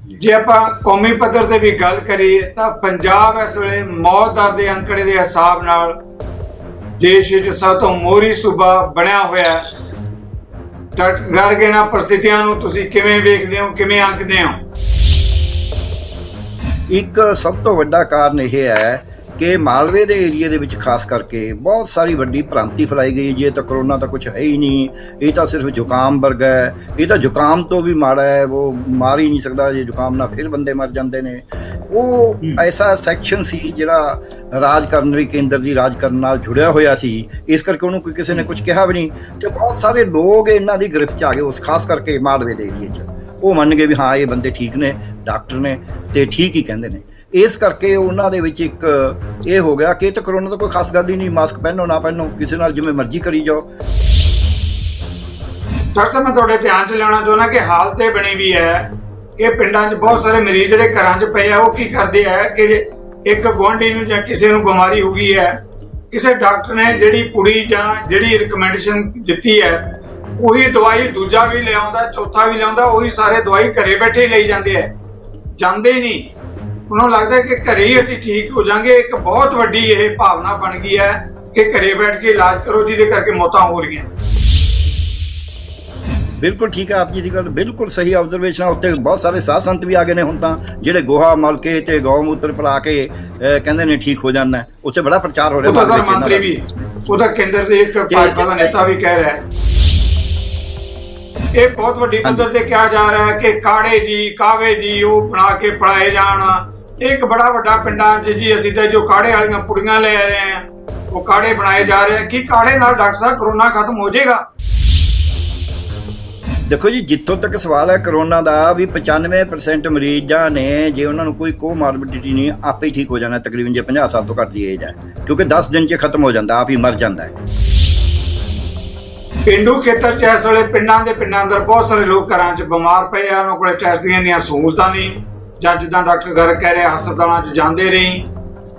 जे ਆਪਾਂ ਕੌਮੀ ਪੱਧਰ ਤੇ ਵੀ ਗੱਲ ਕਰੀਏ ਤਾਂ ਪੰਜਾਬ ਇਸ ਵੇਲੇ ਮੌਤ ਦਰ ਦੇ ਅੰਕੜੇ ਦੇ ਹਿਸਾਬ ਨਾਲ ਦੇਸ਼ ਵਿੱਚ ਸਭ ਤੋਂ ਮੋਹਰੀ ਸੂਬਾ ਬਣਿਆ ਹੋਇਆ ਹੈ। ਡਾਕਟਰ ਗਰਗ ਇਹਨਾਂ परिस्थितियां ਨੂੰ ਤੁਸੀਂ ਕਿਵੇਂ ਵੇਖਦੇ ਹੋ, ਕਿਵੇਂ ਆਂਕਦੇ ਹੋ? एक सब तो वड्डा कारण यह है कि मालवे के एरिए दे विच खास करके बहुत सारी वड्डी भ्रांति फैलाई गई जे तो करोना तो कुछ है ही नहीं, ये तो सिर्फ जुकाम वर्गा है, ये तो जुकाम तो भी माड़ा है, वो मार ही नहीं सकता, जे जुकाम ना फिर बंदे मर जाते हैं। वो ऐसा सैक्शन सी जिहड़ा राज करने केंद्र की राज करने नाल जुड़िया होया सी, इस करके उन्होंने कोई किसी ने कुछ कहा भी नहीं। तो बहुत सारे लोग इन्हां दी गिरफ्त च आ गए, उस खास करके मालवे के एरिए च वो मन गए भी हाँ ये बंदे ठीक ने, डॉक्टर ने तो ठीक ही कहते हैं। इस करके उन्होंने एक ये हो गया कि तो करोना तो कोई खास गल ही नहीं, मास्क पहनो ना पहनो किसी नाल जिवें मर्जी करी जाओ। डॉक्टर साहब मैं तुहाडे ध्यान च लियाना चाहुंदा कि हालत ये बनी भी है कि पिंडां 'च बहुत सारे मरीज जिहड़े घरां 'च पए आ, वो की करदे आ कि एक गुआंढी नूं जां किसी नूं बीमारी हो गई है, किसी डॉक्टर ने जिहड़ी पुड़ी जां जिहड़ी रिकमेंडेशन दित्ती है ਉਹੀ दवाई दूजा भी लिया चौथा भी लिया, ਉਹੀ सारे दवाई घरे बैठे ही ले जाते हैं, जाते ही नहीं। उन्होंने लगता है कि घरे ही असीं ठीक हो जाएंगे। एक बहुत वड्डी यह भावना बन गई है कि घरे बैठ के इलाज करो जिहदे करके मौतां हो रही हैं। बिल्कुल ठीक है, आप जी की गल बिल्कुल सही ऑब्जरवेशन है। उत्ते बहुत सारे साध संत भी आ गए हैं हुण तां जिहड़े गोहा मल के ते गौमूत्र पिला के कहंदे ने ठीक हो जाना है। उत्ते बड़ा प्रचार हो रहा है, मंत्री भी उहदा केंद्र दे एक भाजपा दा नेता भी कह रहा है। ये बहुत वड्डी पद्धर ते कहा जा रहा है कि काढ़े जी कावे जी वो बना के पिलाए जाण। एक बड़ा वड्डा पिंडां च जी असीं तां जो काढ़े वालियां पुड़ियां ले आ रहे हैं, वो काढ़े बनाए जा रहे हैं। कि काढ़े नाल डॉक्टर साहब कोरोना खत्म हो जाएगा? देखो जी, जितों तक सवाल है कोरोना का भी 95% मरीजां ने जे उन्होंने कोई कोमार्बिडिटी नहीं आपे ही ठीक हो जाना, तकरीबन जे 50 साल तो घट की एज है, क्योंकि 10 दिन च खत्म हो जाता, आप ही मर जाता है। पेंडू खेतर च इस वेले पिंडां दे पिंडां अंदर बहुत सारे लोग घरां च बीमार पे आ, उन्हां कोल टेस्ट ਦੀਆਂ ਇੰਨੀਆਂ सहूलतां नहीं, ਜਾਂ ਜਿੱਦਾਂ ਡਾਕਟਰ ਗਰਗ ਕਹਿ ਰਿਹਾ ਹਸਪਤਾਲਾਂ 'ਚ ਜਾਂਦੇ ਰਹੀ,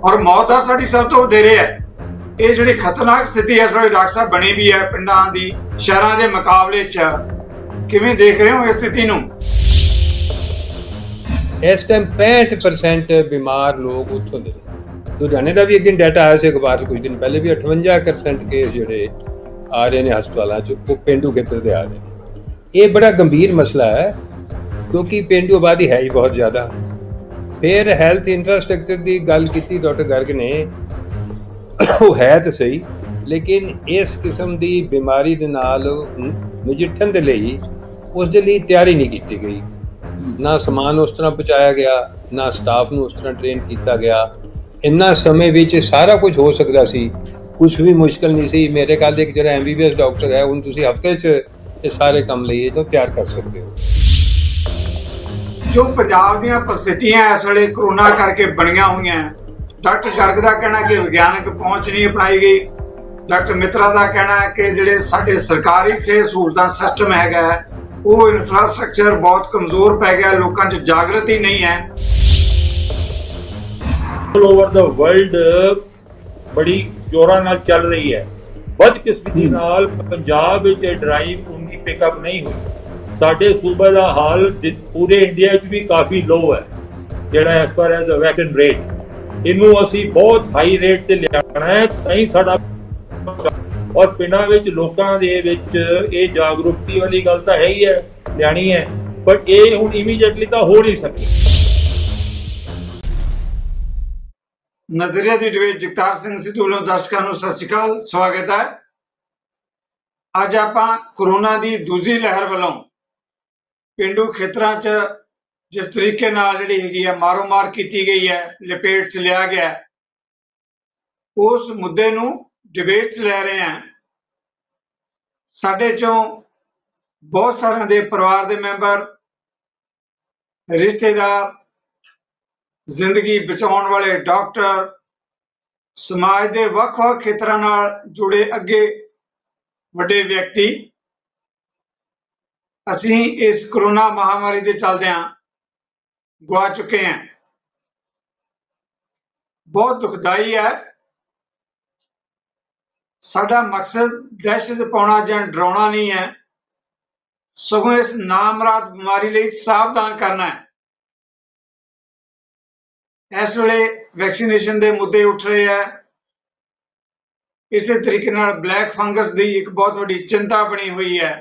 ਔਰ ਮੌਤ ਦਰ ਸਾਡੀ ਸਭ ਤੋਂ ਵਧੇਰੇ ਹੈ। ਇਹ ਜਿਹੜੀ ਖਤਰਨਾਕ ਸਥਿਤੀ ਹੈ ਇਸ ਵੇਲੇ ਡਾਕਟਰ ਸਾਹਿਬ ਬਣੀ ਵੀ ਹੈ ਪਿੰਡਾਂ ਦੀ ਸ਼ਹਿਰਾਂ ਦੇ ਮੁਕਾਬਲੇ 'ਚ, ਕਿਵੇਂ ਦੇਖ ਰਹੇ ਹੋ ਇਸ ਸਥਿਤੀ ਨੂੰ? ਇਸ ਟਾਈਮ 65% ਬਿਮਾਰ ਲੋਕ ਉੱਥੋਂ ਦੇ। ਲੁਧਿਆਣੇ ਦਾ ਵੀ ਇੱਕ ਦਿਨ ਡਾਟਾ ਆਇਆ ਸੀ ਅਖਬਾਰ 'ਚ ਕੁਝ ਦਿਨ ਪਹਿਲੇ ਵੀ 58% ਕੇਸ ਜਿਹੜੇ आ रहे हैं हस्पतालों वो पेंडू खेत्र से आ रहे हैं। ये बड़ा गंभीर मसला है क्योंकि पेंडू आबादी है ही बहुत ज़्यादा। फिर हैल्थ इंफ्रास्ट्रक्चर की गल की डॉक्टर गर्ग ने, वो है तो सही लेकिन इस किस्म की बीमारी के नाल नजिठण के लिए उसके लिए तैयारी नहीं की गई, ना समान उस तरह पहुँचाया गया, ना स्टाफ को उस तरह ट्रेन किया गया। इन्ना समय विच सारा कुछ हो सकता सी, कुछ भी मुश्किल नहीं सी। मेरे ख्याल एक जो MBBS डॉक्टर है उन तुसी हफ्ते च सारे काम लिए तो तैयार कर सकते हो। जो पंजाब दी परिस्थितियां इस वेले कोरोना करके बनिया हुई हैं, डॉक्टर गर्ग का कहना कि विज्ञानक पहुंच नहीं अपनाई गई, डॉक्टर मित्रा का कहना है कि जिहड़े साडे सरकारी सेहत सहूलतां सिस्टम हैगा वो इंफ्रास्ट्रक्चर बहुत कमजोर पै गया, लोकां च जागृति नहीं है। ऑल ओवर द वर्ल्ड बड़ी जोरा नाल चल रही है। बदकिस्मती नाल पंजाब विच ड्राइव उनकी पिकअप नहीं हुई। साडे सूबे दा हाल पूरे इंडिया च भी काफ़ी लो है जिहड़ा as per as vaccine rate, इनू असी बहुत हाई रेट ते लियाना है ताई साडा। और पिंडां विच लोकां दे विच ये जागरूकती वाली गल तां है ही है, लियानी है, बट ये हुण इमीडिएटली तां हो नहीं सकती। नजरिया की डिबेट जगतार सिंह सिद्धू वालों दर्शकों को सत श्री अकाल, स्वागत है। अज आपां कोरोना की दूसरी लहर वालों पेंडू खेतरां च जिस तरीके नाल जिहड़ी हैगी है मारो मार की गई है, लपेट च लिया गया, उस मुद्दे नूं डिबेट च लै रहे हैं। साडे चों बहुत सारे दे परिवार दे मैंबर, रिश्तेदार, जिंदगी बचाने वाले डॉक्टर, समाज के ਵੱਖ-ਵੱਖ खेत्रों नाल जुड़े अगे वड्डे व्यक्ति असीं इस कोरोना महामारी के चलदिआं गवा चुके हैं। बहुत दुखदाई है। साडा मकसद दहशत पाउणा जां डराउणा नहीं है, सगों इस नामराद बीमारी लई सावधान करना है। ਇਸ ਵੇਲੇ ਵੈਕਸੀਨੇਸ਼ਨ ਦੇ ਮੁੱਦੇ ਉੱਠ ਰਹੇ ਹੈ। ਇਸੇ ਤਰੀਕੇ ਨਾਲ ਬਲੈਕ ਫੰਗਸ ਦੀ ਇੱਕ ਬਹੁਤ ਵੱਡੀ ਚਿੰਤਾ ਬਣੀ ਹੋਈ ਹੈ।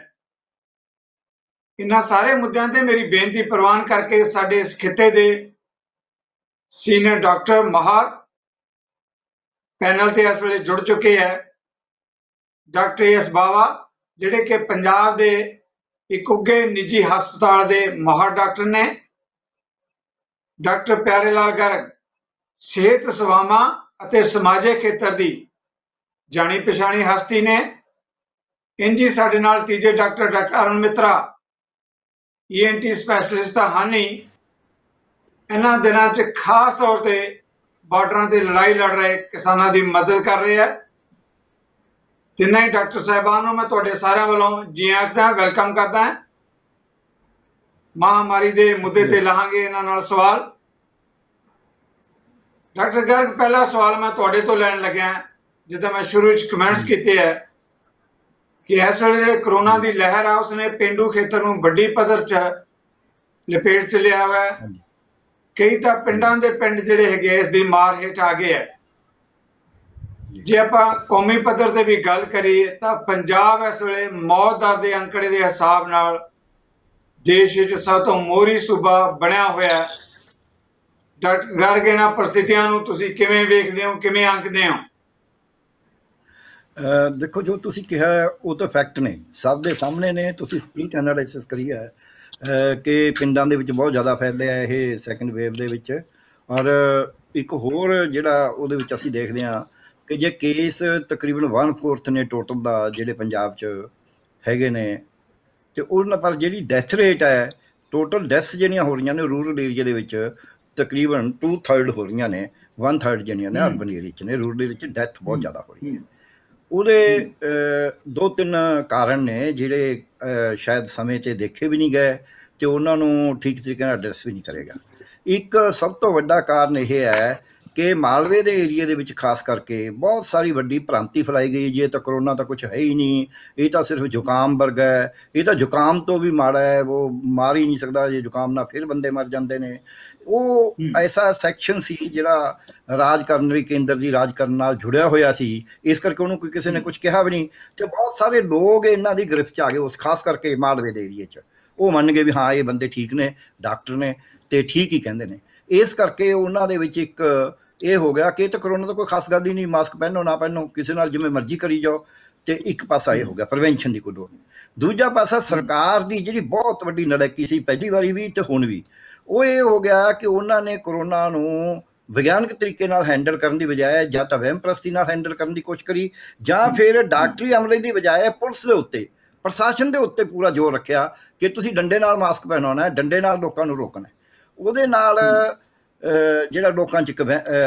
ਇਹਨਾਂ ਸਾਰੇ ਮੁੱਦਿਆਂ ਤੇ ਮੇਰੀ ਬੇਨਤੀ ਪ੍ਰਵਾਨ ਕਰਕੇ ਸਾਡੇ ਇਸ ਖਿੱਤੇ ਦੇ ਸੀਨੀਅਰ ਡਾਕਟਰ ਮਾਹਰ ਪੈਨਲ ਤੇ ਇਸ ਵੇਲੇ ਜੁੜ ਚੁੱਕੇ ਹੈ। ਡਾਕਟਰ ਐਸ ਬਾਵਾ ਜਿਹੜੇ ਕਿ ਪੰਜਾਬ ਦੇ ਇੱਕ ਉੱਘੇ ਨਿੱਜੀ ਹਸਪਤਾਲ ਦੇ ਮਾਹਰ ਡਾਕਟਰ ਨੇ। ਡਾਕਟਰ ਪਿਆਰੇ ਲਾਲ ਗਰਗ ਸਿਹਤ ਸੇਵਾਵਾਂ ਅਤੇ ਸਮਾਜਿਕ ਖੇਤਰ ਦੀ ਜਾਣੀ ਪਛਾਣੀ ਹਸਤੀ ਨੇ। ਇੰਜੀ ਸਾਡੇ ਨਾਲ ਤੀਜੇ ਡਾਕਟਰ ਅਰੁਣ ਮਿੱਤਰਾ ENT ਸਪੈਸ਼ਲਿਸਟ ਤਾਂ ਹਨ ਹੀ, ਇਹਨਾਂ ਦਿਨਾਂ 'ਚ ਖਾਸ ਤੌਰ ਤੇ ਬਾਰਡਰਾਂ ਤੇ ਲੜਾਈ ਲੜ ਰਹੇ ਕਿਸਾਨਾਂ ਦੀ ਮਦਦ ਕਰ ਰਹੇ ਹੈ। ਤਿੰਨਾਂ ਹੀ ਡਾਕਟਰ ਸਾਹਿਬਾਨ ਨੂੰ ਮੈਂ ਤੁਹਾਡੇ ਸਾਰਿਆਂ ਵੱਲੋਂ ਜੀ ਆਖਦਾ, ਵੈਲਕਮ ਕਰਦਾ ਹਾਂ। ਮਹਾਮਾਰੀ ਦੇ ਮੁੱਦੇ ਤੇ ਲਾਹਾਂਗੇ ਇਹਨਾਂ ਨਾਲ ਸਵਾਲ। ਡਾਕਟਰ ਗਰਗ, ਪਹਿਲਾ ਸਵਾਲ ਮੈਂ ਤੁਹਾਡੇ ਤੋਂ ਲੈਣ ਲੱਗਿਆ, ਜਿੱਦਾਂ ਮੈਂ ਸ਼ੁਰੂ ਵਿੱਚ ਕਮੈਂਟਸ ਕੀਤੇ ਹੈ ਕਿ ਇਸ ਵੇਲੇ ਜਿਹੜੇ ਕਰੋਨਾ ਦੀ ਲਹਿਰ ਆ ਉਸਨੇ ਪੇਂਡੂ ਖੇਤਰ ਨੂੰ ਵੱਡੀ ਪੱਧਰ 'ਚ ਲਪੇਟ 'ਚ ਲਿਆ ਹੋਇਆ ਹੈ। ਕਈ ਤਾਂ ਪਿੰਡਾਂ ਦੇ ਪਿੰਡ ਜਿਹੜੇ ਹੈਗੇ ਇਸ ਦੀ ਮਾਰ ਹੇਠ ਆ ਗਏ ਹੈ। ਜੇ ਆਪਾਂ ਕੌਮੀ ਪੱਧਰ ਤੇ ਵੀ ਗੱਲ ਕਰੀਏ ਤਾਂ ਪੰਜਾਬ ਇਸ ਵੇਲੇ ਮੌਤ ਦਰ ਦੇ ਅੰਕੜੇ ਦੇ ਹਿਸਾਬ ਨਾਲ ਦੇਸ਼ ਵਿੱਚ ਸਭ ਤੋਂ ਮੋਹਰੀ ਸੂਬਾ ਬਣਿਆ ਹੋਇਆ ਹੈ। ਡਾਕਟਰ ਗਰਗ, ਇਹਨਾਂ ਪ੍ਰਸਥਿਤੀਆਂ ਨੂੰ ਤੁਸੀਂ ਕਿਵੇਂ ਵੇਖਦੇ ਹੋ, ਕਿਵੇਂ ਅੰਕਦੇ ਹੋ? ਦੇਖੋ, ਜੋ ਤੁਸੀਂ ਕਿਹਾ ਉਹ ਤਾਂ ਫੈਕਟ ਨੇ, ਸਭ ਦੇ ਸਾਹਮਣੇ ਨੇ। ਤੁਸੀਂ ਸਪੀਚ ਐਨਾਲਿਸਿਸ ਕਰੀ ਹੈ ਕਿ ਪਿੰਡਾਂ ਦੇ ਵਿੱਚ ਬਹੁਤ ਜ਼ਿਆਦਾ ਫੈਲਿਆ ਇਹ ਸੈਕੰਡ ਵੇਵ ਦੇ ਵਿੱਚ। ਔਰ ਇੱਕ ਹੋਰ ਜਿਹੜਾ ਉਹਦੇ ਵਿੱਚ ਅਸੀਂ ਦੇਖਦੇ ਹਾਂ ਕਿ ਜੇ ਕੇਸ ਤਕਰੀਬਨ 1/4 ਨੇ ਟੋਟਲ ਦਾ ਜਿਹੜੇ ਪੰਜਾਬ 'ਚ ਹੈਗੇ ਨੇ, ਅਤੇ ਉਹਨਾਂ ਪਰ ਜਿਹੜੀ ਡੈਥ ਰੇਟ ਹੈ, ਟੋਟਲ ਡੈਥਸ ਜਿਹੜੀਆਂ ਹੋ ਰਹੀਆਂ ਨੇ ਰੂਰਲ ਏਰੀਆ ਦੇ ਵਿੱਚ ਤਕਰੀਬਨ 2/3 ਹੋ ਰਹੀਆਂ ਨੇ, 1/3 ਜਿਹੜੀਆਂ ਨੇ ਅਰਬਨ ਏਰੀਆ 'ਚ ਨੇ। ਰੂਰਲ ਵਿੱਚ ਡੈਥ ਬਹੁਤ ਜ਼ਿਆਦਾ ਹੋ ਰਹੀ ਹੈ। ਉਹਦੇ 2-3 ਕਾਰਨ ਨੇ ਜਿਹੜੇ ਸ਼ਾਇਦ ਸਮੇਂ 'ਤੇ ਦੇਖੇ ਵੀ ਨਹੀਂ ਗਏ ਅਤੇ ਉਹਨਾਂ ਨੂੰ ਠੀਕ ਤਰੀਕੇ ਨਾਲ ਐਡਰੈਸ ਵੀ ਨਹੀਂ ਕਰੇਗਾ। ਇੱਕ ਸਭ ਤੋਂ ਵੱਡਾ ਕਾਰਨ ਇਹ ਹੈ ਕਿ ਮਾਲਵੇ ਦੇ ਏਰੀਏ ਦੇ ਵਿੱਚ ਖਾਸ ਕਰਕੇ ਬਹੁਤ ਸਾਰੀ ਵੱਡੀ ਭ੍ਰਾਂਤੀ ਫੈਲਾਈ ਗਈ। ਜੇ ਤਾਂ ਕਰੋਨਾ ਤਾਂ ਕੁਛ ਹੈ ਹੀ ਨਹੀਂ, ਇਹ ਤਾਂ ਸਿਰਫ ਜ਼ੁਕਾਮ ਵਰਗਾ ਹੈ, ਇਹ ਤਾਂ ਜ਼ੁਕਾਮ ਤੋਂ ਵੀ ਮਾੜਾ ਹੈ, ਉਹ ਮਾਰ ਹੀ ਨਹੀਂ ਸਕਦਾ, ਜੇ ਜ਼ੁਕਾਮ ਨਾਲ ਫਿਰ ਬੰਦੇ ਮਰ ਜਾਂਦੇ ਨੇ। ਉਹ ਐਸਾ ਸੈਕਸ਼ਨ ਸੀ ਜਿਹੜਾ ਰਾਜ ਕਰਨ ਲਈ ਕੇਂਦਰ ਦੀ ਰਾਜ ਕਰਨ ਨਾਲ ਜੁੜਿਆ ਹੋਇਆ ਸੀ, ਇਸ ਕਰਕੇ ਉਹਨੂੰ ਕੋਈ ਕਿਸੇ ਨੇ ਕੁਝ ਕਿਹਾ ਵੀ ਨਹੀਂ। ਅਤੇ ਬਹੁਤ ਸਾਰੇ ਲੋਕ ਇਹਨਾਂ ਦੀ ਗ੍ਰਿਫਤ 'ਚ ਆ ਗਏ, ਉਸ ਖਾਸ ਕਰਕੇ ਮਾਲਵੇ ਦੇ ਏਰੀਏ 'ਚ। ਉਹ ਮੰਨ ਗਏ ਵੀ ਹਾਂ ਇਹ ਬੰਦੇ ਠੀਕ ਨੇ, ਡਾਕਟਰ ਨੇ ਅਤੇ ਠੀਕ ਹੀ ਕਹਿੰਦੇ ਨੇ। ਇਸ ਕਰਕੇ ਉਹਨਾਂ ਦੇ ਵਿੱਚ ਇੱਕ ਇਹ ਹੋ ਗਿਆ ਕਿ ਇਹ ਤਾਂ ਕਰੋਨਾ ਤਾਂ ਕੋਈ ਖਾਸ ਗੱਲ ਹੀ ਨਹੀਂ, ਮਾਸਕ ਪਹਿਨੋ ਨਾ ਪਹਿਨੋ, ਕਿਸੇ ਨਾਲ ਜਿਵੇਂ ਮਰਜ਼ੀ ਕਰੀ ਜਾਓ। ਅਤੇ ਇੱਕ ਪਾਸਾ ਇਹ ਹੋ ਗਿਆ ਪ੍ਰੀਵੈਂਸ਼ਨ ਦੀ ਕੋਈ ਲੋੜ ਨਹੀਂ। ਦੂਜਾ ਪਾਸਾ ਸਰਕਾਰ ਦੀ ਜਿਹੜੀ ਬਹੁਤ ਵੱਡੀ ਨਲਾਇਕੀ ਸੀ ਪਹਿਲੀ ਵਾਰੀ ਵੀ ਅਤੇ ਹੁਣ ਵੀ, ਉਹ ਇਹ ਹੋ ਗਿਆ ਕਿ ਉਹਨਾਂ ਨੇ ਕਰੋਨਾ ਨੂੰ ਵਿਗਿਆਨਕ ਤਰੀਕੇ ਨਾਲ ਹੈਂਡਲ ਕਰਨ ਦੀ ਬਜਾਏ ਜਾਂ ਤਾਂ ਵਹਿਮ ਪ੍ਰਸਤੀ ਨਾਲ ਹੈਂਡਲ ਕਰਨ ਦੀ ਕੋਸ਼ਿਸ਼ ਕਰੀ, ਜਾਂ ਫਿਰ ਡਾਕਟਰੀ ਅਮਲੇ ਦੀ ਬਜਾਏ ਪੁਲਿਸ ਦੇ ਉੱਤੇ, ਪ੍ਰਸ਼ਾਸਨ ਦੇ ਉੱਤੇ ਪੂਰਾ ਜ਼ੋਰ ਰੱਖਿਆ ਕਿ ਤੁਸੀਂ ਡੰਡੇ ਨਾਲ ਮਾਸਕ ਪਹਿਨਾਉਣਾ ਹੈ, ਡੰਡੇ ਨਾਲ ਲੋਕਾਂ ਨੂੰ ਰੋਕਣਾ। ਉਹਦੇ ਨਾਲ ਜਿਹੜਾ ਲੋਕਾਂ 'ਚ ਇੱਕ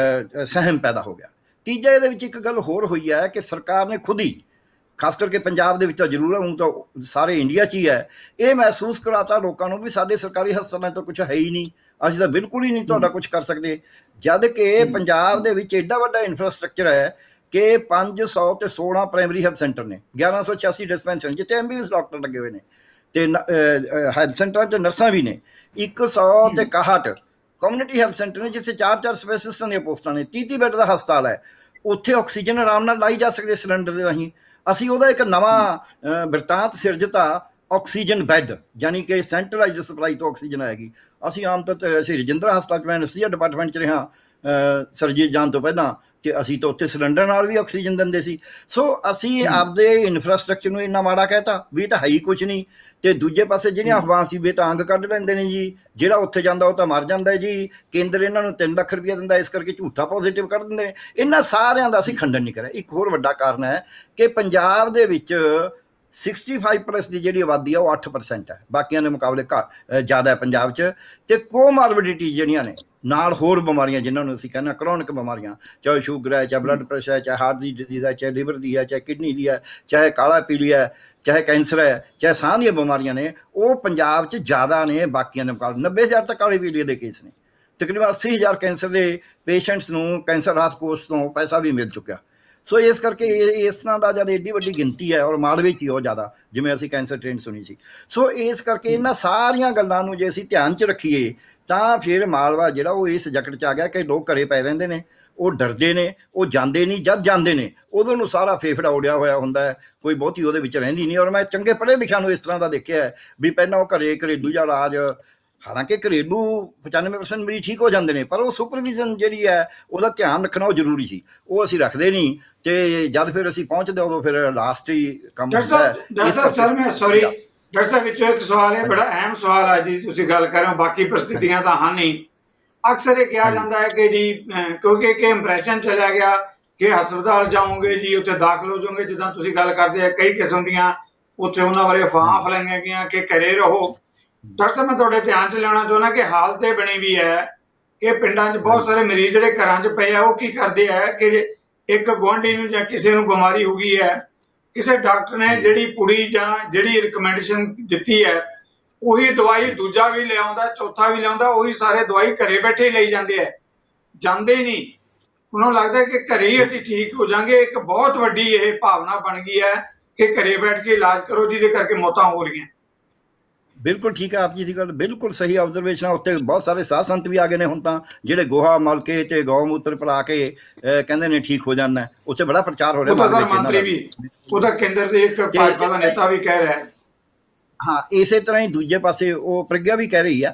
ਸਹਿਮ ਪੈਦਾ ਹੋ ਗਿਆ। ਤੀਜਾ ਇਹਦੇ ਵਿੱਚ ਇੱਕ ਗੱਲ ਹੋਰ ਹੋਈ ਹੈ ਕਿ ਸਰਕਾਰ ਨੇ ਖੁਦ ਹੀ, ਖਾਸ ਕਰਕੇ ਪੰਜਾਬ ਦੇ ਵਿੱਚ ਤਾਂ ਜ਼ਰੂਰ, ਹੁਣ ਤਾਂ ਸਾਰੇ ਇੰਡੀਆ 'ਚ ਹੀ ਹੈ, ਇਹ ਮਹਿਸੂਸ ਕਰਾਤਾ ਲੋਕਾਂ ਨੂੰ ਵੀ ਸਾਡੇ ਸਰਕਾਰੀ ਹਸਪਤਾਲਾਂ ਤਾਂ ਕੁਛ ਹੈ ਹੀ ਨਹੀਂ, ਅਸੀਂ ਤਾਂ ਬਿਲਕੁਲ ਹੀ ਨਹੀਂ ਤੁਹਾਡਾ ਕੁਛ ਕਰ ਸਕਦੇ। ਜਦ ਕਿ ਪੰਜਾਬ ਦੇ ਵਿੱਚ ਐਡਾ ਵੱਡਾ ਇਨਫਰਾਸਟਰਕਚਰ ਹੈ ਕਿ 516 ਪ੍ਰਾਇਮਰੀ ਹੈਲਥ ਸੈਂਟਰ ਨੇ, 1186 ਡਿਸਪੈਂਸਰੀ ਜਿੱਥੇ MBBS ਡਾਕਟਰ ਲੱਗੇ ਹੋਏ ਨੇ, ਅਤੇ ਹੈਲਥ ਸੈਂਟਰਾਂ 'ਚ ਨਰਸਾਂ ਵੀ ਨੇ, 161 ਕਮਿਊਨਿਟੀ ਹੈਲਥ ਸੈਂਟਰ ਨੇ ਜਿੱਥੇ 4-4 ਸਪੈਸ਼ਲਿਸਟਾਂ ਦੀਆਂ ਪੋਸਟਾਂ ਨੇ, 30 ਬੈੱਡ ਦਾ ਹਸਪਤਾਲ ਹੈ। ਉੱਥੇ ਆਕਸੀਜਨ ਆਰਾਮ ਨਾਲ ਲਾਈ ਜਾ ਸਕਦੀ ਸਿਲੰਡਰ ਦੇ ਰਾਹੀਂ। ਅਸੀਂ ਉਹਦਾ ਇੱਕ ਨਵਾਂ ਬਿਰਤਾਂਤ ਸਿਰਜਤਾ, ਆਕਸੀਜਨ ਬੈੱਡ, ਯਾਨੀ ਕਿ ਸੈਂਟਰਲਾਈਜ਼ਡ ਸਪਲਾਈ ਤੋਂ ਆਕਸੀਜਨ ਆਏਗੀ। ਅਸੀਂ ਆਮ ਤੌਰ 'ਤੇ ਅਸੀਂ ਰਜਿੰਦਰਾ ਹਸਪਤਾਲ 'ਚ, ਮੈਂ ਅਨੱਸਥੀਸੀਆ ਡਿਪਾਰਟਮੈਂਟ 'ਚ ਰਿਹਾ ਸਰਜਰੀ ਜਾਣ ਤੋਂ ਪਹਿਲਾਂ, ਅਤੇ ਅਸੀਂ ਤਾਂ ਉੱਥੇ ਸਿਲੰਡਰ ਨਾਲ ਵੀ ਆਕਸੀਜਨ ਦਿੰਦੇ ਸੀ। ਸੋ ਅਸੀਂ ਆਪਦੇ ਇਨਫਰਾਸਟਰਕਚਰ ਨੂੰ ਇੰਨਾ ਮਾੜਾ ਕਹਿਤਾ ਵੀ ਇਹ ਤਾਂ ਹੈ ਹੀ ਕੁਛ ਨਹੀਂ। ਅਤੇ ਦੂਜੇ ਪਾਸੇ ਜਿਹੜੀਆਂ ਅਫਵਾਹਾਂ ਸੀ ਵੀ ਇਹ ਤਾਂ ਅੰਗ ਕੱਢ ਲੈਂਦੇ ਨੇ ਜੀ, ਜਿਹੜਾ ਉੱਥੇ ਜਾਂਦਾ ਉਹ ਤਾਂ ਮਰ ਜਾਂਦਾ ਜੀ, ਕੇਂਦਰ ਇਹਨਾਂ ਨੂੰ 3 ਲੱਖ ਰੁਪਈਆ ਦਿੰਦਾ, ਇਸ ਕਰਕੇ ਝੂਠਾ ਪੋਜ਼ੀਟਿਵ ਕੱਢ ਦਿੰਦੇ ਨੇ। ਇਹਨਾਂ ਸਾਰਿਆਂ ਦਾ ਅਸੀਂ ਖੰਡਨ ਨਹੀਂ ਕਰਿਆ। ਇੱਕ ਹੋਰ ਵੱਡਾ ਕਾਰਨ ਹੈ ਕਿ ਪੰਜਾਬ ਦੇ ਵਿੱਚ 65+ ਦੀ ਜਿਹੜੀ ਆਬਾਦੀ ਆ ਉਹ 8% ਹੈ, ਬਾਕੀਆਂ ਦੇ ਮੁਕਾਬਲੇ ਜ਼ਿਆਦਾ ਹੈ ਪੰਜਾਬ 'ਚ। ਅਤੇ ਕੋਮਾਰਬਿਡਿਟੀ ਜਿਹੜੀਆਂ ਨੇ ਨਾਲ ਹੋਰ ਬਿਮਾਰੀਆਂ ਜਿਹਨਾਂ ਨੂੰ ਅਸੀਂ ਕਹਿੰਦੇ ਕਰੋਨਿਕ ਬਿਮਾਰੀਆਂ, ਚਾਹੇ ਸ਼ੂਗਰ ਹੈ, ਚਾਹੇ ਬਲੱਡ ਪ੍ਰੈਸ਼ਰ ਹੈ, ਚਾਹੇ ਹਾਰਟ ਦੀ ਡਿਜ਼ੀਜ਼ ਹੈ, ਚਾਹੇ ਲਿਵਰ ਦੀ ਹੈ, ਚਾਹੇ ਕਿਡਨੀ ਦੀ ਹੈ, ਚਾਹੇ ਕਾਲਾ ਪੀਲੀਆ ਹੈ, ਚਾਹੇ ਕੈਂਸਰ ਹੈ, ਚਾਹੇ ਸਾਹ ਦੀਆਂ ਬਿਮਾਰੀਆਂ ਨੇ, ਉਹ ਪੰਜਾਬ 'ਚ ਜ਼ਿਆਦਾ ਨੇ ਬਾਕੀਆਂ ਦੇ ਮੁਕਾਬਲੇ। 90,000 ਤੱਕ ਕਾਲੇ ਪੀਲੀਏ ਦੇ ਕੇਸ ਨੇ, ਤਕਰੀਬਨ 80,000 ਕੈਂਸਰ ਦੇ ਪੇਸ਼ੈਂਟਸ ਨੂੰ ਕੈਂਸਰ ਰਾਹਤ ਕੋਸ਼ ਤੋਂ ਪੈਸਾ ਵੀ ਮਿਲ ਚੁੱਕਿਆ। ਸੋ ਇਸ ਕਰਕੇ ਇਸ ਤਰ੍ਹਾਂ ਦਾ ਜਦ ਐਡੀ ਵੱਡੀ ਗਿਣਤੀ ਹੈ, ਔਰ ਮਾਲਵੇ 'ਚ ਹੀ ਉਹ ਜ਼ਿਆਦਾ, ਜਿਵੇਂ ਅਸੀਂ ਕੈਂਸਰ ਟ੍ਰੇਨ ਸੁਣੀ ਸੀ। ਸੋ ਇਸ ਕਰਕੇ ਇਹਨਾਂ ਸਾਰੀਆਂ ਗੱਲਾਂ ਨੂੰ ਜੇ ਅਸੀਂ ਧਿਆਨ 'ਚ ਰੱਖੀਏ ਤਾਂ ਫਿਰ ਮਾਲਵਾ ਜਿਹੜਾ ਉਹ ਇਸ ਜਕੜ 'ਚ ਆ ਗਿਆ ਕਿ ਲੋਕ ਘਰੇ ਪਏ ਰਹਿੰਦੇ ਨੇ, ਉਹ ਡਰਦੇ ਨੇ, ਉਹ ਜਾਂਦੇ ਨਹੀਂ। ਜਦ ਜਾਂਦੇ ਨੇ ਉਦੋਂ ਨੂੰ ਸਾਰਾ ਫੇਫੜਾ ਉੜਿਆ ਹੋਇਆ ਹੁੰਦਾ ਹੈ, ਕੋਈ ਬਹੁਤੀ ਉਹਦੇ ਵਿੱਚ ਰਹਿੰਦੀ ਨਹੀਂ। ਔਰ ਮੈਂ ਚੰਗੇ ਪੜ੍ਹੇ ਲਿਖਿਆਂ ਨੂੰ ਇਸ ਤਰ੍ਹਾਂ ਦਾ ਦੇਖਿਆ ਵੀ ਪਹਿਲਾਂ ਉਹ ਘਰੇਲੂ ਜਿਹਾ ਇਲਾਜ, ਹਾਲਾਂਕਿ ਘਰੇਲੂ 95% ਮਰੀਜ਼ ਠੀਕ ਹੋ ਜਾਂਦੇ ਨੇ, ਪਰ ਉਹ ਸੁਪਰਵਿਜ਼ਨ ਜਿਹੜੀ ਹੈ ਉਹਦਾ ਧਿਆਨ ਰੱਖਣਾ ਉਹ ਜ਼ਰੂਰੀ ਸੀ, ਉਹ ਅਸੀਂ ਰੱਖਦੇ ਨਹੀਂ। ਤੇ ਜਦ ਫਿਰ ਅਸੀਂ ਪਹੁੰਚਦੇ ਉਦੋਂ ਫਿਰ ਲਾਸਟ ਹੀ ਕੰਮ ਹੁੰਦਾ ਹੈ। ਸਰ ਮੈਂ ਸੌਰੀ ਡਾਕਟਰ ਸਾਹਿਬ, ਵਿੱਚੋਂ ਇੱਕ ਸਵਾਲ ਹੈ, ਬੜਾ ਅਹਿਮ ਸਵਾਲ ਹੈ ਜੀ, ਤੁਸੀਂ ਗੱਲ ਕਰ ਰਹੇ ਹੋ, ਬਾਕੀ ਪ੍ਰਸਥਿਤੀਆਂ ਤਾਂ ਹਨ ਨਹੀਂ। ਅਕਸਰ ਇਹ ਕਿਹਾ ਜਾਂਦਾ ਹੈ ਕਿ ਜੀ ਕਿਉਂਕਿ ਇੱਕ ਇੰਪ੍ਰੈਸ਼ਨ ਚਲਿਆ ਗਿਆ ਕਿ ਹਸਪਤਾਲ ਜਾਓਗੇ ਜੀ ਉੱਥੇ ਦਾਖਲ ਹੋ ਜਾਓਗੇ, ਜਿੱਦਾਂ ਤੁਸੀਂ ਗੱਲ ਕਰਦੇ ਆ ਕਈ ਕਿਸਮ ਦੀਆਂ ਉੱਥੇ ਉਹਨਾਂ ਬਾਰੇ ਅਫਵਾਹਾਂ ਫੈਲਾਈਆਂ ਗਈਆਂ ਕਿ ਘਰੇ ਰਹੋ। ਡਾਕਟਰ ਸਾਹਿਬ, ਮੈਂ ਤੁਹਾਡੇ ਧਿਆਨ 'ਚ ਲਿਆਉਣਾ ਚਾਹੁੰਦਾ ਕਿ ਹਾਲਤ ਇਹ ਬਣੀ ਵੀ ਹੈ ਕਿ ਪਿੰਡਾਂ 'ਚ ਬਹੁਤ ਸਾਰੇ ਮਰੀਜ਼ ਜਿਹੜੇ ਘਰਾਂ 'ਚ ਪਏ ਆ, ਉਹ ਕੀ ਕਰਦੇ ਆ ਕਿ ਇੱਕ ਗੁਆਂਢੀ ਨੂੰ ਜਾਂ ਕਿਸੇ ਨੂੰ ਬਿਮਾਰੀ ਹੋ ਗਈ ਹੈ, ਕਿਸੇ ਡਾਕਟਰ ਨੇ ਜਿਹੜੀ ਪੁੜੀ ਜਾਂ ਜਿਹੜੀ ਰਿਕਮੈਂਡੇਸ਼ਨ ਦਿੱਤੀ ਹੈ ਉਹੀ ਦਵਾਈ ਦੂਜਾ ਵੀ ਲਿਆਉਂਦਾ, ਚੌਥਾ ਵੀ ਲਿਆਉਂਦਾ, ਉਹੀ ਸਾਰੇ ਦਵਾਈ ਘਰੇ ਬੈਠੇ ਹੀ ਲਈ ਜਾਂਦੇ ਆ, ਜਾਂਦੇ ਹੀ ਨਹੀਂ। ਉਹਨਾਂ ਨੂੰ ਲੱਗਦਾ ਕਿ ਘਰੇ ਹੀ ਅਸੀਂ ਠੀਕ ਹੋ ਜਾਾਂਗੇ। ਇੱਕ ਬਹੁਤ ਵੱਡੀ ਇਹ ਭਾਵਨਾ ਬਣ ਗਈ ਹੈ ਕਿ ਘਰੇ ਬੈਠ ਕੇ ਇਲਾਜ ਕਰੋ, ਜਿਹਦੇ ਕਰਕੇ ਮੌਤਾਂ ਹੋ ਰਹੀਆਂ। ਬਿਲਕੁਲ ਠੀਕ ਹੈ ਆਪ ਜੀ ਦੀ ਗੱਲ, ਬਿਲਕੁਲ ਸਹੀ ਆਬਜ਼ਰਵੇਸ਼ਨ। ਉੱਥੇ ਬਹੁਤ ਸਾਰੇ ਸਾਧ ਸੰਤ ਵੀ ਆ ਗਏ ਨੇ ਹੁਣ ਤਾਂ, ਜਿਹੜੇ ਗੋਹਾ ਮਲ ਕੇ ਤੇ ਗਊ ਮੂਤਰ ਪਿਲਾ ਕੇ ਕਹਿੰਦੇ ਨੇ ਠੀਕ ਹੋ ਜਾਣਾ। ਉੱਥੇ ਬੜਾ ਪ੍ਰਚਾਰ ਹੋ ਰਿਹਾ। ਮੰਤਰੀ ਵੀ, ਉਹਦਾ ਕੇਂਦਰ ਦੇ ਇੱਕ ਭਾਜਪਾ ਦਾ ਨੇਤਾ ਵੀ ਕਹਿ ਰਿਹਾ ਹੈ। ਹਾਂ, ਇਸੇ ਤਰ੍ਹਾਂ ਹੀ ਦੂਜੇ ਪਾਸੇ ਉਹ ਪ੍ਰਗਿਆ ਵੀ ਕਹਿ ਰਹੀ ਆ,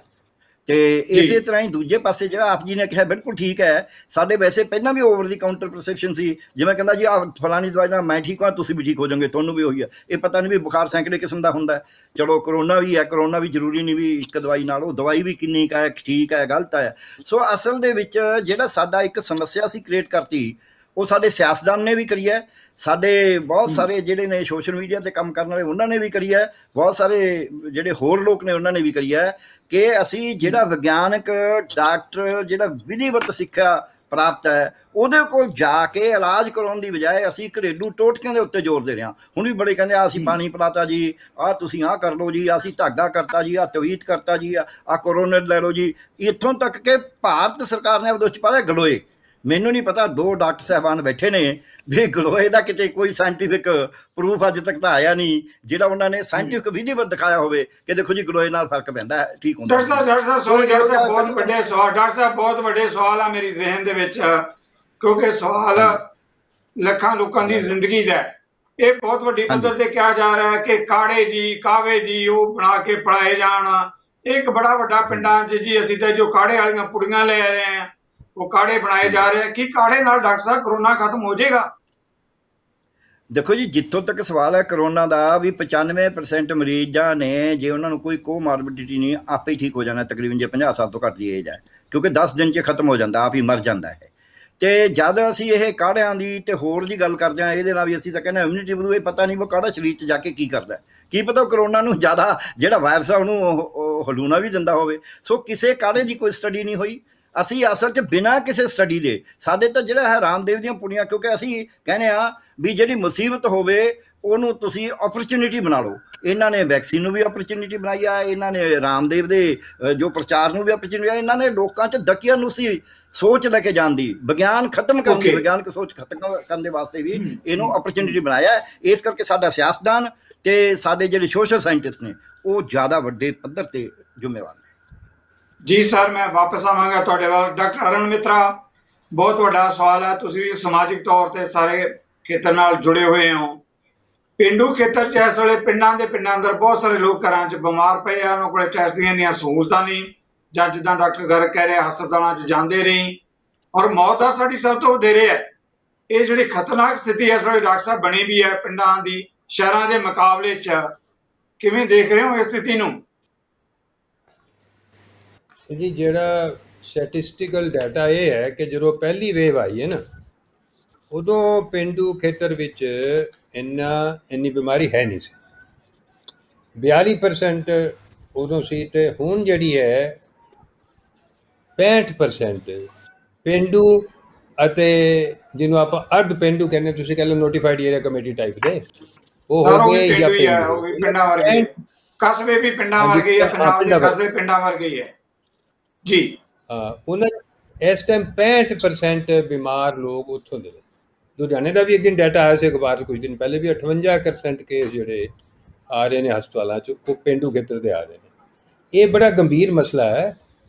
ਤੇ ਇਸੇ ਤਰ੍ਹਾਂ ਹੀ ਦੂਜੇ ਪਾਸੇ ਜਿਹੜਾ ਆਪ ਜੀ ਨੇ ਕਿਹਾ ਬਿਲਕੁਲ ਠੀਕ ਹੈ। ਸਾਡੇ ਵੈਸੇ ਪਹਿਲਾਂ ਵੀ ਓਵਰ ਦੀ ਕਾਊਂਟਰ ਪ੍ਰਸਕ੍ਰਿਪਸ਼ਨ ਸੀ, ਜਿਵੇਂ ਕਹਿੰਦਾ ਜੀ ਆਹ ਫਲਾਣੀ ਦਵਾਈ ਨਾਲ ਮੈਂ ਠੀਕ ਹਾਂ, ਤੁਸੀਂ ਵੀ ਠੀਕ ਹੋ ਜਾਓਗੇ, ਤੁਹਾਨੂੰ ਵੀ ਉਹੀ ਹੈ। ਇਹ ਪਤਾ ਨਹੀਂ ਵੀ ਬੁਖਾਰ ਸੈਂਕੜੇ ਕਿਸਮ ਦਾ ਹੁੰਦਾ। ਚਲੋ ਕਰੋਨਾ ਵੀ ਹੈ, ਕਰੋਨਾ ਵੀ ਜ਼ਰੂਰੀ ਨਹੀਂ ਵੀ ਇੱਕ ਦਵਾਈ ਨਾਲ, ਉਹ ਦਵਾਈ ਵੀ ਕਿੰਨੀ ਕੁ ਹੈ, ਠੀਕ ਹੈ, ਗਲਤ ਹੈ। ਸੋ ਅਸਲ ਦੇ ਵਿੱਚ ਜਿਹੜਾ ਸਾਡਾ ਇੱਕ ਸਮੱਸਿਆ ਅਸੀਂ ਕ੍ਰੀਏਟ ਕਰਤੀ, ਉਹ ਸਾਡੇ ਸਿਆਸਤਦਾਨ ਨੇ ਵੀ ਕਰੀ ਹੈ, ਸਾਡੇ ਬਹੁਤ ਸਾਰੇ ਜਿਹੜੇ ਨੇ ਸੋਸ਼ਲ ਮੀਡੀਆ 'ਤੇ ਕੰਮ ਕਰਨ ਵਾਲੇ ਉਹਨਾਂ ਨੇ ਵੀ ਕਰੀ ਹੈ, ਬਹੁਤ ਸਾਰੇ ਜਿਹੜੇ ਹੋਰ ਲੋਕ ਨੇ ਉਹਨਾਂ ਨੇ ਵੀ ਕਰੀ ਹੈ ਕਿ ਅਸੀਂ ਜਿਹੜਾ ਵਿਗਿਆਨਕ ਡਾਕਟਰ ਜਿਹੜਾ ਵਿਧੀਵਤ ਸਿੱਖਿਆ ਪ੍ਰਾਪਤ ਹੈ ਉਹਦੇ ਕੋਲ ਜਾ ਕੇ ਇਲਾਜ ਕਰਾਉਣ ਦੀ ਬਜਾਏ ਅਸੀਂ ਘਰੇਲੂ ਟੋਟਕਿਆਂ ਦੇ ਉੱਤੇ ਜ਼ੋਰ ਦੇ ਰਹੇ ਹਾਂ। ਹੁਣ ਵੀ ਬੜੇ ਕਹਿੰਦੇ ਆ ਅਸੀਂ ਪਾਣੀ ਪਿਲਾਤਾ ਜੀ, ਆਹ ਤੁਸੀਂ ਆਹ ਕਰ ਲਓ ਜੀ, ਅਸੀਂ ਧਾਗਾ ਕਰਤਾ ਜੀ, ਆਹ ਤਵੀਤ ਕਰਤਾ ਜੀ, ਆਹ ਕੋਰੋਨਾ ਲੈ ਲਓ ਜੀ। ਇੱਥੋਂ ਤੱਕ ਕਿ ਭਾਰਤ ਸਰਕਾਰ ਨੇ ਉਹਦੇ ਵਿੱਚ ਪਾ ਲਿਆ ਗਲੋਏ। ਮੈਨੂੰ ਨਹੀਂ ਪਤਾ, 2 ਡਾਕਟਰ ਸਾਹਿਬਾਨ ਬੈਠੇ ਨੇ ਵੀ ਗਲੋਏ ਦਾ ਕਿਤੇ ਕੋਈ ਸਾਇੰਟੀਫਿਕ ਪ੍ਰੂਫ ਅੱਜ ਤੱਕ ਤਾਂ ਆਇਆ ਨਹੀਂ ਜਿਹੜਾ ਉਹਨਾਂ ਨੇ ਸਾਇੰਟੀਫਿਕ ਵਿਧੀਵਤ ਦਿਖਾਇਆ ਹੋਵੇ ਕਿ ਦੇਖੋ ਜੀ ਗਲੋਏ ਨਾਲ ਫਰਕ ਪੈਂਦਾ, ਠੀਕ ਹੁੰਦਾ। ਡਾਕਟਰ ਸਾਹਿਬ ਬਹੁਤ ਵੱਡੇ ਸਵਾਲ, ਡਾਕਟਰ ਸਾਹਿਬ ਬਹੁਤ ਵੱਡੇ ਸਵਾਲ ਆ ਮੇਰੀ ਜ਼ਿਹਨ ਦੇ ਵਿੱਚ, ਕਿਉਂਕਿ ਸਵਾਲ ਲੱਖਾਂ ਲੋਕਾਂ ਦੀ ਜ਼ਿੰਦਗੀ ਦਾ। ਇਹ ਬਹੁਤ ਵੱਡੀ ਪੱਧਰ ਤੇ ਕਿਹਾ ਜਾ ਰਿਹਾ ਹੈ ਕਿ ਕਾੜੇ ਜੀ, ਕਾਵੇ ਜੀ ਉਹ ਬਣਾ ਕੇ ਪਿਲਾਏ ਜਾਣ। ਇੱਕ ਬੜਾ ਵੱਡਾ ਪਿੰਡਾਂ 'ਚ ਜੀ ਅਸੀਂ ਤਾਂ ਜੋ ਕਾੜੇ ਵਾਲੀਆਂ ਪੁੜੀਆਂ ਲੈ ਰਹੇ ਹਾਂ, ਉਹ ਕਾੜੇ ਬਣਾਏ ਜਾ ਰਹੇ। ਕੀ ਕਾੜੇ ਨਾਲ ਡਾਕਟਰ ਸਾਹਿਬ ਕਰੋਨਾ ਖਤਮ ਹੋ ਜਾਏਗਾ? ਦੇਖੋ ਜੀ, ਜਿੱਥੋਂ ਤੱਕ ਸਵਾਲ ਹੈ ਕਰੋਨਾ ਦਾ, ਵੀ 95% ਮਰੀਜ਼ਾਂ ਨੇ ਜੇ ਉਹਨਾਂ ਨੂੰ ਕੋਈ ਕੋਮਾਰਬਿਡਿਟੀ ਨਹੀਂ, ਆਪੇ ਹੀ ਠੀਕ ਹੋ ਜਾਣਾ ਤਕਰੀਬਨ, ਜੇ 50 ਸਾਲ ਤੋਂ ਘੱਟ ਦੀ ਏਜ ਹੈ, ਕਿਉਂਕਿ 10 ਦਿਨ 'ਚ ਖਤਮ ਹੋ ਜਾਂਦਾ, ਆਪ ਹੀ ਮਰ ਜਾਂਦਾ ਹੈ। ਤੇ ਜਦ ਅਸੀਂ ਇਹ ਕਾੜਿਆਂ ਦੀ ਤੇ ਹੋਰ ਦੀ ਗੱਲ ਕਰਦੇ ਹਾਂ, ਇਹਦੇ ਨਾਲ ਵੀ ਅਸੀਂ ਤਾਂ ਕਹਿੰਦੇ ਇਮਿਊਨਿਟੀ ਵਧੂ। ਇਹ ਪਤਾ ਨਹੀਂ ਉਹ ਕਾੜਾ ਸਰੀਰ 'ਚ ਜਾ ਕੇ ਕੀ ਕਰਦਾ, ਕੀ ਪਤਾ ਉਹ ਕਰੋਨਾ ਨੂੰ ਜ਼ਿਆਦਾ ਜਿਹੜਾ ਵਾਇਰਸ ਆ ਉਹਨੂੰ ਹਲੂਣਾ ਵੀ ਦਿੰਦਾ ਹੋਵੇ। ਸੋ ਕਿਸੇ ਕਾੜੇ ਦੀ ਕੋਈ ਸਟੱਡੀ ਨਹੀਂ ਹੋਈ। ਅਸੀਂ ਅਸਲ 'ਚ ਬਿਨਾਂ ਕਿਸੇ ਸਟੱਡੀ ਦੇ, ਸਾਡੇ ਤਾਂ ਜਿਹੜਾ ਹੈ ਰਾਮਦੇਵ ਦੀਆਂ ਪੁੜੀਆਂ, ਕਿਉਂਕਿ ਅਸੀਂ ਕਹਿੰਦੇ ਹਾਂ ਵੀ ਜਿਹੜੀ ਮੁਸੀਬਤ ਹੋਵੇ ਉਹਨੂੰ ਤੁਸੀਂ ਓਪਰਚੁਨਿਟੀ ਬਣਾ ਲਓ। ਇਹਨਾਂ ਨੇ ਵੈਕਸੀਨ ਨੂੰ ਵੀ ਓਪਰਚੁਨਿਟੀ ਬਣਾਈ ਆ, ਇਹਨਾਂ ਨੇ ਰਾਮਦੇਵ ਦੇ ਜੋ ਪ੍ਰਚਾਰ ਨੂੰ ਵੀ ਓਪਰਚੁਨਿਟੀ, ਇਹਨਾਂ ਨੇ ਲੋਕਾਂ 'ਚ ਦਕੀਆਂ ਨੂੰ ਸੀ ਸੋਚ ਲੈ ਕੇ ਜਾਣ ਦੀ, ਵਿਗਿਆਨ ਖਤਮ ਕਰਨ ਦੀ, ਵਿਗਿਆਨਕ ਸੋਚ ਖਤਮ ਕਰਨ ਦੇ ਵਾਸਤੇ ਵੀ ਇਹਨੂੰ ਓਪਰਚੁਨਿਟੀ ਬਣਾਇਆ। ਇਸ ਕਰਕੇ ਸਾਡਾ ਸਿਆਸਤਦਾਨ ਤੇ ਸਾਡੇ ਜਿਹੜੇ ਸੋਸ਼ਲ ਸਾਇੰਟਿਸਟ ਨੇ ਉਹ ਜ਼ਿਆਦਾ ਵੱਡੇ ਪੱਧਰ ਤੇ ਜ਼ਿੰਮੇਵਾਰ ਨੇ। ਜੀ ਸਰ, ਮੈਂ ਵਾਪਸ ਆਵਾਂਗਾ ਤੁਹਾਡੇ ਵੱਲ। ਡਾਕਟਰ ਅਰੁਣ ਮਿੱਤਰਾ, ਬਹੁਤ ਵੱਡਾ ਸਵਾਲ ਹੈ, ਤੁਸੀਂ ਵੀ ਸਮਾਜਿਕ ਤੌਰ ਤੇ ਸਾਰੇ ਖੇਤਰ ਨਾਲ ਜੁੜੇ ਹੋਏ ਹੋ। ਪੇਂਡੂ ਖੇਤਰ 'ਚ ਇਸ ਵੇਲੇ ਪਿੰਡਾਂ ਅੰਦਰ ਬਹੁਤ ਸਾਰੇ ਲੋਕ ਘਰਾਂ 'ਚ ਬਿਮਾਰ ਪਏ ਆ, ਉਹਨਾਂ ਕੋਲ ਟੈਸਟ ਦੀਆਂ ਸਹੂਲਤਾਂ ਨਹੀਂ, ਜਾਂ ਜਿੱਦਾਂ ਡਾਕਟਰ ਗਰਗ ਕਹਿ ਰਿਹਾ ਹਸਪਤਾਲਾਂ 'ਚ ਜਾਂਦੇ ਰਹੀ, ਔਰ ਮੌਤ ਦਰ ਸਾਡੀ ਸਭ ਤੋਂ ਵਧੇਰੇ ਹੈ। ਇਹ ਜਿਹੜੀ ਖਤਰਨਾਕ ਸਥਿਤੀ ਇਸ ਵੇਲੇ ਡਾਕਟਰ ਸਾਹਿਬ ਬਣੀ ਵੀ ਹੈ ਪਿੰਡਾਂ ਦੀ ਸ਼ਹਿਰਾਂ ਦੇ ਮੁਕਾਬਲੇ 'ਚ, ਕਿਵੇਂ ਦੇਖ ਰਹੇ ਹੋ ਇਸ ਸਥਿਤੀ ਨੂੰ? ਜੀ ਜਿਹੜਾ ਸਟੈਟਿਸਟੀਕਲ ਡਾਟਾ ਇਹ ਹੈ ਕਿ ਜਦੋਂ ਪਹਿਲੀ ਵੇਵ ਆਈ ਹੈ ਨਾ, ਉਦੋਂ ਪੇਂਡੂ ਖੇਤਰ ਵਿੱਚ ਇੰਨੀ ਬਿਮਾਰੀ ਹੈ ਨਹੀਂ ਸੀ, 42% ਉਦੋਂ ਸੀ, ਤੇ ਹੁਣ ਜਿਹੜੀ ਹੈ 65% ਪੇਂਡੂ ਅਤੇ ਜਿਹਨੂੰ ਆਪਾਂ ਅਰਧ ਪੇਂਡੂ ਕਹਿੰਦੇ, ਤੁਸੀਂ ਕਹਿ ਲਓ ਨੋਟੀਫਾਈਡ ਏਰੀਆ ਕਮੇਟੀ ਟਾਈਪ ਦੇ, ਉਹ ਹੋ ਗਏ ਜਾਂ ਪਿੰਡਾਂ ਵਰਗੇ, ਕਸਬੇ ਵੀ ਪਿੰਡਾਂ ਵਰਗੇ, ਪੰਜਾਬ ਦੇ ਕਸਬੇ ਪਿੰਡਾਂ ਵਰਗੇ ਹੀ ਹੈ ਜੀ। ਉਹਨਾਂ ਇਸ ਟਾਈਮ 65% ਬਿਮਾਰ ਲੋਕ ਉੱਥੋਂ ਦੇ। ਲੁਧਿਆਣੇ ਦਾ ਵੀ ਇੱਕ ਦਿਨ ਡਾਟਾ ਆਇਆ ਸੀ ਅਖਬਾਰ 'ਚ ਕੁਝ ਦਿਨ ਪਹਿਲੇ ਵੀ 58% ਕੇਸ ਜਿਹੜੇ ਆ ਰਹੇ ਨੇ ਹਸਪਤਾਲਾਂ 'ਚ ਉਹ ਪੇਂਡੂ ਖੇਤਰ ਦੇ ਆ ਰਹੇ ਨੇ। ਇਹ ਬੜਾ ਗੰਭੀਰ ਮਸਲਾ ਹੈ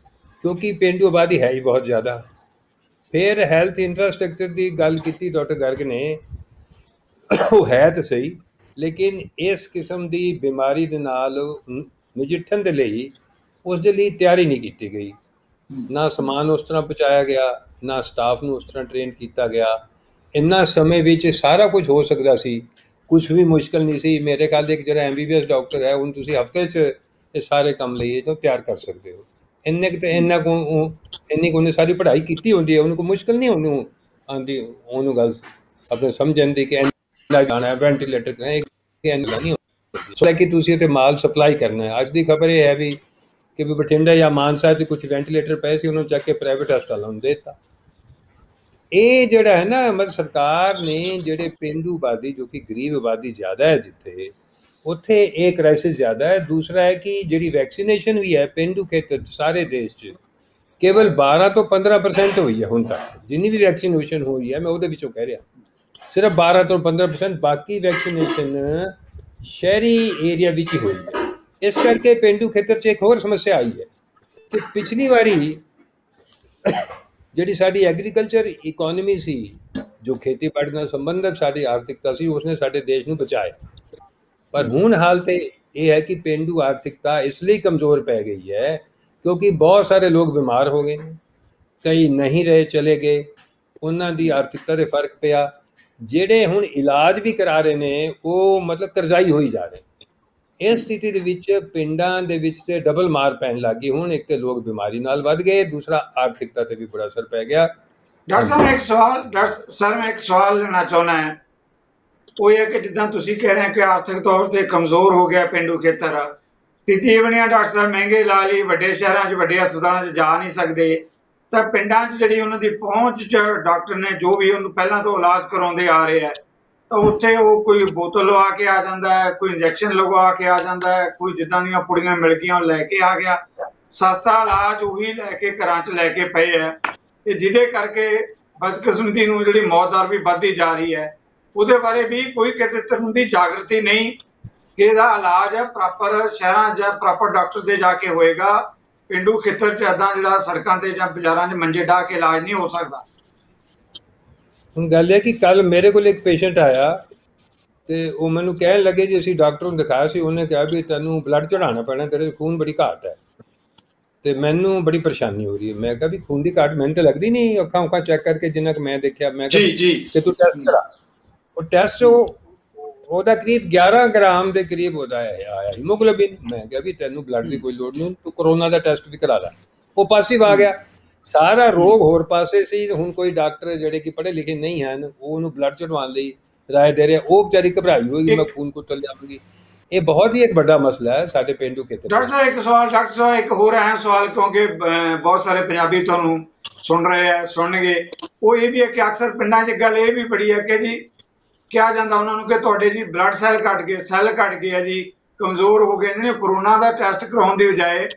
क्योंकि पेंडू आबादी है ही बहुत ज़्यादा। फिर हैल्थ इंफ्रास्ट्रक्चर की गल की डॉक्टर गर्ग ने, वो है तो सही, लेकिन इस किस्म की बीमारी ਦੇ ਨਾਲ ਨਜਿੱਠਣ ਦੇ ਲਈ ਉਸ ਦੇ ਲਈ ਤਿਆਰੀ ਨਹੀਂ ਕੀਤੀ ਗਈ। ਨਾ ਸਮਾਨ ਉਸ ਤਰ੍ਹਾਂ ਪਹੁੰਚਾਇਆ ਗਿਆ, ਨਾ ਸਟਾਫ ਨੂੰ ਉਸ ਤਰ੍ਹਾਂ ਟ੍ਰੇਨ ਕੀਤਾ ਗਿਆ। ਇੰਨਾ ਸਮੇਂ ਵਿੱਚ ਸਾਰਾ ਕੁਝ ਹੋ ਸਕਦਾ ਸੀ, ਕੁਝ ਵੀ ਮੁਸ਼ਕਲ ਨਹੀਂ ਸੀ। ਮੇਰੇ ਖਿਆਲ ਦੇ ਇੱਕ ਜਿਹੜਾ MBBS ਡਾਕਟਰ ਹੈ, ਉਹਨੂੰ ਤੁਸੀਂ ਹਫ਼ਤੇ 'ਚ ਇਹ ਸਾਰੇ ਕੰਮ ਲਈ ਜੋ ਤਿਆਰ ਕਰ ਸਕਦੇ ਹੋ। ਇੰਨੇ ਕੁ ਇੰਨਾ ਕੁ ਇੰਨੀ ਕੁ ਉਹਨੇ ਸਾਰੀ ਪੜ੍ਹਾਈ ਕੀਤੀ ਹੁੰਦੀ ਹੈ, ਉਹਨੂੰ ਕੋਈ ਮੁਸ਼ਕਲ ਨਹੀਂ ਉਹਨੂੰ ਆਉਂਦੀ ਉਹਨੂੰ ਗੱਲ ਆਪਣੇ ਸਮਝਣ ਦੀ ਕਿ ਜਾਣਾ ਹੈ, ਵੈਂਟੀਲੇਟਰ ਕਰਨਾ ਹੈ, ਨਹੀਂ ਹੁੰਦੀ ਕਿ ਤੁਸੀਂ ਤੇ ਮਾਲ ਸਪਲਾਈ ਕਰਨਾ ਹੈ। ਅੱਜ ਦੀ ਖਬਰ ਇਹ ਹੈ ਵੀ ਕਿ ਵੀ ਬਠਿੰਡਾ ਜਾਂ ਮਾਨਸਾ 'ਚ ਕੁਝ ਵੈਂਟੀਲੇਟਰ ਪਏ ਸੀ, ਉਹਨੂੰ ਚੱਕ ਕੇ ਪ੍ਰਾਈਵੇਟ ਹਸਪਤਾਲਾਂ ਨੂੰ ਦੇ ਦਿੱਤਾ। ਇਹ ਜਿਹੜਾ ਹੈ ਨਾ, ਮਤਲਬ ਸਰਕਾਰ ਨੇ ਜਿਹੜੇ ਪੇਂਡੂ ਆਬਾਦੀ, ਜੋ ਕਿ ਗਰੀਬ ਆਬਾਦੀ ਜ਼ਿਆਦਾ ਹੈ ਜਿੱਥੇ, ਉੱਥੇ ਇਹ ਕ੍ਰਾਈਸਿਸ ਜ਼ਿਆਦਾ ਹੈ। ਦੂਸਰਾ ਹੈ ਕਿ ਜਿਹੜੀ ਵੈਕਸੀਨੇਸ਼ਨ ਵੀ ਹੈ ਪੇਂਡੂ ਖੇਤਰ 'ਚ ਸਾਰੇ ਦੇਸ਼ 'ਚ ਕੇਵਲ 12 ਤੋਂ 15% ਹੋਈ ਹੈ ਹੁਣ ਤੱਕ। ਜਿੰਨੀ ਵੀ ਵੈਕਸੀਨੇਸ਼ਨ ਹੋਈ ਹੈ, ਮੈਂ ਉਹਦੇ ਵਿੱਚੋਂ ਕਹਿ ਰਿਹਾ, ਸਿਰਫ 12 ਤੋਂ 15%। ਬਾਕੀ ਵੈਕਸੀਨੇਸ਼ਨ ਸ਼ਹਿਰੀ ਏਰੀਆ ਵਿੱਚ ਹੀ ਹੋਈ ਹੈ। ਇਸ ਕਰਕੇ ਪੇਂਡੂ ਖੇਤਰ 'ਚ ਇੱਕ ਹੋਰ ਸਮੱਸਿਆ ਆਈ ਹੈ ਕਿ ਪਿਛਲੀ ਵਾਰੀ ਜਿਹੜੀ ਸਾਡੀ ਐਗਰੀਕਲਚਰ ਇਕੋਨਮੀ ਸੀ, ਜੋ ਖੇਤੀਬਾੜੀ ਨਾਲ ਸੰਬੰਧਿਤ ਸਾਡੀ ਆਰਥਿਕਤਾ ਸੀ, ਉਸਨੇ ਸਾਡੇ ਦੇਸ਼ ਨੂੰ ਬਚਾਇਆ। ਪਰ ਹੁਣ ਹਾਲਤ ਇਹ ਹੈ ਕਿ ਪੇਂਡੂ ਆਰਥਿਕਤਾ ਇਸ ਲਈ ਕਮਜ਼ੋਰ ਪੈ ਗਈ ਹੈ ਕਿਉਂਕਿ ਬਹੁਤ ਸਾਰੇ ਲੋਕ ਬਿਮਾਰ ਹੋ ਗਏ ਨੇ, ਕਈ ਨਹੀਂ ਰਹੇ, ਚਲੇ ਗਏ, ਉਹਨਾਂ ਦੀ ਆਰਥਿਕਤਾ 'ਤੇ ਫਰਕ ਪਿਆ। ਜਿਹੜੇ ਹੁਣ ਇਲਾਜ ਵੀ ਕਰਾ ਰਹੇ ਨੇ ਉਹ ਮਤਲਬ ਕਰਜ਼ਾਈ ਹੋਈ ਜਾ ਰਹੇ। ਇਸ ਸਥਿਤੀ ਦੇ ਵਿੱਚ ਪਿੰਡਾਂ ਦੇ ਵਿੱਚ ਤੇ ਡਬਲ ਮਾਰ ਪੈਣ ਲੱਗ ਗਈ। ਹੁਣ ਇੱਕ ਤੇ ਲੋਕ ਬਿਮਾਰੀ ਨਾਲ ਵੱਧ ਗਏ, ਦੂਸਰਾ ਆਰਥਿਕਤਾ ਤੇ ਵੀ ਬੜਾ ਅਸਰ ਪੈ ਗਿਆ। ਡਾਕਟਰ ਸਾਹਿਬ ਮੈਂ ਇੱਕ ਸਵਾਲ ਲੈਣਾ ਚਾਹੁੰਦਾ ਹਾਂ। ਉਹ ਇਹ ਕਿ ਜਿੱਦਾਂ ਤੁਸੀਂ ਕਹਿ ਰਹੇ ਹੋ ਕਿ ਆਰਥਿਕ ਤੌਰ ਤੇ ਕਮਜ਼ੋਰ ਹੋ ਗਿਆ ਪਿੰਡੂ ਖੇਤਰ, ਸਥਿਤੀ ਇਹ ਬਣਿਆ ਡਾਕਟਰ ਸਾਹਿਬ ਮਹਿੰਗੇ ਇਲਾਜ ਲਈ ਵੱਡੇ ਸ਼ਹਿਰਾਂ 'ਚ ਵੱਡੇ ਹਸਪਤਾਲਾਂ 'ਚ ਜਾ ਨਹੀਂ ਸਕਦੇ, ਤਾਂ ਪਿੰਡਾਂ 'ਚ ਜਿਹੜੀ ਉਹਨਾਂ ਦੀ ਪਹੁੰਚ 'ਚ ਡਾਕਟਰ ਨੇ ਜੋ ਵੀ ਉਹਨੂੰ ਪਹਿਲਾਂ ਤੋਂ ਇਲਾਜ ਕਰਾਉਂਦੇ ਆ ਰਹੇ ਹੈ, ਤਾਂ ਉੱਥੇ ਉਹ ਕੋਈ ਬੋਤਲ ਲਵਾ ਕੇ ਆ ਜਾਂਦਾ ਹੈ, ਕੋਈ ਇੰਜੈਕਸ਼ਨ ਲਗਵਾ ਕੇ ਆ ਜਾਂਦਾ ਹੈ, ਕੋਈ ਜਿੱਦਾਂ ਦੀਆਂ ਪੁੜੀਆਂ ਮਿਲ ਗਈਆਂ ਉਹ ਲੈ ਕੇ ਆ ਗਿਆ। ਸਸਤਾ ਇਲਾਜ ਉਹੀ ਲੈ ਕੇ ਘਰਾਂ 'ਚ ਲੈ ਕੇ ਪਏ ਹੈ, ਤੇ ਜਿਹਦੇ ਕਰਕੇ ਬਦਕਿਸਮਤੀ ਨੂੰ ਜਿਹੜੀ ਮੌਤ ਦਰ ਵੀ ਵੱਧਦੀ ਜਾ ਰਹੀ ਹੈ। ਉਹਦੇ ਬਾਰੇ ਵੀ ਕੋਈ ਕਿਸੇ ਤਰ੍ਹਾਂ ਦੀ ਜਾਗਰਤੀ ਨਹੀਂ ਕਿ ਇਹਦਾ ਇਲਾਜ ਹੈ ਪ੍ਰੋਪਰ ਸ਼ਹਿਰਾਂ 'ਚ ਪ੍ਰੋਪਰ ਡਾਕਟਰ ਦੇ ਜਾ ਕੇ ਹੋਏਗਾ। ਪਿੰਡੂ ਖੇਤਰ 'ਚ ਇੱਦਾਂ ਜਿਹੜਾ ਸੜਕਾਂ 'ਤੇ ਜਾਂ ਬਾਜ਼ਾਰਾਂ 'ਚ ਮੰਜੇ ਢਾਹ ਕੇ ਇਲਾਜ ਨਹੀਂ ਹੋ ਸਕਦਾ। ਹੁਣ ਗੱਲ ਹੈ ਕਿ ਕੱਲ ਮੇਰੇ ਕੋਲ ਇੱਕ ਪੇਸ਼ੈਂਟ ਆਇਆ ਤੇ ਉਹ ਮੈਨੂੰ ਕਹਿਣ ਲੱਗੇ ਜੀ ਅਸੀਂ ਡਾਕਟਰ ਨੂੰ ਦਿਖਾਇਆ ਸੀ, ਉਹਨੇ ਕਿਹਾ ਵੀ ਤੈਨੂੰ ਬਲੱਡ ਚੜਾਉਣਾ ਪੈਣਾ, ਤੇਰੇ ਖੂਨ ਬੜੀ ਘਾਟ ਹੈ ਤੇ ਮੈਨੂੰ ਬੜੀ ਪਰੇਸ਼ਾਨੀ ਹੋ ਰਹੀ ਹੈ। ਮੈਂ ਕਿਹਾ ਵੀ ਖੂਨ ਦੀ ਘਾਟ ਮੈਨੂੰ ਤਾਂ ਲੱਗਦੀ ਨਹੀਂ, ਅੱਖਾਂ ਉੱਖਾਂ ਚੈੱਕ ਕਰਕੇ ਜਿੰਨਾ ਕਿ ਮੈਂ ਦੇਖਿਆ। ਮੈਂ ਕਿਹਾ ਕਿ ਤੂੰ ਟੈਸਟ ਕਰਾ। ਉਹ ਟੈਸਟ ਉਹਦਾ ਕਰੀਬ 11 ਗ੍ਰਾਮ ਦੇ ਕਰੀਬ ਉਹਦਾ ਆਇਆ ਹੀਮੋਗਲੋਬਿਨ। ਮੈਂ ਕਿਹਾ ਵੀ ਤੈਨੂੰ ਬਲੱਡ ਦੀ ਕੋਈ ਲੋੜ ਨਹੀਂ, ਤੂੰ ਕਰੋਨਾ ਦਾ ਟੈਸਟ ਵੀ ਕਰਾ ਲੈ। ਉਹ ਪੋਜ਼ਿਟਿਵ ਆ ਗਿਆ। ਸਾਰਾ ਰੋਗ ਹੋਰ ਪਾਸੇ ਸੀ। ਹੁਣ ਕੋਈ ਡਾਕਟਰ ਜਿਹੜੇ ਕਿ ਪੜ੍ਹੇ ਲਿਖੇ ਨਹੀਂ ਹਨ, ਉਹ ਉਹਨੂੰ ਬਲੱਡ ਚੜਵਾਉਣ ਲਈ ਰਾਏ ਦੇ ਰਹੇ। ਉਹ ਵਿਚਾਰੀ ਘਬਰਾਈ ਹੋਏਗੀ, ਮੈਂ ਖੂਨ ਕੁੱਤਲ ਜਾਵਾਂਗੀ। ਇਹ ਬਹੁਤ ਹੀ ਇੱਕ ਵੱਡਾ ਮਸਲਾ ਹੈ ਸਾਡੇ ਪਿੰਡੂ ਖੇਤਰ। ਡਾਕਟਰ ਸਾਹਿਬ ਇੱਕ ਸਵਾਲ, ਡਾਕਟਰ ਸਾਹਿਬ ਇੱਕ ਹੋਰ ਅਹਿਮ ਸਵਾਲ, ਕਿਉਂਕਿ ਬਹੁਤ ਸਾਰੇ ਪੰਜਾਬੀ ਤੁਹਾਨੂੰ ਸੁਣ ਰਹੇ ਹੈ, ਸੁਣਨਗੇ। ਉਹ ਇਹ ਵੀ ਹੈ ਕਿ ਅਕਸਰ ਪਿੰਡਾਂ 'ਚ ਗੱਲ ਇਹ ਵੀ ਬੜੀ ਹੈ ਕਿ ਜੀ ਕਿਹਾ ਜਾਂਦਾ ਉਹਨਾਂ ਨੂੰ ਕਿ ਤੁਹਾਡੇ ਜੀ ਬਲੱਡ ਸੈੱਲ ਘਟ ਗਏ, ਸੈੱਲ ਘਟ ਗਏ ਆ ਜੀ, ਕਮਜ਼ੋਰ ਹੋ ਗਏ ਨੇ। ਕੋਰੋਨਾ ਦਾ ਟੈਸਟ ਕਰਾਉਣ ਦੀ ਬਜਾਏ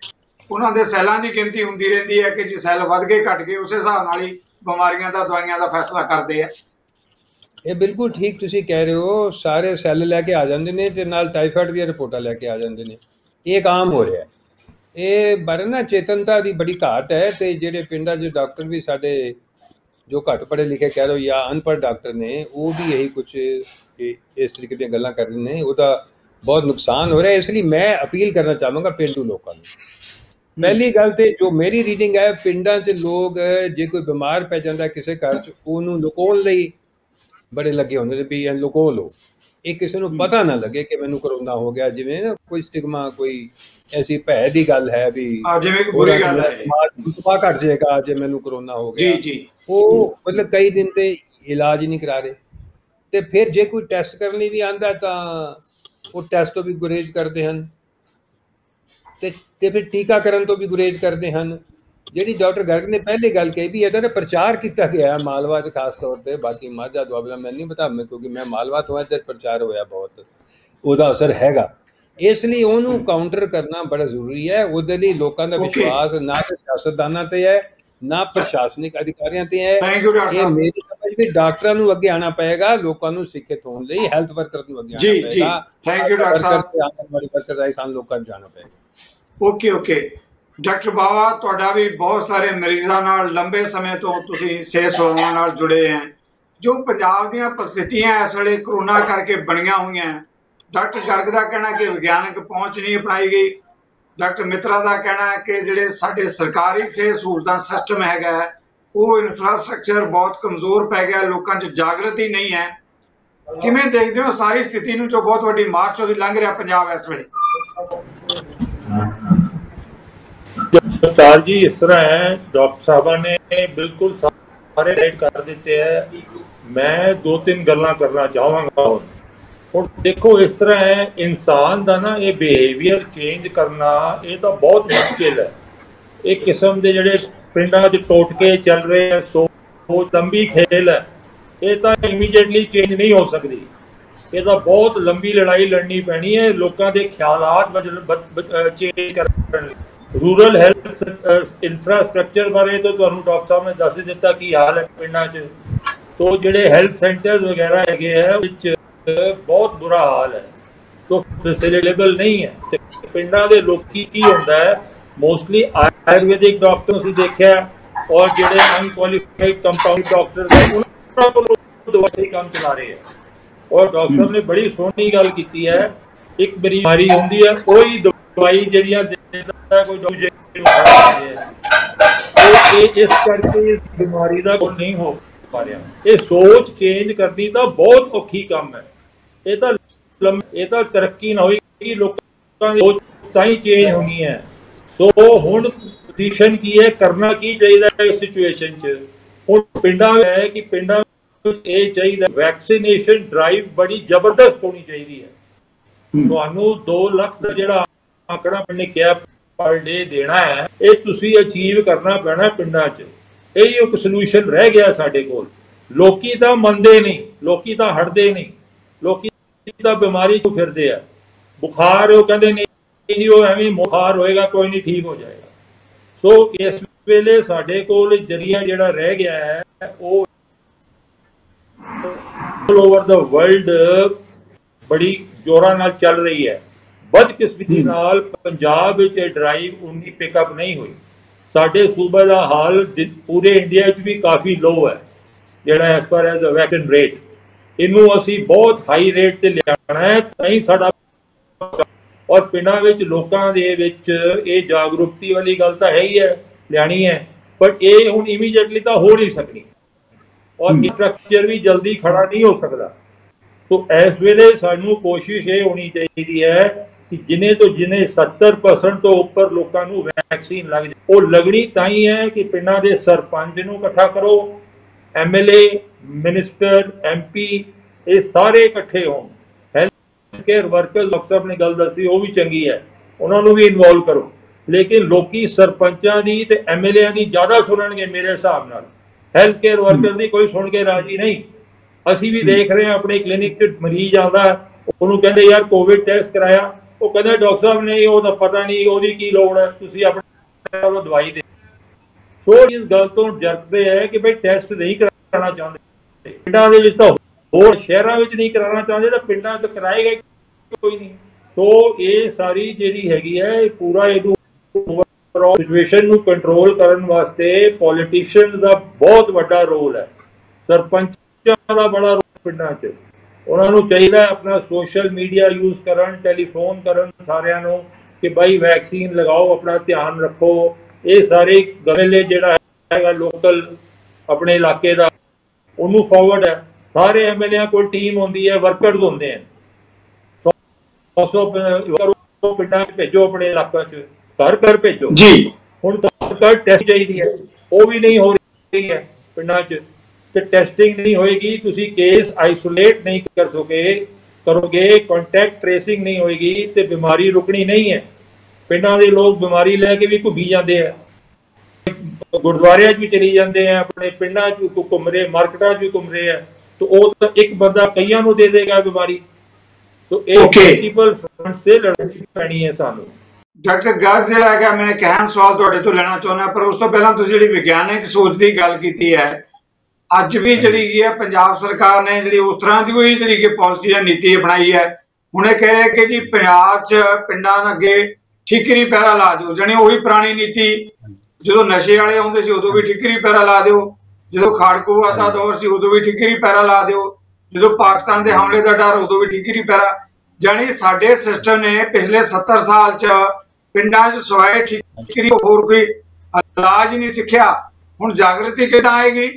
ਉਹਨਾਂ ਦੇ ਸੈੱਲਾਂ ਦੀ ਗਿਣਤੀ ਹੁੰਦੀ ਰਹਿੰਦੀ ਹੈ ਕਿ ਜੀ ਸੈੱਲ ਵੱਧ ਗਏ ਘਟ ਗਏ, ਉਸੇ ਹਿਸਾਬ ਨਾਲ ਹੀ ਬਿਮਾਰੀਆਂ ਦਾ ਦਵਾਈਆਂ ਦਾ ਫੈਸਲਾ ਕਰਦੇ ਆ। ਇਹ ਬਿਲਕੁਲ ਠੀਕ ਤੁਸੀਂ ਕਹਿ ਰਹੇ ਹੋ। ਸਾਰੇ ਸੈੱਲ ਲੈ ਕੇ ਆ ਜਾਂਦੇ ਨੇ ਤੇ ਨਾਲ ਟਾਈਫਾਇਡ ਦੀਆਂ ਰਿਪੋਰਟਾਂ ਲੈ ਕੇ ਆ ਜਾਂਦੇ ਨੇ। ਇਹ ਇੱਕ ਆਮ ਹੋ ਰਿਹਾ। ਇਹ ਬਾਰੇ ਨਾ ਚੇਤਨਤਾ ਦੀ ਬੜੀ ਘਾਟ ਹੈ। ਤੇ ਜਿਹੜੇ ਪਿੰਡਾਂ 'ਚ ਡਾਕਟਰ ਵੀ ਸਾਡੇ ਜੋ ਘੱਟ ਪੜ੍ਹੇ ਲਿਖੇ ਕਹਿ ਲਓ ਜਾਂ ਅਨਪੜ੍ਹ ਡਾਕਟਰ ਨੇ, ਉਹ ਵੀ ਇਹੀ ਕੁਛ ਇਸ ਤਰੀਕੇ ਦੀਆਂ ਗੱਲਾਂ ਕਰ ਰਹੇ ਨੇ। ਉਹਦਾ ਬਹੁਤ ਨੁਕਸਾਨ ਹੋ ਰਿਹਾ। ਇਸ ਲਈ ਮੈਂ ਅਪੀਲ ਕਰਨਾ ਚਾਹਾਂਗਾ ਪਿੰਡੂ ਲੋਕਾਂ ਨੂੰ। ਪਹਿਲੀ ਗੱਲ ਤੇ ਜੋ ਮੇਰੀ ਰੀਡਿੰਗ ਹੈ, ਪਿੰਡਾਂ 'ਚ ਲੋਕ ਜੇ ਕੋਈ ਬਿਮਾਰ ਪੈ ਜਾਂਦਾ ਕਿਸੇ ਘਰ 'ਚ, ਉਹਨੂੰ ਲੁਕਾਉਣ ਲਈ ਬੜੇ ਲੱਗੇ ਹੁੰਦੇ ਨੇ ਵੀ ਲੁਕੋ ਲਓ, ਇਹ ਕਿਸੇ ਨੂੰ ਪਤਾ ਨਾ ਲੱਗੇ ਕਿ ਮੈਨੂੰ ਕਰੋਨਾ ਹੋ ਗਿਆ। ਜਿਵੇਂ ਨਾ ਕੋਈ ਸਟਿਗਮਾ, ਕੋਈ ਐਸੀ ਭੈ ਦੀ ਗੱਲ ਹੈ ਵੀ ਜਿਵੇਂ ਬੁਰੀ ਗੱਲ ਹੈ, ਘਟ ਜਾਏਗਾ ਜੇ ਮੈਨੂੰ ਕਰੋਨਾ ਹੋ ਗਿਆ। ਜੀ ਜੀ। ਉਹ ਮਤਲਬ ਕਈ ਦਿਨ ਤੇ ਇਲਾਜ ਹੀ ਨਹੀਂ ਕਰਾ ਰਹੇ। ਤੇ ਫਿਰ ਜੇ ਕੋਈ ਟੈਸਟ ਕਰਨ ਲਈ ਵੀ ਆਂਦਾ ਤਾਂ ਉਹ ਟੈਸਟ ਤੋਂ ਵੀ ਗੁਰੇਜ਼ ਕਰਦੇ ਹਨ ਤੇ ਫਿਰ ਟੀਕਾਕਰਨ ਤੋਂ ਵੀ ਗੁਰੇਜ਼ ਕਰਦੇ ਹਨ। ਜਿਹੜੀ ਡਾਕਟਰ ਗਰਗ ਨੇ ਪਹਿਲੇ ਗੱਲ ਕਹੀ ਵੀ ਇਹਦਾ ਨਾ ਪ੍ਰਚਾਰ ਕੀਤਾ ਗਿਆ ਮਾਲਵਾ 'ਚ ਖਾਸ ਤੌਰ ਤੇ, ਬਾਕੀ ਮਾਝਾ ਦੁਆਬਾ ਮੈਂ ਨਹੀਂ ਪਤਾ, ਕਿਉਂਕਿ ਮੈਂ ਮਾਲਵਾ ਤੋਂ ਇੱਧਰ ਪ੍ਰਚਾਰ ਹੋਇਆ ਬਹੁਤ, ਉਹਦਾ ਅਸਰ ਹੈਗਾ। ਇਸ ਲਈ ਉਹਨੂੰ ਕਾਊਂਟਰ ਕਰਨਾ ਬੜਾ ਜ਼ਰੂਰੀ ਹੈ। ਉਹਦੇ ਲਈ ਲੋਕਾਂ ਦਾ ਵਿਸ਼ਵਾਸ ਨਾ ਤੇ ਸਿਆਸਤਦਾਨਾਂ ਤੇ ਹੈ, ਨਾ ਪ੍ਰਸ਼ਾਸਨਿਕ ਅਧਿਕਾਰੀਆਂ ਤੇ ਹੈ। ਇਹ ਮੇਰੀ ਸਮਝ ਵੀ ਡਾਕਟਰਾਂ ਨੂੰ ਅੱਗੇ ਆਉਣਾ ਪਏਗਾ, ਲੋਕਾਂ ਨੂੰ ਸਿੱਖਿਅਤ ਹੋਣ ਲਈ ਹੈਲਥ ਵਰਕਰ ਨੂੰ ਅੱਗੇ ਆਉਣਾ ਪਏਗਾ। Thank you doctor Sahib. Anganwadi worker ਰਾਹੀਂ ਸਾਨੂੰ ਲੋਕਾਂ ਨੂੰ ਜਾਣਾ ਪਏਗਾ। Okay okay. ਡਾਕਟਰ ਬਾਵਾ, ਤੁਹਾਡਾ ਵੀ ਬਹੁਤ ਸਾਰੇ ਮਰੀਜ਼ਾਂ ਨਾਲ ਲੰਬੇ ਸਮੇਂ ਤੋਂ ਤੁਸੀਂ ਸਿਹਤ ਸੇਵਾਵਾਂ ਨਾਲ ਜੁੜੇ ਹੈ। ਜੋ ਪੰਜਾਬ ਦੀਆਂ ਪਰਿਸਥਿਤੀਆਂ ਇਸ ਵੇਲੇ ਕਰੋਨਾ ਕਰਕੇ ਬਣੀਆਂ ਹੋਈਆਂ, ਡਾਕਟਰ ਗਰਗ ਦਾ ਕਹਿਣਾ ਕਿ ਵਿਗਿਆਨਕ ਪਹੁੰਚ ਨਹੀਂ ਅਪਣਾਈ ਗਈ। ਡਾਕਟਰ ਮਿੱਤਰਾ ਦਾ ਕਹਿਣਾ ਹੈ ਕਿ ਜਿਹੜੇ ਸਾਡੇ ਸਰਕਾਰੀ ਸਿਹਤ ਸਹੂਲਤਾਂ ਸਿਸਟਮ ਹੈਗਾ, ਉਹ ਇਨਫਰਾਸਟ੍ਰਕਚਰ ਬਹੁਤ ਕਮਜ਼ੋਰ ਪੈ ਗਿਆ, ਲੋਕਾਂ 'ਚ ਜਾਗਰਤੀ ਨਹੀਂ ਹੈ। ਕਿਵੇਂ ਦੇਖਦੇ ਹੋ ਸਾਰੀ ਸਥਿਤੀ ਨੂੰ, ਜੋ ਬਹੁਤ ਵੱਡੀ ਮਾਰਚ ਉਹਦੀ ਲੰਘ ਰਿਹਾ ਪੰਜਾਬ ਇਸ ਵੇਲੇ? सरकार जी इस तरह है, डॉक्टर साहबा ने बिल्कुल सारे राइट कर दिते है। मैं दो तीन गल्लां करना चाहांगा। और देखो इस तरह है, इंसान का ना ये बिहेवियर चेंज करना ये तो बहुत मुश्किल है। एक किस्म के जोड़े पिंडा च टोटके चल रहे हैं, सो लंबी खेल है, ये तो इमीडिएटली चेंज नहीं हो सकती। ये तो बहुत लंबी लड़ाई लड़नी पैनी है। लोगों के ख्यालात चेंज करने, रूरल हैल्थ इंफ्रास्ट्रक्चर बारे तो डॉक्टर साहब ने दस ही दिता कि हाल है पिंडा च। तो जोड़े हैल्थ सेंटर्स वगैरह है बहुत बुरा हाल है, तो फैसिलिटेबल नहीं है। पिंडा के लोकी की होता है, मोस्टली आयुर्वेदिक डॉक्टर से देखा, और जोड़े अनक्वालीफाइड कंपाउंड डॉक्टर दवाई काम चला रहे हैं। और डॉक्टर साहब ने बड़ी सोहनी गल की है, एक बीमारी होंगी है कोई दवाई जड़ियां कोई इस करके बीमारी का कोई नहीं हो पा रहा। ये सोच चेंज करनी तो बहुत औखी काम है। ये तो तरक्की ना होगी, लोगों की सोच ही चेंज होनी है। सो हुण पोजीशन की है, करना की चाहिए इस सिचुएशन च। हुण पिंडा है कि पिंडा ये चाहिए वैक्सीनेशन ड्राइव बड़ी जबरदस्त होनी चाहिए है। तुहानू 2 लाख का जिहड़ा आंकड़ा मैंने क्या पर डे देना है, ये तुसी अचीव करना पैना पिंडा च। यही एक सलूशन रह गया साडे कोल। लोकी तां मनदे नहीं, लोकी तां हटदे नहीं, लोकी तां बीमारी को फिरदे आ। बुखार वो कहंदे नहीं जी, वो एवें बुखार होएगा कोई नहीं, ठीक हो जाएगा। सो इस वेले साडे कोल जरिया जिहड़ा रह गया है, वो ऑल ओवर द वर्ल्ड बड़ी जोरां नाल चल रही है। बदकिस्मती नाल पंजाब विच ड्राइव उन्नी पिकअप नहीं हुई। साडे सूबे का हाल पूरे इंडिया च भी काफ़ी लो है, जिहड़ा as per as vaccine rate, इनू असी बहुत हाई रेट ते लियाना है ताई साडा। और पिंडां विच लोकां दे विच ये जागरूकती वाली गल तां है ही है, लियानी है, पर ये हुण इमीडिएटली तो हो नहीं सकती, और इंफ्रास्ट्रक्चर भी जल्दी खड़ा नहीं हो सकता। तो इस वेले सानू कोशिश ये होनी चाहिए है कि जिन्हें तो जिन्हें 70% तो उपर लोगों को वैक्सीन लग जाए। वो लगनी ताई है कि पिंडा के सरपंच नूं इकट्ठा करो, MLA, मिनिस्टर, MP, ये सारे इकट्ठे हों। हैल्थ केयर वर्कर्स, डॉक्टर साहब ने गल दसी वो भी चंगी है, उन्होंने भी इनवॉल्व करो। लेकिन लोकी सरपंचां दी ते MLA दी ज़्यादा सुनणगे मेरे हिसाब नाल, हैल्थ केयर वर्कर्स दी कोई सुन के राजी नहीं। असी भी देख रहे हैं अपने क्लिनिक च मरीज आता, उन्होंने कहते यार कोविड टेस्ट कराया, वो कहते डॉक्टर साहब नहीं वो तो पता नहीं वो की लोड़ है, तुसी अपने दवाई दे। सो इस गल तो डरते हैं कि भाई टेस्ट नहीं कराना चाहते, पिंडां दे विच तां होर शहरां विच नहीं कराना चाहते, तो पिंडां तो कराएगा कोई नहीं। तो ये सारी जिहड़ी हैगी है पूरा इहनूं सिचुएशन नूं कंट्रोल करन वास्ते पॉलिटिशियन का बहुत वड्डा रोल है, सरपंच का बड़ा रोल पिंडां च। उन्होंने चाहिए अपना सोशल मीडिया यूज करन, टेलीफोन करन सारियां नूं कि भाई वैक्सीन लगाओ, अपना ध्यान रखो। ये सारे गवेले जिहड़ा है लोकल अपने इलाके का उन्होंने फॉरवर्ड है। सारे MLA कोल टीम होंदी है, वर्कर्स होंदे हैं, 100 पिंडां भेजो अपने इलाके च, घर घर भेजो जी। हुण घर टेस्ट चाहिए है, वो भी नहीं हो रही है पिंडां च। तो टेस्टिंग नहीं होएगी, तुसी केस आइसोलेट नहीं कर करोगे, कॉन्टैक्ट ट्रेसिंग नहीं होएगी, तो बीमारी रुकनी नहीं है। पिंडां दे लोग बीमारी लैके भी घुम्मी जाते हैं, गुरुद्वारे भी चली जाते हैं, अपने पिंडां च घूम रहे, मार्केटां भी घूम रहे हैं। तो वो तो एक बंदा कईयां नूं दे देगा बीमारी। तो मल्टीपल फ्रंट से लड़नी पैनी है सानू। डॉक्टर गर्ग जिहड़ा हैगा, मैं एक अहम सवाल तुहाडे तो लेना चाहुंदा, पर उस तो पहला तुसीं जिहड़ी विग्यानक सोच की गल की है, अज भी जी है पंजाब सरकार ने जी उस तरह की कोई जी पॉलिसी या नीति अपनाई है। हुणे कह रहे कि जी पंजाब च पिंडां अगे ਠੀਕਰੀ ਪਹਿਰਾ ਲਾ ਦਿਓ। ਜਾਣੀ ਉਹੀ ਪੁਰਾਣੀ ਨੀਤੀ, ਜਦੋਂ ਨਸ਼ੇ ਵਾਲੇ ਆਉਂਦੇ ਸੀ ਉਦੋਂ ਵੀ ਠੀਕਰੀ ਪਹਿਰਾ ਲਾ ਦਿਓ, ਜਦੋਂ ਖਾੜਕੂਆ ਦਾ ਦੌਰ ਸੀ ਉਦੋਂ ਵੀ ਠੀਕਰੀ ਪਹਿਰਾ ਲਾ ਦਿਓ, ਜਦੋਂ ਪਾਕਿਸਤਾਨ ਦੇ ਹਮਲੇ ਦਾ ਡਰ ਉਦੋਂ ਵੀ ਠੀਕਰੀ ਪਹਿਰਾ। ਜਾਣੀ ਸਾਡੇ ਸਿਸਟਮ ਨੇ ਪਿਛਲੇ 70 ਸਾਲ ਚ ਪਿੰਡਾਂ 'ਚ ਸਵਾਏ ਠੀਕਰੀ ਹੋਰ ਕੋਈ ਇਲਾਜ ਨਹੀਂ ਸਿੱਖਿਆ। ਹੁਣ ਜਾਗਰਤੀ ਕਿੱਦਾਂ ਆਏਗੀ?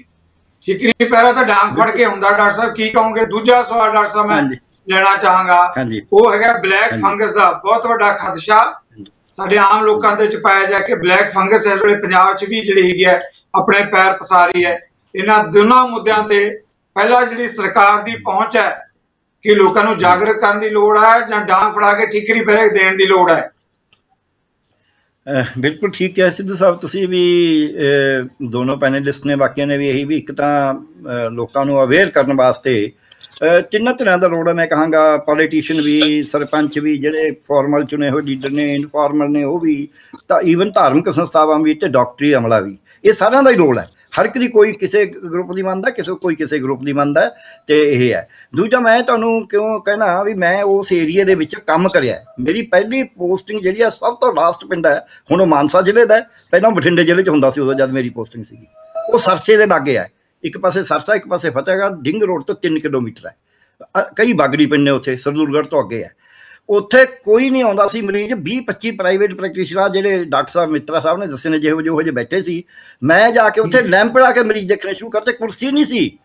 ਠੀਕਰੀ ਪਹਿਰਾ ਤਾਂ ਡਾਂਗ ਫੜ ਕੇ ਹੁੰਦਾ। ਡਾਕਟਰ ਸਾਹਿਬ ਕੀ ਕਹੋਗੇ? ਦੂਜਾ ਸਵਾਲ ਡਾਕਟਰ ਸਾਹਿਬ ਮੈਂ ਲੈਣਾ ਚਾਹਾਂਗਾ, ਉਹ ਹੈਗਾ ਬਲੈਕ ਫੰਗਸ ਦਾ ਬਹੁਤ ਵੱਡਾ ਖਦਸ਼ਾ ਸਾਡੇ ਆਮ ਲੋਕਾਂ ਦੇ ਵਿੱਚ ਪਾਇਆ ਜਾ ਕੇ ਬਲੈਕ ਫੰਗਸ ਇਸ ਵੇਲੇ ਪੰਜਾਬ 'ਚ ਵੀ ਜਿਹੜੀ ਹੈਗੀ ਹੈ ਆਪਣੇ ਪੈਰ ਪਸਾਰ ਰਹੀ ਹੈ। ਇਹਨਾਂ ਦੋਨਾਂ ਮੁੱਦਿਆਂ ਤੇ ਪਹਿਲਾਂ ਜਿਹੜੀ ਸਰਕਾਰ ਦੀ ਪਹੁੰਚ ਹੈ ਕਿ ਲੋਕਾਂ ਨੂੰ ਜਾਗਰੂਕ ਕਰਨ ਦੀ ਲੋੜ ਹੈ ਜਾਂ ਡਾਂਗ ਫੜਾ ਕੇ ਠੀਕਰੀ ਪਹਿਰੇ ਦੇਣ ਦੀ ਲੋੜ ਹੈ? ਬਿਲਕੁਲ ਠੀਕ ਹੈ ਸਿੱਧੂ ਸਾਹਿਬ, ਤੁਸੀਂ ਵੀ ਦੋਨੋਂ ਪੈਨਲਿਸਟ ਨੇ ਬਾਕੀਆਂ ਨੇ ਵੀ ਇਹੀ ਵੀ ਇੱਕ ਤਾਂ ਲੋਕਾਂ ਨੂੰ ਅਵੇਅਰ ਕਰਨ ਵਾਸਤੇ ਤਿੰਨਾਂ ਤਰ੍ਹਾਂ ਦਾ ਲੋੜ ਹੈ। ਮੈਂ ਕਹਾਂਗਾ ਪੋਲੀਟੀਸ਼ੀਅਨ ਵੀ, ਸਰਪੰਚ ਵੀ, ਜਿਹੜੇ ਫਾਰਮਲ ਚੁਣੇ ਹੋਏ ਲੀਡਰ ਨੇ, ਇਨਫਾਰਮਲ ਨੇ ਉਹ ਵੀ, ਤਾਂ ਈਵਨ ਧਾਰਮਿਕ ਸੰਸਥਾਵਾਂ ਵੀ ਅਤੇ ਡਾਕਟਰੀ ਅਮਲਾ ਵੀ, ਇਹ ਸਾਰਿਆਂ ਦਾ ਹੀ ਰੋਲ ਹੈ। ਹਰ ਇੱਕ ਦੀ ਕੋਈ ਕਿਸੇ ਗਰੁੱਪ ਦੀ ਮੰਨਦਾ, ਕੋਈ ਕਿਸੇ ਗਰੁੱਪ ਦੀ ਮੰਨਦਾ, ਅਤੇ ਇਹ ਹੈ। ਦੂਜਾ ਮੈਂ ਤੁਹਾਨੂੰ ਕਿਉਂ ਕਹਿਣਾ ਵੀ ਮੈਂ ਉਸ ਏਰੀਏ ਦੇ ਵਿੱਚ ਕੰਮ ਕਰਿਆ। ਮੇਰੀ ਪਹਿਲੀ ਪੋਸਟਿੰਗ ਜਿਹੜੀ ਆ ਸਭ ਤੋਂ ਲਾਸਟ ਪਿੰਡ ਹੈ, ਹੁਣ ਉਹ ਮਾਨਸਾ ਜ਼ਿਲ੍ਹੇ ਦਾ, ਪਹਿਲਾਂ ਬਠਿੰਡੇ ਜ਼ਿਲ੍ਹੇ 'ਚ ਹੁੰਦਾ ਸੀ ਉਦੋਂ ਜਦ ਮੇਰੀ ਪੋਸਟਿੰਗ ਸੀਗੀ। ਉਹ ਸਰਸੇ ਦੇ ਲਾਗੇ ਹੈ, ਇੱਕ ਪਾਸੇ ਸਰਸਾ ਇੱਕ ਪਾਸੇ ਫਤਿਹਗੜ੍ਹ, ਡਿੰਗ ਰੋਡ ਤੋਂ 3 ਕਿਲੋਮੀਟਰ ਹੈ। ਕਈ ਬਾਗੜੀ ਪਿੰਡ ਨੇ ਉੱਥੇ, ਸਰਦੂਲਗੜ੍ਹ ਤੋਂ ਅੱਗੇ ਹੈ। ਉੱਥੇ ਕੋਈ ਨਹੀਂ ਆਉਂਦਾ ਸੀ ਮਰੀਜ਼। 20-25 ਪ੍ਰਾਈਵੇਟ ਪ੍ਰੈਕਟੀਸ਼ਨਰ ਜਿਹੜੇ ਡਾਕਟਰ ਸਾਹਿਬ ਮਿੱਤਰਾ ਸਾਹਿਬ ਨੇ ਦੱਸੇ ਨੇ ਜਿਹੋ ਜਿਹੇ ਬੈਠੇ ਸੀ, ਮੈਂ ਜਾ ਕੇ ਉੱਥੇ ਲੈਂਪ ਲਾ ਕੇ ਮਰੀਜ਼ ਦੇਖਣੇ ਸ਼ੁਰੂ ਕਰਤੇ। ਕੁਰਸੀ ਨਹੀਂ ਸੀ,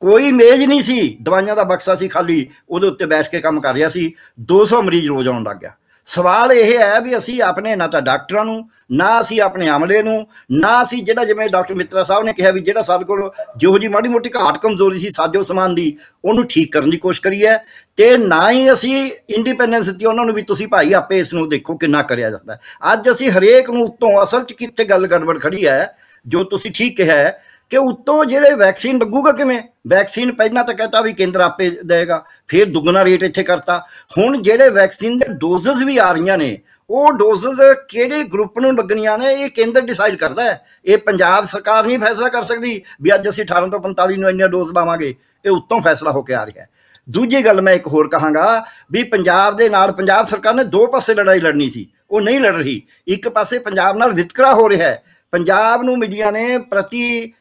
ਕੋਈ ਮੇਜ਼ ਨਹੀਂ ਸੀ, ਦਵਾਈਆਂ ਦਾ ਬਕਸਾ ਸੀ ਖਾਲੀ, ਉਹਦੇ ਉੱਤੇ ਬੈਠ ਕੇ ਕੰਮ ਕਰ ਰਿਹਾ ਸੀ। 200 ਮਰੀਜ਼ ਰੋਜ਼ ਆਉਣ ਲੱਗ ਗਿਆ। ਸਵਾਲ ਇਹ ਹੈ ਵੀ ਅਸੀਂ ਆਪਣੇ ਨਾ ਤਾਂ ਡਾਕਟਰਾਂ ਨੂੰ, ਨਾ ਅਸੀਂ ਆਪਣੇ ਅਮਲੇ ਨੂੰ, ਨਾ ਅਸੀਂ ਜਿਹੜਾ ਜਿਵੇਂ ਡਾਕਟਰ ਮਿੱਤਰਾ ਸਾਹਿਬ ਨੇ ਕਿਹਾ ਵੀ ਜਿਹੜਾ ਸਾਡੇ ਕੋਲ ਜਿਹੋ ਜਿਹੀ ਮਾੜੀ ਮੋਟੀ ਘਾਟ ਕਮਜ਼ੋਰੀ ਸੀ ਸਾਜੋ ਸਮਾਨ ਦੀ, ਉਹਨੂੰ ਠੀਕ ਕਰਨ ਦੀ ਕੋਸ਼ਿਸ਼ ਕਰੀ ਹੈ। ਅਤੇ ਨਾ ਹੀ ਅਸੀਂ ਇੰਡੀਪੈਂਡੈਂਸ ਦਿੱਤੀ ਉਹਨਾਂ ਨੂੰ ਵੀ ਤੁਸੀਂ ਭਾਈ ਆਪੇ ਇਸ ਨੂੰ ਦੇਖੋ ਕਿੰਨਾ ਕਰਿਆ ਜਾਂਦਾ। ਅੱਜ ਅਸੀਂ ਹਰੇਕ ਨੂੰ ਉੱਤੋਂ, ਅਸਲ 'ਚ ਕਿੱਥੇ ਗੱਲ ਗੜਬੜ ਖੜੀ ਹੈ, ਜੋ ਤੁਸੀਂ ਠੀਕ ਕਿਹਾ ਹੈ ਕਿ ਉੱਤੋਂ ਜਿਹੜੇ ਵੈਕਸੀਨ ਲੱਗੂਗਾ ਕਿਵੇਂ? ਵੈਕਸੀਨ ਪਹਿਲਾਂ ਤਾਂ ਕਹਿੰਦਾ ਵੀ ਕੇਂਦਰ ਆਪੇ ਦੇਵੇਗਾ, ਫਿਰ ਦੁੱਗਣਾ ਰੇਟ ਇੱਥੇ ਕਰਤਾ। ਹੁਣ ਜਿਹੜੇ ਵੈਕਸੀਨ ਦੇ ਡੋਜ਼ਸ ਵੀ ਆ ਰਹੀਆਂ ਨੇ, ਉਹ ਡੋਜ਼ਸ ਕਿਹੜੇ ਗਰੁੱਪ ਨੂੰ ਲੱਗਣੀਆਂ ਨੇ ਇਹ ਕੇਂਦਰ ਡਿਸਾਈਡ ਕਰਦਾ ਹੈ। ਇਹ ਪੰਜਾਬ ਸਰਕਾਰ ਨਹੀਂ ਫੈਸਲਾ ਕਰ ਸਕਦੀ ਵੀ ਅੱਜ ਅਸੀਂ 18 ਤੋਂ 45 ਨੂੰ ਇੰਨੀਆਂ ਡੋਜ਼ ਲਾਵਾਂਗੇ। ਇਹ ਉੱਤੋਂ ਫੈਸਲਾ ਹੋ ਕੇ ਆ ਰਿਹਾ ਹੈ। ਦੂਜੀ ਗੱਲ ਮੈਂ ਇੱਕ ਹੋਰ ਕਹਾਂਗਾ ਵੀ ਪੰਜਾਬ ਦੇ ਨਾਲ ਪੰਜਾਬ ਸਰਕਾਰ ਨੇ ਦੋ ਪਾਸੇ ਲੜਾਈ ਲੜਨੀ ਸੀ, ਉਹ ਨਹੀਂ ਲੜ ਰਹੀ। ਇੱਕ ਪਾਸੇ ਪੰਜਾਬ ਨਾਲ ਵਿਤਕਰਾ ਹੋ ਰਿਹਾ ਹੈ। ਪੰਜਾਬ ਨੂੰ ਮੀਡੀਆ ਨੇ ਪ੍ਰਤੀ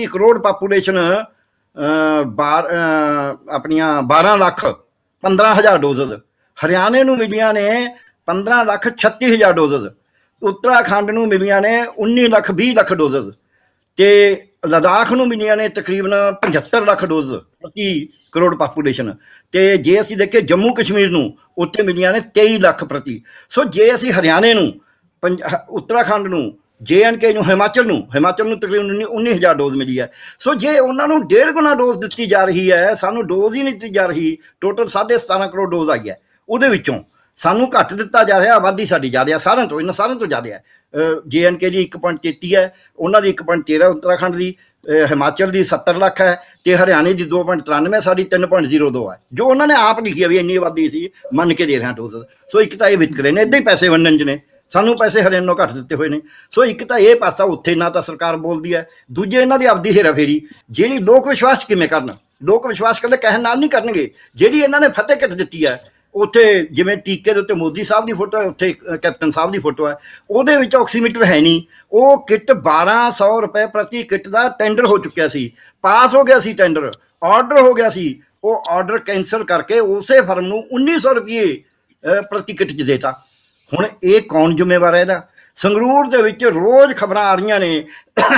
ਕਰੋੜ ਪਾਪੂਲੇਸ਼ਨ ਆਪਣੀਆਂ 12 ਲੱਖ 15,000 ਡੋਜ਼ਜ਼। ਹਰਿਆਣੇ ਨੂੰ ਮਿਲੀਆਂ ਨੇ 15 ਲੱਖ 36,000 ਡੋਜ਼ਜ਼। ਉੱਤਰਾਖੰਡ ਨੂੰ ਮਿਲੀਆਂ ਨੇ 19 ਲੱਖ 20 ਲੱਖ ਡੋਜ਼ਜ਼। ਅਤੇ ਲਦਾਖ ਨੂੰ ਮਿਲੀਆਂ ਨੇ ਤਕਰੀਬਨ 75 ਲੱਖ ਡੋਜ਼ ਪ੍ਰਤੀ ਕਰੋੜ ਪਾਪੂਲੇਸ਼ਨ। ਅਤੇ ਜੇ ਅਸੀਂ ਦੇਖੀਏ ਜੰਮੂ ਕਸ਼ਮੀਰ ਨੂੰ, ਉੱਥੇ ਮਿਲੀਆਂ ਨੇ 23 ਲੱਖ ਪ੍ਰਤੀ। ਸੋ ਜੇ ਅਸੀਂ ਹਰਿਆਣੇ ਨੂੰ, ਉੱਤਰਾਖੰਡ ਨੂੰ, JNK ਨੂੰ, ਹਿਮਾਚਲ ਨੂੰ ਤਕਰੀਬਨ 19,000 ਡੋਜ਼ ਮਿਲੀ ਹੈ। ਸੋ ਜੇ ਉਹਨਾਂ ਨੂੰ 1.5 ਗੁਣਾ ਡੋਜ਼ ਦਿੱਤੀ ਜਾ ਰਹੀ ਹੈ, ਸਾਨੂੰ ਡੋਜ਼ ਹੀ ਨਹੀਂ ਦਿੱਤੀ ਜਾ ਰਹੀ। ਟੋਟਲ 17.5 ਕਰੋੜ ਡੋਜ਼ ਆਈ ਹੈ, ਉਹਦੇ ਵਿੱਚੋਂ ਸਾਨੂੰ ਘੱਟ ਦਿੱਤਾ ਜਾ ਰਿਹਾ। ਆਬਾਦੀ ਸਾਡੀ ਜ਼ਿਆਦਾ, ਸਾਰਿਆਂ ਤੋਂ, ਇਹਨਾਂ ਸਾਰਿਆਂ ਤੋਂ ਜ਼ਿਆਦਾ ਹੈ। JNK ਦੀ 1.33 ਹੈ, ਉਹਨਾਂ ਦੀ 1.13, ਉੱਤਰਾਖੰਡ ਦੀ, ਹਿਮਾਚਲ ਦੀ 70 ਲੱਖ ਹੈ, ਅਤੇ ਹਰਿਆਣੇ ਦੀ 2.93, ਸਾਡੀ 3.02 ਹੈ। ਜੋ ਉਹਨਾਂ ਨੇ ਆਪ ਲਿਖੀ ਹੈ ਵੀ ਇੰਨੀ ਆਬਾਦੀ ਸੀ, ਮੰਨ ਕੇ ਦੇ ਰਿਹਾ ਡੋਜ਼। ਸੋ ਇੱਕ ਤਾਂ ਇਹ ਵਿਤਕਰੇ ਨੇ, ਇੱਦਾਂ ਹੀ ਪੈਸੇ ਵੰਡਣ 'ਚ ਨੇ, ਸਾਨੂੰ ਪੈਸੇ ਹਰਿਆਣੇ ਨੂੰ ਘੱਟ ਦਿੱਤੇ ਹੋਏ ਨੇ। ਸੋ ਇੱਕ ਤਾਂ ਇਹ ਪਾਸਾ ਉੱਥੇ ਨਾ ਤਾਂ ਸਰਕਾਰ ਬੋਲਦੀ ਹੈ, ਦੂਜੇ ਇਹਨਾਂ ਦੀ ਆਪਦੀ ਹੇਰਾਫੇਰੀ। ਜਿਹੜੀ ਲੋਕ ਵਿਸ਼ਵਾਸ ਕਿਵੇਂ ਕਰਨ? ਲੋਕ ਵਿਸ਼ਵਾਸ ਕਰਦੇ ਕਹਿਣ ਨਾਲ ਨਹੀਂ ਕਰਨਗੇ। ਜਿਹੜੀ ਇਹਨਾਂ ਨੇ ਫਤਿਹ ਕਿੱਟ ਦਿੱਤੀ ਹੈ, ਉੱਥੇ ਜਿਵੇਂ ਟੀਕੇ ਦੇ ਉੱਤੇ ਮੋਦੀ ਸਾਹਿਬ ਦੀ ਫੋਟੋ ਹੈ, ਉੱਥੇ ਕੈਪਟਨ ਸਾਹਿਬ ਦੀ ਫੋਟੋ ਹੈ, ਉਹਦੇ ਵਿੱਚ ਆਕਸੀਮੀਟਰ ਹੈ ਨਹੀਂ। ਉਹ ਕਿੱਟ 1200 ਰੁਪਏ ਪ੍ਰਤੀ ਕਿੱਟ ਦਾ ਟੈਂਡਰ ਹੋ ਚੁੱਕਿਆ ਸੀ, ਪਾਸ ਹੋ ਗਿਆ ਸੀ ਟੈਂਡਰ, ਆਰਡਰ ਹੋ ਗਿਆ ਸੀ। ਉਹ ਆਰਡਰ ਕੈਂਸਲ ਕਰਕੇ ਉਸੇ ਫਰਮ ਨੂੰ 1900 ਰੁਪਏ ਪ੍ਰਤੀ ਕਿੱਟ 'ਚ ਦੇਤਾ। ਹੁਣ ਇਹ ਕੌਣ ਜ਼ਿੰਮੇਵਾਰ ਹੈ ਇਹਦਾ? ਸੰਗਰੂਰ ਦੇ ਵਿੱਚ ਰੋਜ਼ ਖਬਰਾਂ ਆ ਰਹੀਆਂ ਨੇ,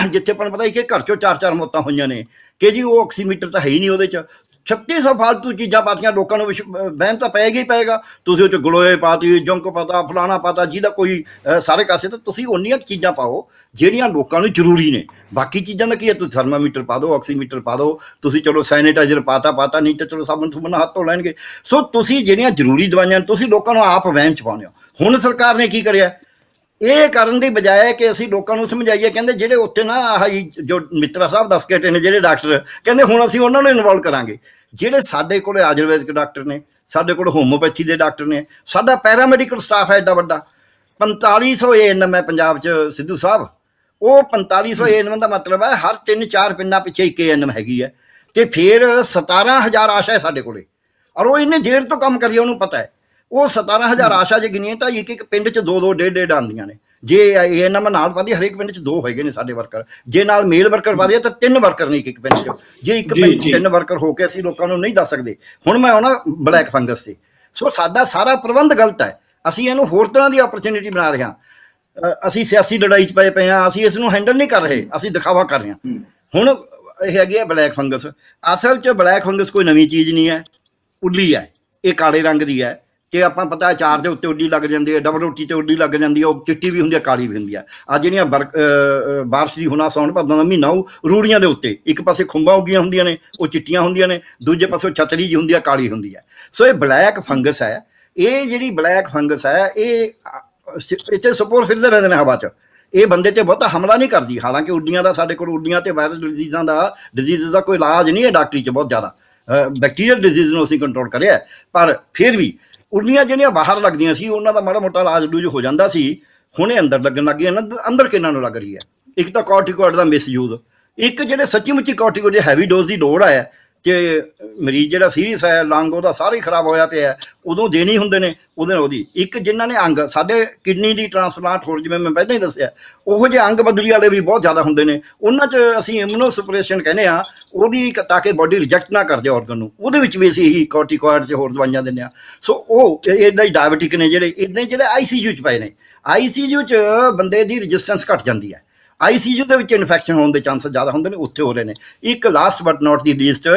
ਜਿੱਥੇ ਆਪਾਂ ਨੂੰ ਪਤਾ ਹੀ ਕਿ ਘਰ 'ਚੋਂ 4-4 ਮੌਤਾਂ ਹੋਈਆਂ ਨੇ, ਕਿ ਜੀ ਉਹ ਆਕਸੀਮੀਟਰ ਤਾਂ ਹੈ ਹੀ ਨਹੀਂ ਉਹਦੇ 'ਚ। 3600 ਫਾਲਤੂ ਚੀਜ਼ਾਂ ਪਾਤੀਆਂ, ਲੋਕਾਂ ਨੂੰ ਵਹਿਮ ਤਾਂ ਪਏਗਾ ਹੀ ਪਏਗਾ। ਤੁਸੀਂ ਉਹ 'ਚ ਗਲੋਏ ਪਾਤੀ, ਜੰਕ ਪਤਾ, ਫਲਾਣਾ ਪਤਾ, ਜਿਹਦਾ ਕੋਈ ਸਾਰੇ ਕਾਸੇ। ਤਾਂ ਤੁਸੀਂ ਉਨੀਆਂ ਚੀਜ਼ਾਂ ਪਾਓ ਜਿਹੜੀਆਂ ਲੋਕਾਂ ਨੂੰ ਜ਼ਰੂਰੀ ਨੇ। ਬਾਕੀ ਚੀਜ਼ਾਂ ਦਾ ਕੀ ਹੈ? ਤੁਸੀਂ ਥਰਮਾਮੀਟਰ ਪਾ ਦਿਓ, ਆਕਸੀਮੀਟਰ ਪਾ ਦਿਓ, ਤੁਸੀਂ ਚਲੋ ਸੈਨੀਟਾਈਜ਼ਰ ਪਾਤਾ, ਨਹੀਂ ਤਾਂ ਚਲੋ ਸਾਬਣ ਸੁਬਣ ਹੱਥ ਧੋ ਲੈਣਗੇ। ਸੋ ਤੁਸੀਂ ਜਿਹੜੀਆਂ ਜ਼ਰੂਰੀ ਦਵਾਈਆਂ ਤੁਸੀਂ ਲੋਕਾਂ ਨੂੰ ਆਪ ਵਹਿਮ 'ਚ ਪਾਉਂਦੇ ਹੋ। ਹੁਣ ਸਰਕਾਰ ਨੇ ਕੀ ਕਰਿਆ? ਇਹ ਕਰਨ ਦੀ ਬਜਾਏ ਕਿ ਅਸੀਂ ਲੋਕਾਂ ਨੂੰ ਸਮਝਾਈਏ, ਕਹਿੰਦੇ ਜਿਹੜੇ ਉੱਥੇ ਨਾ ਆਹ ਜੋ ਮਿੱਤਰਾ ਸਾਹਿਬ ਦੱਸ ਕੇ ਹਟੇ ਨੇ ਜਿਹੜੇ ਡਾਕਟਰ, ਕਹਿੰਦੇ ਹੁਣ ਅਸੀਂ ਉਹਨਾਂ ਨੂੰ ਇਨਵੋਲਵ ਕਰਾਂਗੇ। ਜਿਹੜੇ ਸਾਡੇ ਕੋਲ ਆਯੁਰਵੈਦਿਕ ਡਾਕਟਰ ਨੇ, ਸਾਡੇ ਕੋਲ ਹੋਮੋਪੈਥੀ ਦੇ ਡਾਕਟਰ ਨੇ, ਸਾਡਾ ਪੈਰਾਮੈਡੀਕਲ ਸਟਾਫ ਹੈ ਐਡਾ ਵੱਡਾ। 4500 ANM ਹੈ ਪੰਜਾਬ 'ਚ ਸਿੱਧੂ ਸਾਹਿਬ। ਉਹ 4500 ANM ਦਾ ਮਤਲਬ ਹੈ ਹਰ 3-4 ਪਿੰਡਾਂ ਪਿੱਛੇ ਇੱਕ ANM ਹੈਗੀ ਹੈ। ਅਤੇ ਫਿਰ 17,000 ਆਸ਼ਾ ਹੈ ਸਾਡੇ ਕੋਲ, ਔਰ ਉਹ ਇੰਨੇ ਦੇਰ ਤੋਂ ਕੰਮ ਕਰੀਏ, ਉਹਨੂੰ ਪਤਾ ਹੈ। ਉਹ 17,000 ਆਸ਼ਾ ਜੇ ਗਿਣੀਏ ਤਾਂ ਇੱਕ ਪਿੰਡ 'ਚ 2-2 1.5 ਆਉਂਦੀਆਂ ਨੇ। ਜੇ ਇਹਨਾਂ ਮੈਂ ਨਾਲ ਪਾਦੀ ਹਰੇਕ ਪਿੰਡ 'ਚ 2 ਹੈਗੇ ਨੇ ਸਾਡੇ ਵਰਕਰ, ਜੇ ਨਾਲ ਮੇਲ ਵਰਕਰ ਪਾਦੇ ਤਾਂ 3 ਵਰਕਰ ਨੇ ਇੱਕ ਪਿੰਡ 'ਚ। ਜੇ ਇੱਕ ਪਿੰਡ 'ਚ 3 ਵਰਕਰ ਹੋ ਕੇ ਅਸੀਂ ਲੋਕਾਂ ਨੂੰ ਨਹੀਂ ਦੱਸ ਸਕਦੇ। ਹੁਣ ਮੈਂ ਆਉਣਾ ਬਲੈਕ ਫੰਗਸ ਤੇ। ਸੋ ਸਾਡਾ ਸਾਰਾ ਪ੍ਰਬੰਧ ਗਲਤ ਹੈ। ਅਸੀਂ ਇਹਨੂੰ ਹੋਰ ਤਰ੍ਹਾਂ ਦੀ ਆਪਰਚੁਨਿਟੀ ਬਣਾ ਰਹੇ ਹਾਂ। ਅਸੀਂ ਸਿਆਸੀ ਲੜਾਈ 'ਚ ਪਏ ਹਾਂ। ਅਸੀਂ ਇਸ ਨੂੰ ਹੈਂਡਲ ਨਹੀਂ ਕਰ ਰਹੇ, ਅਸੀਂ ਦਿਖਾਵਾ ਕਰ ਰਹੇ ਹਾਂ। ਹੁਣ ਇਹ ਹੈਗੀ ਹੈ ਬਲੈਕ ਫੰਗਸ। ਅਸਲ 'ਚ ਬਲੈਕ ਫੰਗਸ ਕੋਈ ਨਵੀਂ ਚੀਜ਼ ਨਹੀਂ ਹੈ, ਉੱਲੀ ਹੈ। ਇਹ ਕਾਲੇ ਰੰਗ ਦੀ ਹੈ ਤੇ ਆਪਾਂ ਪਤਾ ਅਚਾਰ ਦੇ ਉੱਤੇ ਉੱਡੀ ਲੱਗ ਜਾਂਦੀ ਹੈ, ਡਬਲ ਰੋਟੀ ਤੇ ਉੱਡੀ ਲੱਗ ਜਾਂਦੀ ਹੈ। ਉਹ ਚਿੱਟੀ ਵੀ ਹੁੰਦੀ ਹੈ, ਕਾਲੀ ਵੀ ਹੁੰਦੀ ਹੈ। ਆ ਜਿਹੜੀਆਂ ਬਾਰਿਸ਼ ਦੀ ਹੁਣਾ ਸਾਉਣ ਭਾਦੋਂ ਦਾ ਮਹੀਨਾ ਉਹ ਰੂੜੀਆਂ ਦੇ ਉੱਤੇ ਇੱਕ ਪਾਸੇ ਖੁੰਬਾਂ ਉੱਗੀਆਂ ਹੁੰਦੀਆਂ ਨੇ, ਉਹ ਚਿੱਟੀਆਂ ਹੁੰਦੀਆਂ ਨੇ, ਦੂਜੇ ਪਾਸੇ ਛਤਰੀ ਜਿਹੀ ਹੁੰਦੀ ਹੈ, ਕਾਲੀ ਹੁੰਦੀ ਹੈ। ਸੋ ਇਹ ਬਲੈਕ ਫੰਗਸ ਹੈ। ਇਹ ਜਿਹੜੀ ਬਲੈਕ ਫੰਗਸ ਹੈ ਇਹ ਇੱਥੇ ਸਪੋਰ ਫਿਰਦੇ ਰਹਿੰਦੇ ਨੇ ਹਵਾ 'ਚ। ਇਹ ਬੰਦੇ ਤੇ ਬਹੁਤਾ ਹਮਲਾ ਨਹੀਂ ਕਰਦੀ। ਹਾਲਾਂਕਿ ਉੱਡੀਆਂ ਦਾ ਸਾਡੇ ਕੋਲ ਉੱਡੀਆਂ ਤੇ ਵਾਇਰਲ ਡਿਜ਼ੀਜ਼ ਦਾ ਕੋਈ ਇਲਾਜ ਨਹੀਂ ਹੈ ਡਾਕਟਰੀ 'ਚ। ਬਹੁਤ ਜ਼ਿਆਦਾ ਬੈਕਟੀਰੀਅਲ ਡਿਜ਼ੀਜ਼ ਨੂੰ ਅਸੀਂ ਕੰਟਰੋਲ ਕਰਿਆ, ਪਰ ਫਿਰ ਵੀ ਉੱਡੀਆਂ ਜਿਹੜੀਆਂ ਬਾਹਰ ਲੱਗਦੀਆਂ ਸੀ ਉਹਨਾਂ ਦਾ ਮਾੜਾ ਮੋਟਾ ਇਲਾਜ ਡੂਜ ਹੋ ਜਾਂਦਾ ਸੀ। ਹੁਣ ਇਹ ਅੰਦਰ ਲੱਗਣ ਲੱਗ ਗਈਆਂ। ਅੰਦਰ ਕਿਹਨਾਂ ਨੂੰ ਲੱਗ ਰਹੀ ਹੈ? ਇੱਕ ਤਾਂ ਕੋਰਟੀਕੋਇਡ ਦਾ ਮਿਸਯੂਜ਼, ਇੱਕ ਜਿਹੜੇ ਸੱਚੀ ਮੁੱਚੀ ਕੋਰਟੀਕੋਇਡ ਦੀ ਹੈਵੀ ਡੋਜ਼ ਦੀ ਲੋੜ ਹੈ ਤੇ ਮਰੀਜ਼ ਜਿਹੜਾ ਸੀਰੀਅਸ ਹੈ, ਲੰਗ ਉਹਦਾ ਸਾਰਾ ਹੀ ਖਰਾਬ ਹੋਇਆ ਪਿਆ, ਉਦੋਂ ਦੇਣੀ ਹੁੰਦੇ ਨੇ ਉਹਦੇ ਨਾਲ ਉਹਦੀ। ਇੱਕ ਜਿਨ੍ਹਾਂ ਨੇ ਅੰਗ ਸਾਡੇ ਕਿਡਨੀ ਦੀ ਟਰਾਂਸਪਲਾਂਟ ਹੋਰ, ਜਿਵੇਂ ਮੈਂ ਪਹਿਲਾਂ ਹੀ ਦੱਸਿਆ, ਉਹੋ ਜਿਹੇ ਅੰਗ ਬਦਲੀ ਵਾਲੇ ਵੀ ਬਹੁਤ ਜ਼ਿਆਦਾ ਹੁੰਦੇ ਨੇ। ਉਹਨਾਂ 'ਚ ਅਸੀਂ ਇਮਿਊਨੋ ਸੁਪਰੇਸ਼ਨ ਕਹਿੰਦੇ ਹਾਂ, ਉਹਦੀ ਤਾਂ ਕਿ ਬੋਡੀ ਰਿਜੈਕਟ ਨਾ ਕਰਦੇ ਔਰਗਨ ਨੂੰ। ਉਹਦੇ ਵਿੱਚ ਵੀ ਅਸੀਂ ਇਹੀ ਕੋਰਟੀਕੋਇਡ 'ਚ ਹੋਰ ਦਵਾਈਆਂ ਦਿੰਦੇ ਹਾਂ। ਸੋ ਉਹ ਇੱਦਾਂ ਹੀ ਡਾਇਬਟਿਕ ਨੇ ਜਿਹੜੇ, ਇੱਦਾਂ ਹੀ ਜਿਹੜੇ ICU 'ਚ ਪਏ ਨੇ। ICU 'ਚ ਬੰਦੇ ਦੀ ਰਜਿਸਟੈਂਸ ਘੱਟ ਜਾਂਦੀ ਹੈ। ICU ਦੇ ਵਿੱਚ ਇਨਫੈਕਸ਼ਨ ਹੋਣ ਦੇ ਚਾਂਸ ਜ਼ਿਆਦਾ ਹੁੰਦੇ ਨੇ, ਉੱਥੇ ਹੋ ਰਹੇ ਨੇ। ਇੱਕ last but not the least,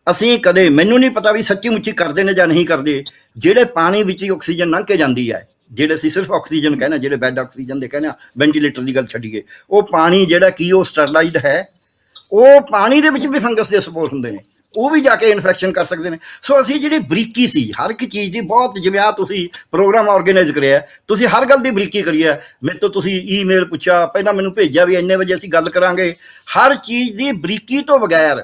ਅਸੀਂ ਕਦੇ, ਮੈਨੂੰ ਨਹੀਂ ਪਤਾ ਵੀ ਸੱਚੀ ਮੁੱਚੀ ਕਰਦੇ ਨੇ ਜਾਂ ਨਹੀਂ ਕਰਦੇ, ਜਿਹੜੇ ਪਾਣੀ ਵਿੱਚ ਹੀ ਆਕਸੀਜਨ ਲੰਘ ਕੇ ਜਾਂਦੀ ਹੈ, ਜਿਹੜੇ ਅਸੀਂ ਸਿਰਫ ਆਕਸੀਜਨ ਕਹਿੰਦੇ, ਜਿਹੜੇ ਬੈੱਡ ਆਕਸੀਜਨ ਦੇ ਕਹਿੰਦੇ ਆ, ਵੈਂਟੀਲੇਟਰ ਦੀ ਗੱਲ ਛੱਡੀਏ, ਉਹ ਪਾਣੀ ਜਿਹੜਾ ਕੀ ਉਹ ਸਟਰਲਾਈਜ਼ਡ ਹੈ, ਉਹ ਪਾਣੀ ਦੇ ਵਿੱਚ ਵੀ ਫੰਗਸ ਦੇ ਸਪੋਰ ਹੁੰਦੇ ਨੇ, ਉਹ ਵੀ ਜਾ ਕੇ ਇਨਫੈਕਸ਼ਨ ਕਰ ਸਕਦੇ ਨੇ। ਸੋ ਅਸੀਂ ਜਿਹੜੀ ਬਰੀਕੀ ਸੀ ਹਰ ਇੱਕ ਚੀਜ਼ ਦੀ, ਬਹੁਤ ਜਿਵੇਂ ਆ ਤੁਸੀਂ ਪ੍ਰੋਗਰਾਮ ਆਰਗੇਨਾਈਜ਼ ਕਰਿਆ, ਤੁਸੀਂ ਹਰ ਗੱਲ ਦੀ ਬਰੀਕੀ ਕਰੀ ਹੈ। ਮੇਰੇ ਤੋਂ ਤੁਸੀਂ ਈਮੇਲ ਪੁੱਛਿਆ, ਪਹਿਲਾਂ ਮੈਨੂੰ ਭੇਜਿਆ ਵੀ ਇੰਨੇ ਵਜੇ ਅਸੀਂ ਗੱਲ ਕਰਾਂਗੇ। ਹਰ ਚੀਜ਼ ਦੀ ਬਰੀਕੀ ਤੋਂ ਬਗੈਰ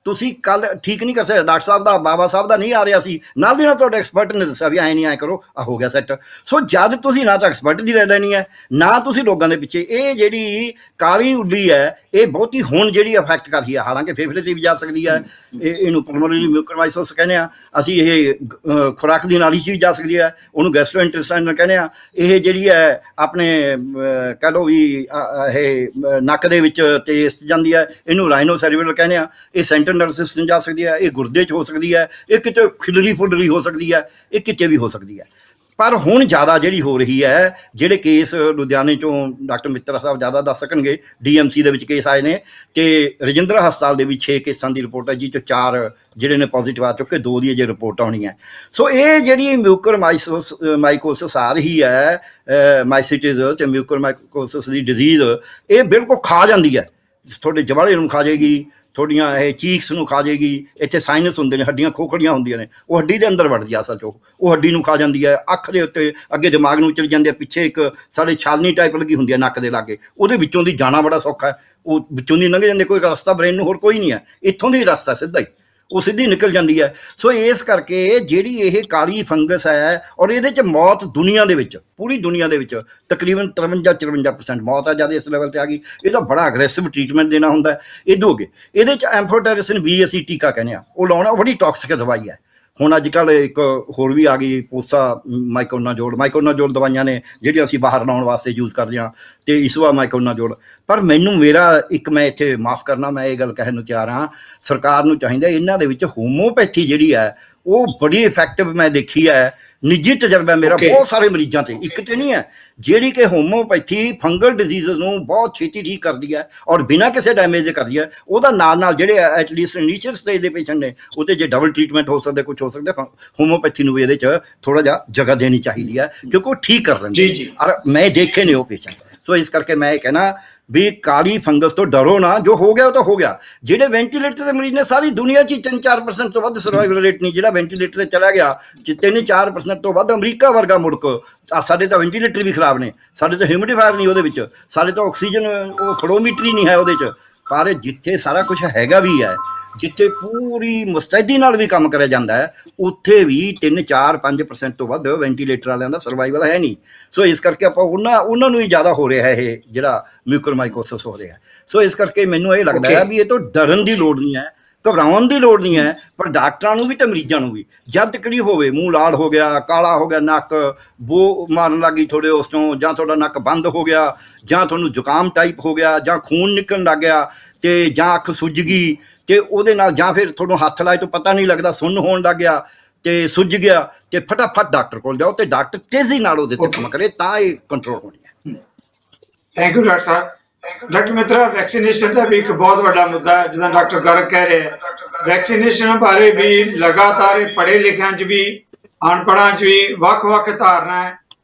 ਤੁਸੀਂ ਕੱਲ ਠੀਕ ਨਹੀਂ ਕਰ ਸਕਦੇ। ਡਾਕਟਰ ਸਾਹਿਬ ਦਾ, ਬਾਬਾ ਸਾਹਿਬ ਦਾ ਨਹੀਂ ਆ ਰਿਹਾ ਸੀ, ਨਾਲ ਦੀ ਨਾਲ ਤੁਹਾਡੇ ਐਕਸਪਰਟ ਨੇ ਦੱਸਿਆ ਵੀ ਐਂ ਨਹੀਂ, ਐਂ ਕਰੋ, ਆ ਹੋ ਗਿਆ ਸੈੱਟ। ਸੋ ਜਦ ਤੁਸੀਂ ਨਾ ਤਾਂ ਐਕਸਪਰਟ ਦੀ ਰਹਿ ਲੈਣੀ ਹੈ, ਨਾ ਤੁਸੀਂ ਲੋਕਾਂ ਦੇ ਪਿੱਛੇ। ਇਹ ਜਿਹੜੀ ਕਾਲੀ ਉੱਲੀ ਹੈ, ਇਹ ਬਹੁਤੀ ਹੁਣ ਜਿਹੜੀ ਅਫੈਕਟ ਕਰ ਰਹੀ ਹੈ, ਹਾਲਾਂਕਿ ਫੇਫੜੇ 'ਤੇ ਵੀ ਜਾ ਸਕਦੀ ਹੈ। ਇਹਨੂੰ ਪਲਮੋਨਰੀ ਮਿਊਕਰਮਾਈਸਸ ਕਹਿੰਦੇ ਆ ਅਸੀਂ। ਇਹ ਖੁਰਾਕ ਦੀ ਨਾਲੀ 'ਚ ਵੀ ਜਾ ਸਕਦੀ ਹੈ, ਉਹਨੂੰ ਗੈਸਟ੍ਰੋਇੰਟੇਸਟਾਈਨਲ ਕਹਿੰਦੇ ਆ। ਇਹ ਜਿਹੜੀ ਹੈ ਆਪਣੇ ਕਹਿ ਲਓ ਵੀ ਇਹ ਨੱਕ ਦੇ ਵਿੱਚ ਟੇਸਟ ਜਾਂਦੀ ਹੈ, ਇਹਨੂੰ ਰਾਈਨੋਸੈਰੀਬਰਲ ਕਹਿੰਦੇ ਆ। ਇਹ ਸੈਂਟਰ ਨਰਵਸ ਸਿਸਟਮ ਜਾ ਸਕਦੀ ਹੈ, ਇਹ ਗੁਰਦੇ 'ਚ ਹੋ ਸਕਦੀ ਹੈ, ਇਹ ਕਿਤੇ ਖਿਲਰੀ ਫੁਲਰੀ ਹੋ ਸਕਦੀ ਹੈ, ਇਹ ਕਿਤੇ ਵੀ ਹੋ ਸਕਦੀ ਹੈ। ਪਰ ਹੁਣ ਜ਼ਿਆਦਾ ਜਿਹੜੀ ਹੋ ਰਹੀ ਹੈ, ਜਿਹੜੇ ਕੇਸ ਲੁਧਿਆਣੇ 'ਚੋਂ ਡਾਕਟਰ ਮਿੱਤਰਾ ਸਾਹਿਬ ਜ਼ਿਆਦਾ ਦੱਸ ਸਕਣਗੇ, DMC ਦੇ ਵਿੱਚ ਕੇਸ ਆਏ ਨੇ ਤੇ ਰਜਿੰਦਰਾ ਹਸਪਤਾਲ ਦੇ ਵੀ 6 ਕੇਸਾਂ ਦੀ ਰਿਪੋਰਟ ਹੈ, ਜਿਸ 'ਚੋਂ 4 ਜਿਹੜੇ ਨੇ ਪੋਜ਼ੀਟਿਵ ਆ ਚੁੱਕੇ, 2 ਦੀ ਅਜੇ ਰਿਪੋਰਟ ਆਉਣੀ ਹੈ। ਸੋ ਇਹ ਜਿਹੜੀ ਮਿਊਕਰਮਾਈਕੋਸਿਸ ਆ ਰਹੀ ਹੈ, ਮਾਈਸਿਟਿਸ ਤੇ ਮਿਊਕਰਮਾਈਕੋਸਿਸ ਦੀ ਡਿਜ਼ੀਜ਼, ਇਹ ਬਿਲਕੁਲ ਖਾ ਜਾਂਦੀ ਹੈ। ਤੁਹਾਡੇ ਜਵਾੜੇ ਨੂੰ ਖਾ ਜਾਏਗੀ, ਤੁਹਾਡੀਆਂ ਇਹ ਚੀਕਸ ਨੂੰ ਖਾ ਜਾਏਗੀ। ਇੱਥੇ ਸਾਈਨਸ ਹੁੰਦੇ ਨੇ, ਹੱਡੀਆਂ ਖੋਖੜੀਆਂ ਹੁੰਦੀਆਂ ਨੇ, ਉਹ ਹੱਡੀ ਦੇ ਅੰਦਰ ਵੜਦੀ ਆ ਅਸਲ 'ਚ। ਉਹ ਹੱਡੀ ਨੂੰ ਖਾ ਜਾਂਦੀ ਹੈ, ਅੱਖ ਦੇ ਉੱਤੇ ਅੱਗੇ ਦਿਮਾਗ ਨੂੰ ਚਲੀ ਜਾਂਦੀ ਹੈ, ਪਿੱਛੇ ਇੱਕ ਸਾਡੇ ਛਾਲਨੀ ਟਾਈਪ ਲੱਗੀ ਹੁੰਦੀ ਹੈ ਨੱਕ ਦੇ ਲਾਗੇ, ਉਹਦੇ ਵਿੱਚੋਂ ਦੀ ਜਾਣਾ ਬੜਾ ਸੌਖਾ ਹੈ। ਉਹ ਵਿੱਚੋਂ ਦੀ ਲੰਘ ਜਾਂਦੇ, ਕੋਈ ਰਸਤਾ ਬ੍ਰੇਨ ਨੂੰ ਹੋਰ ਕੋਈ ਨਹੀਂ ਹੈ, ਇੱਥੋਂ ਦੀ ਰਸਤਾ ਸਿੱਧਾ ਹੀ, ਉਹ ਸਿੱਧੀ ਨਿਕਲ ਜਾਂਦੀ ਹੈ। ਸੋ ਇਸ ਕਰਕੇ ਜਿਹੜੀ ਇਹ ਕਾਲੀ ਫੰਗਸ ਹੈ, ਔਰ ਇਹਦੇ 'ਚ ਮੌਤ ਦੁਨੀਆ ਦੇ ਵਿੱਚ, ਪੂਰੀ ਦੁਨੀਆ ਦੇ ਵਿੱਚ ਤਕਰੀਬਨ 53-54% ਮੌਤ ਆ। ਜਦ ਇਸ ਲੈਵਲ 'ਤੇ ਆ ਗਈ, ਇਹਦਾ ਬੜਾ ਅਗਰੈਸਿਵ ਟ੍ਰੀਟਮੈਂਟ ਦੇਣਾ ਹੁੰਦਾ। ਇਹਦੋਂ ਅੱਗੇ ਇਹਦੇ 'ਚ ਐਂਫੋਟੈਰਿਸਿਨ B ਅਸੀਂ ਟੀਕਾ ਕਹਿੰਦੇ ਆ, ਉਹ ਲਾਉਣਾ, ਉਹ ਬੜੀ ਟੌਕਸਿਕ ਦਵਾਈ ਹੈ। ਹੁਣ ਅੱਜ ਕੱਲ੍ਹ ਇੱਕ ਹੋਰ ਵੀ ਆ ਗਈ, ਪੋਸਾ ਮਾਈਕੋਨਾਜੋਲ ਦਵਾਈਆਂ ਨੇ ਜਿਹੜੀਆਂ ਅਸੀਂ ਬਾਹਰ ਲਾਉਣ ਵਾਸਤੇ ਯੂਜ਼ ਕਰਦੇ ਹਾਂ, ਅਤੇ ਇਸਵਾ ਮਾਈਕੋਨਾਜੋਲ। ਪਰ ਮੇਰਾ ਇੱਕ, ਮੈਂ ਇੱਥੇ ਮਾਫ ਕਰਨਾ, ਮੈਂ ਇਹ ਗੱਲ ਕਹਿਣ ਨੂੰ ਤਿਆਰ ਹਾਂ, ਸਰਕਾਰ ਨੂੰ ਚਾਹੀਦਾ ਇਹਨਾਂ ਦੇ ਵਿੱਚ ਹੋਮੋਪੈਥੀ ਜਿਹੜੀ ਹੈ ਉਹ ਬੜੀ ਇਫੈਕਟਿਵ ਮੈਂ ਦੇਖੀ ਹੈ। ਨਿੱਜੀ ਤਜਰਬਾ ਮੇਰਾ ਬਹੁਤ ਸਾਰੇ ਮਰੀਜ਼ਾਂ 'ਤੇ, ਇੱਕ 'ਤੇ ਨਹੀਂ ਹੈ, ਜਿਹੜੀ ਕਿ ਹੋਮੋਪੈਥੀ ਫੰਗਲ ਡਿਜ਼ੀਜ਼ ਨੂੰ ਬਹੁਤ ਛੇਤੀ ਠੀਕ ਕਰਦੀ ਹੈ ਔਰ ਬਿਨਾਂ ਕਿਸੇ ਡੈਮੇਜ ਦੇ ਕਰਦੀ ਹੈ। ਉਹਦਾ ਨਾਲ ਜਿਹੜੇ ਐਟਲੀਸਟ ਇਨੀਸ਼ੀਅਲ ਸਟੇਜ ਦੇ ਪੇਸ਼ੈਂਟ ਨੇ, ਉਹ 'ਤੇ ਜੇ ਡਬਲ ਟ੍ਰੀਟਮੈਂਟ ਹੋ ਸਕਦਾ, ਕੁਛ ਹੋ ਸਕਦਾ, ਹੋਮੋਪੈਥੀ ਨੂੰ ਵੀ ਇਹਦੇ 'ਚ ਥੋੜ੍ਹਾ ਜਿਹਾ ਜਗ੍ਹਾ ਦੇਣੀ ਚਾਹੀਦੀ ਹੈ, ਕਿਉਂਕਿ ਉਹ ਠੀਕ ਕਰ ਲੈਂਦੇ ਔਰ ਮੈਂ ਦੇਖੇ ਨੇ ਉਹ ਪੇਸ਼ੈਂਟ। ਸੋ ਇਸ ਕਰਕੇ ਮੈਂ ਇਹ ਕਹਿਣਾ ਵੀ ਕਾਲੀ ਫੰਗਸ ਤੋਂ ਡਰੋ ਨਾ, ਜੋ ਹੋ ਗਿਆ ਉਹ ਤਾਂ ਹੋ ਗਿਆ। ਜਿਹੜੇ ਵੈਂਟੀਲੇਟਰ ਦੇ ਮਰੀਜ਼ ਨੇ, ਸਾਰੀ ਦੁਨੀਆ 'ਚ 3-4% ਤੋਂ ਵੱਧ ਸਰਵਾਈਵਲ ਰੇਟ ਨਹੀਂ। ਜਿਹੜਾ ਵੈਂਟੀਲੇਟਰ 'ਤੇ ਚਲਾ ਗਿਆ 3-4% ਤੋਂ ਵੱਧ, ਅਮਰੀਕਾ ਵਰਗਾ ਮੁਲਕ, ਸਾਡੇ ਤਾਂ ਵੈਂਟੀਲੇਟਰ ਵੀ ਖਰਾਬ ਨੇ, ਸਾਡੇ ਤਾਂ ਹਿਊਮਿਡੀਫਾਇਰ ਨਹੀਂ ਉਹਦੇ ਵਿੱਚ, ਸਾਡੇ ਤਾਂ ਆਕਸੀਜਨ ਉਹ ਖੜੋਮੀਟਰੀ ਨਹੀਂ ਹੈ ਉਹਦੇ 'ਚ। ਪਰ ਜਿੱਥੇ ਸਾਰਾ ਕੁਛ ਹੈਗਾ ਵੀ ਹੈ, ਜਿੱਥੇ ਪੂਰੀ ਮੁਸਤੈਦੀ ਨਾਲ ਵੀ ਕੰਮ ਕਰਿਆ ਜਾਂਦਾ ਹੈ, ਉੱਥੇ ਵੀ 3-4-5% ਤੋਂ ਵੱਧ ਵੈਂਟੀਲੇਟਰ ਵਾਲਿਆਂ ਦਾ ਸਰਵਾਈਵਲ ਹੈ ਨਹੀਂ। ਸੋ ਇਸ ਕਰਕੇ ਆਪਾਂ ਉਹਨਾਂ ਨੂੰ ਹੀ ਜ਼ਿਆਦਾ ਹੋ ਰਿਹਾ ਹੈ ਇਹ ਜਿਹੜਾ ਮਿਊਕਰਮਾਈਕੋਸਿਸ ਹੋ ਰਿਹਾ। ਸੋ ਇਸ ਕਰਕੇ ਮੈਨੂੰ ਇਹ ਲੱਗਦਾ ਹੈ ਵੀ ਇਹ ਤੋਂ ਡਰਨ ਦੀ ਲੋੜ ਨਹੀਂ ਹੈ। ਘਬਰਾਉਣ ਦੀ ਲੋੜ ਨਹੀਂ ਹੈ, ਪਰ ਡਾਕਟਰਾਂ ਨੂੰ ਵੀ ਤੇ ਮਰੀਜ਼ਾਂ ਨੂੰ ਵੀ। ਜਦ ਤਕਲੀਫ ਹੋਵੇ, ਮੂੰਹ ਲਾਲ ਹੋ ਗਿਆ, ਕਾਲਾ ਹੋ ਗਿਆ ਨੱਕ, ਬੋ ਮਾਰਨ ਲੱਗੀ ਥੋੜੇ ਉਸ ਤੋਂ, ਜਾਂ ਤੁਹਾਡਾ ਨੱਕ ਬੰਦ ਹੋ ਗਿਆ, ਜਾਂ ਤੁਹਾਨੂੰ ਜ਼ੁਕਾਮ ਟਾਈਪ ਹੋ ਗਿਆ, ਜਾਂ ਖੂਨ ਨਿਕਲਣ ਲੱਗ ਗਿਆ, ਤੇ ਜਾਂ ਅੱਖ ਸੁੱਜ ਗਈ, ਤੇ ਉਹਦੇ ਨਾਲ ਜਾਂ ਫਿਰ ਤੁਹਾਨੂੰ ਹੱਥ ਲਾਏ ਤੋਂ ਪਤਾ ਨਹੀਂ ਲੱਗਦਾ, ਸੁੰਨ ਹੋਣ ਲੱਗ ਗਿਆ ਤੇ ਸੁੱਜ ਗਿਆ, ਤੇ ਫਟਾਫਟ ਡਾਕਟਰ ਕੋਲ ਜਾਓ ਤੇ ਡਾਕਟਰ ਤੇਜ਼ੀ ਨਾਲ ਉਹਦੇ ਤੇ ਕੰਮ ਕਰੇ, ਤਾਂ ਇਹ ਕੰਟਰੋਲ ਹੋਣੀ ਹੈ। Thank you doctor Sahib. Doctor ਮਿੱਤਰਾ, ਵੈਕਸੀਨੇਸ਼ਨ ਦਾ ਵੀ ਇੱਕ ਬਹੁਤ ਵੱਡਾ ਮੁੱਦਾ ਹੈ, ਜਿੱਦਾਂ ਡਾਕਟਰ ਗਰਗ ਕਹਿ ਰਹੇ ਹੈ। ਵੈਕਸੀਨੇਸ਼ਨ ਬਾਰੇ ਵੀ ਲਗਾਤਾਰ ਪੜ੍ਹੇ ਲਿਖਿਆਂ 'ਚ ਵੀ ਅਨਪੜ੍ਹਾਂ 'ਚ ਵੀ ਵੱਖ-ਵੱਖ ਧਾਰਨਾ ਹੈ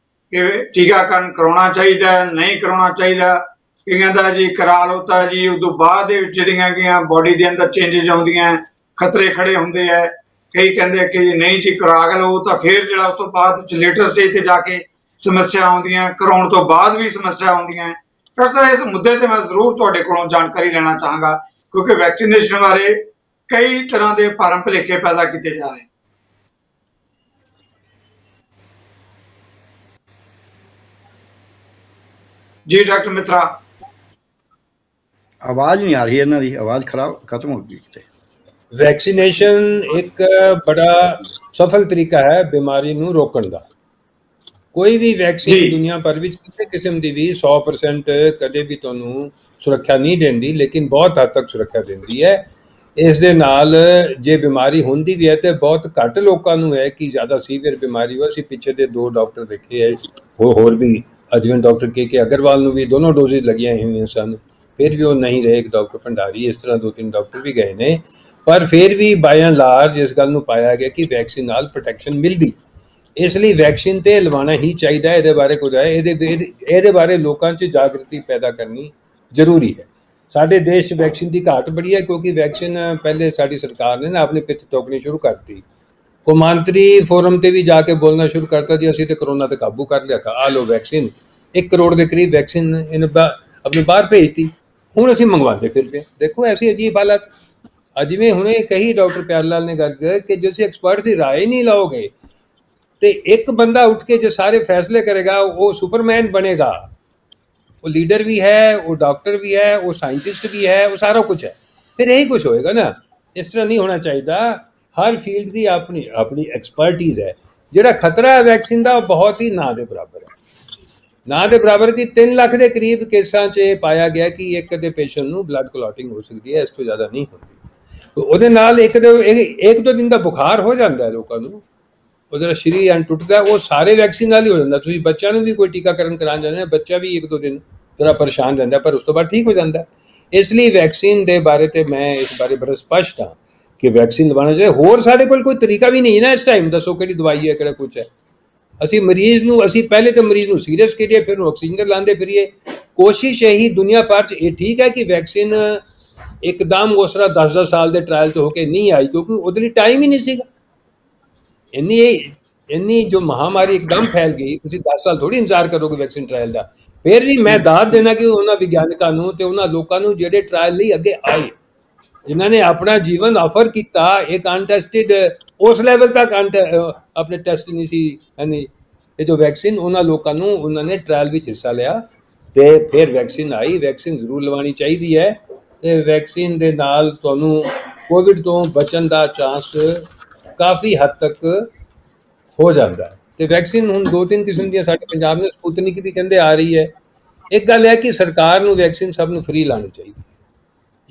ਕਿ ਟੀਕਾਕਰਨ ਕਰਾਉਣਾ ਚਾਹੀਦਾ, ਨਹੀਂ ਕਰਾਉਣਾ ਚਾਹੀਦਾ। ਕਈਆਂ ਦਾ ਜੀ ਕਰਾ ਲਓ ਤਾਂ ਜੀ ਉਦੋਂ ਬਾਅਦ ਦੇ ਵਿੱਚ ਜਿਹੜੀਆਂ ਗਈਆਂ ਬੋਡੀ ਦੇ ਅੰਦਰ ਚੇਂਜਸ ਆਉਂਦੀਆਂ, ਖਤਰੇ ਖੜੇ ਹੁੰਦੇ ਹੈ। ਕਈ ਕਹਿੰਦੇ ਕਿ ਨਹੀਂ ਜੀ ਕਰਾ ਲਓ ਤਾਂ ਫਿਰ ਜਿਹੜਾ ਉਸ ਤੋਂ ਬਾਅਦ ਲੇਟਰ ਸਟੇਜ ਤੇ ਜਾ ਕੇ ਸਮੱਸਿਆ ਆਉਂਦੀਆਂ, ਕਰਾਉਣ ਤੋਂ ਬਾਅਦ ਵੀ ਸਮੱਸਿਆ ਆਉਂਦੀਆਂ। ਡਾਕਟਰ ਸਾਹਿਬ, ਇਸ ਮੁੱਦੇ ਤੇ ਮੈਂ ਜ਼ਰੂਰ ਤੁਹਾਡੇ ਕੋਲੋਂ ਜਾਣਕਾਰੀ ਲੈਣਾ ਚਾਹਾਂਗਾ, ਕਿਉਂਕਿ ਵੈਕਸੀਨੇਸ਼ਨ ਬਾਰੇ ਕਈ ਤਰ੍ਹਾਂ ਦੇ ਭਰਮ ਭੁਲੇਖੇ ਪੈਦਾ ਕੀਤੇ ਜਾ ਰਹੇ। ਜੀ ਡਾਕਟਰ ਮਿੱਤਰਾ, ਆਵਾਜ਼ ਨਹੀਂ ਆ ਰਹੀ, ਇਹਨਾਂ ਦੀ ਆਵਾਜ਼ ਖਤਮ ਹੋ ਗਈ। ਵੈਕਸੀਨੇਸ਼ਨ ਇੱਕ ਬੜਾ ਸਫਲ ਤਰੀਕਾ ਹੈ ਬਿਮਾਰੀ ਨੂੰ ਰੋਕਣ ਦਾ। ਕੋਈ ਵੀ ਵੈਕਸੀਨ ਦੁਨੀਆ ਭਰ ਵਿੱਚ ਕਿਸੇ ਕਿਸਮ ਦੀ ਵੀ 100% ਕਦੇ ਵੀ ਤੁਹਾਨੂੰ ਸੁਰੱਖਿਆ ਨਹੀਂ ਦਿੰਦੀ, ਲੇਕਿਨ ਬਹੁਤ ਹੱਦ ਤੱਕ ਸੁਰੱਖਿਆ ਦਿੰਦੀ ਹੈ। ਇਸ ਦੇ ਨਾਲ ਜੇ ਬਿਮਾਰੀ ਹੁੰਦੀ ਵੀ ਹੈ ਤੇ ਬਹੁਤ ਘੱਟ ਲੋਕਾਂ ਨੂੰ ਹੈ ਕਿ ਜ਼ਿਆਦਾ ਸੀਵੀਅਰ ਬਿਮਾਰੀ ਹੋ। ਅਸੀਂ ਪਿੱਛੇ ਦੇ 2 ਡਾਕਟਰ ਦੇਖੇ ਹੈ, ਹੋਰ ਵੀ ਅਜਵਿਨ ਡਾਕਟਰ ਕੇ ਅਗਰਵਾਲ ਨੂੰ ਵੀ ਦੋਨੋਂ ਡੋਜ਼ਿਸ ਲੱਗੀਆਂ ਹੋਈਆਂ ਸਨ, ਫਿਰ ਵੀ ਉਹ ਨਹੀਂ ਰਹੇ। ਇੱਕ ਡਾਕਟਰ ਭੰਡਾਰੀ, ਇਸ ਤਰ੍ਹਾਂ 2-3 ਡਾਕਟਰ ਵੀ ਗਏ ਨੇ, ਪਰ ਫਿਰ ਵੀ ਬਾਈ ਐਂਡ ਲਾਰਜ ਇਸ ਗੱਲ ਨੂੰ ਪਾਇਆ ਗਿਆ ਕਿ ਵੈਕਸੀਨ ਨਾਲ ਪ੍ਰੋਟੈਕਸ਼ਨ ਮਿਲਦੀ। ਇਸ ਲਈ ਵੈਕਸੀਨ ਤੇ ਲਵਾਉਣਾ ਹੀ ਚਾਹੀਦਾ। ਇਹਦੇ ਬਾਰੇ ਕੁਝ ਹੈ, ਇਹਦੇ ਬਾਰੇ ਲੋਕਾਂ 'ਚ ਜਾਗਰਤੀ ਪੈਦਾ ਕਰਨੀ ਜ਼ਰੂਰੀ ਹੈ। ਸਾਡੇ ਦੇਸ਼ 'ਚ ਵੈਕਸੀਨ ਦੀ ਘਾਟ ਬੜੀ ਹੈ, ਕਿਉਂਕਿ ਵੈਕਸੀਨ ਪਹਿਲੇ ਸਾਡੀ ਸਰਕਾਰ ਨੇ ਨਾ ਆਪਣੀ ਪਿੱਠ ਤੋਕਣੀ ਸ਼ੁਰੂ ਕਰਤੀ। ਕੌਮਾਂਤਰੀ ਫੋਰਮ ਤੇ ਵੀ ਜਾ ਕੇ ਬੋਲਣਾ ਸ਼ੁਰੂ ਕਰਤਾ ਜੀ ਅਸੀਂ ਤੇ ਕਰੋਨਾ ਤੇ ਕਾਬੂ ਕਰ ਲਿਆ, ਆ ਲਓ ਵੈਕਸੀਨ। 1 ਕਰੋੜ ਦੇ ਕਰੀਬ ਵੈਕਸੀਨ ਇਹਨੇ ਆਪਣੇ ਬਾਹਰ ਭੇਜਤੀ, ਹੁਣ ਅਸੀਂ ਮੰਗਵਾਉਂਦੇ ਫਿਰਦੇ। ਦੇਖੋ ਐਸੀ ਅਜੀਬ ਹਾਲਤ। ਜਿਵੇਂ ਹੁਣੇ ਕਹੀ ਡਾਕਟਰ ਪਿਆਰ ਲਾਲ ਨੇ ਗੱਲ ਕਿ ਜੇ ਤੁਸੀਂ ਐਕਸਪਰਟ ਦੀ ਰਾਏ ਨਹੀਂ ਲਾਓਗੇ ਤੇ ਇੱਕ ਬੰਦਾ ਉੱਠ ਕੇ ਜੋ ਸਾਰੇ ਫੈਸਲੇ ਕਰੇਗਾ ਉਹ ਸੁਪਰਮੈਨ ਬਣੇਗਾ। ਉਹ ਲੀਡਰ ਵੀ ਹੈ, ਉਹ ਡਾਕਟਰ ਵੀ ਹੈ, ਉਹ ਸਾਇੰਟਿਸਟ ਵੀ ਹੈ, ਉਹ ਸਾਰਾ ਕੁਝ ਹੈ। ਫਿਰ ਇਹੀ ਕੁਝ ਹੋਏਗਾ ਨਾ। ਇਸ ਤਰ੍ਹਾਂ ਨਹੀਂ ਹੋਣਾ ਚਾਹੀਦਾ। ਹਰ ਫੀਲਡ ਦੀ ਆਪਣੀ ਐਕਸਪਰਟੀਜ਼ ਹੈ। ਜਿਹੜਾ ਖਤਰਾ ਹੈ ਵੈਕਸੀਨ ਦਾ ਉਹ ਬਹੁਤ ਹੀ ਨਾ ਦੇ ਬਰਾਬਰ ਹੈ। ਨਾ ਦੇ ਬਰਾਬਰ ਕਿ 3 ਲੱਖ ਦੇ ਕਰੀਬ ਕੇਸਾਂ 'ਚ ਇਹ ਪਾਇਆ ਗਿਆ ਕਿ ਇੱਕ ਦੇ ਪੇਸ਼ੈਂਟ ਨੂੰ ਬਲੱਡ ਕਲੌਟਿੰਗ ਹੋ ਸਕਦੀ ਹੈ, ਇਸ ਤੋਂ ਜ਼ਿਆਦਾ ਨਹੀਂ ਹੁੰਦੀ। ਉਹਦੇ ਨਾਲ ਇੱਕ ਦੋ ਦਿਨ ਦਾ ਬੁਖਾਰ ਹੋ ਜਾਂਦਾ ਹੈ ਲੋਕਾਂ ਨੂੰ, ਉਹ ਜਿਹੜਾ ਸਰੀਰ ਟੁੱਟਦਾ, ਉਹ ਸਾਰੇ ਵੈਕਸੀਨ ਨਾਲ ਹੀ ਹੋ ਜਾਂਦਾ। ਤੁਸੀਂ ਬੱਚਿਆਂ ਨੂੰ ਵੀ ਕੋਈ ਟੀਕਾਕਰਨ ਕਰਾਉਣ ਜਾਂਦੇ, ਬੱਚਾ ਵੀ 1-2 ਦਿਨ ਥੋੜਾ ਪਰੇਸ਼ਾਨ ਰਹਿੰਦਾ, ਪਰ ਉਸ ਤੋਂ ਬਾਅਦ ਠੀਕ ਹੋ ਜਾਂਦਾ। ਇਸ ਲਈ ਵੈਕਸੀਨ ਦੇ ਬਾਰੇ ਤੇ ਮੈਂ ਇਸ ਬਾਰੇ ਬੜਾ ਸਪਸ਼ਟ ਹਾਂ ਕਿ ਵੈਕਸੀਨ ਲਵਾਉਣਾ ਚਾਹੀਦਾ। ਹੋਰ ਸਾਡੇ ਕੋਲ ਕੋਈ ਤਰੀਕਾ ਵੀ ਨਹੀਂ ਨਾ ਇਸ ਟਾਈਮ। ਦੱਸੋ ਕਿਹੜੀ ਦਵਾਈ ਹੈ, ਕਿਹੜਾ ਕੁਛ ਹੈ। ਅਸੀਂ ਪਹਿਲੇ ਤਾਂ ਮਰੀਜ਼ ਨੂੰ ਸੀਰੀਅਸ ਕਰੀਏ, ਫਿਰ ਆਕਸੀਜਨ ਤੇ ਲਾਉਂਦੇ ਫਿਰੀਏ। ਕੋਸ਼ਿਸ਼ ਇਹੀ ਦੁਨੀਆ ਭਰ 'ਚ ਇਹ ਠੀਕ ਹੈ ਕਿ ਵੈਕਸੀਨ ਇੱਕਦਮ ਉਸ ਤਰ੍ਹਾਂ 10-10 ਸਾਲ ਦੇ ਟ੍ਰਾਇਲ 'ਚ ਹੋ ਕੇ ਨਹੀਂ ਆਈ, ਕਿਉਂਕਿ ਉਹਦੇ ਲਈ ਟਾਈਮ ਹੀ ਨਹੀਂ ਸੀਗਾ। ਇੰਨੀ ਜੋ ਮਹਾਮਾਰੀ ਇੱਕਦਮ ਫੈਲ ਗਈ, ਤੁਸੀਂ 10 ਸਾਲ ਥੋੜੀ ਇੰਤਜ਼ਾਰ ਕਰੋਗੇ ਵੈਕਸੀਨ ਟ੍ਰਾਇਲ ਦਾ। ਫਿਰ ਵੀ ਮੈਂ ਦਾਦ ਦੇਣਾ ਕਿ ਉਹਨਾਂ ਵਿਗਿਆਨਕਾਂ ਨੂੰ ਤੇ ਉਹਨਾਂ ਲੋਕਾਂ ਨੂੰ ਜਿਹੜੇ ਟ੍ਰਾਇਲ ਲਈ ਅੱਗੇ ਆਏ, ਜਿਨ੍ਹਾਂ ਨੇ ਆਪਣਾ ਜੀਵਨ ਆਫਰ ਕੀਤਾ। ਇੱਕ ਅਨਟੈਸਟਿਡ ਉਸ ਲੈਵਲ ਤੱਕ ਆਪਣੇ ਟੈਸਟ ਨਹੀਂ ਸੀ ਇਹ ਜੋ ਵੈਕਸੀਨ, ਉਹਨਾਂ ਲੋਕਾਂ ਨੂੰ ਉਹਨਾਂ ਨੇ ਟ੍ਰਾਇਲ ਵਿੱਚ ਹਿੱਸਾ ਲਿਆ ਤੇ ਫਿਰ ਵੈਕਸੀਨ ਆਈ। ਵੈਕਸੀਨ ਜ਼ਰੂਰ ਲਵਾਉਣੀ ਚਾਹੀਦੀ ਹੈ ਤੇ ਵੈਕਸੀਨ ਦੇ ਨਾਲ ਤੁਹਾਨੂੰ ਕੋਵਿਡ ਤੋਂ ਬਚਣ ਦਾ ਚਾਂਸ ਕਾਫੀ ਹੱਦ ਤੱਕ ਹੋ ਜਾਂਦਾ। ਤੇ ਵੈਕਸੀਨ ਹੁਣ 2-3 ਕਿਸਮ ਦੀਆਂ ਸਾਡੇ ਪੰਜਾਬ ਵਿੱਚ ਸਪੁਤਨਿਕ ਵੀ ਕਹਿੰਦੇ ਆ ਰਹੀ ਹੈ। ਇੱਕ ਗੱਲ ਹੈ ਕਿ ਸਰਕਾਰ ਨੂੰ ਵੈਕਸੀਨ ਸਭ ਨੂੰ ਫ੍ਰੀ ਲਾਉਣੀ ਚਾਹੀਦੀ,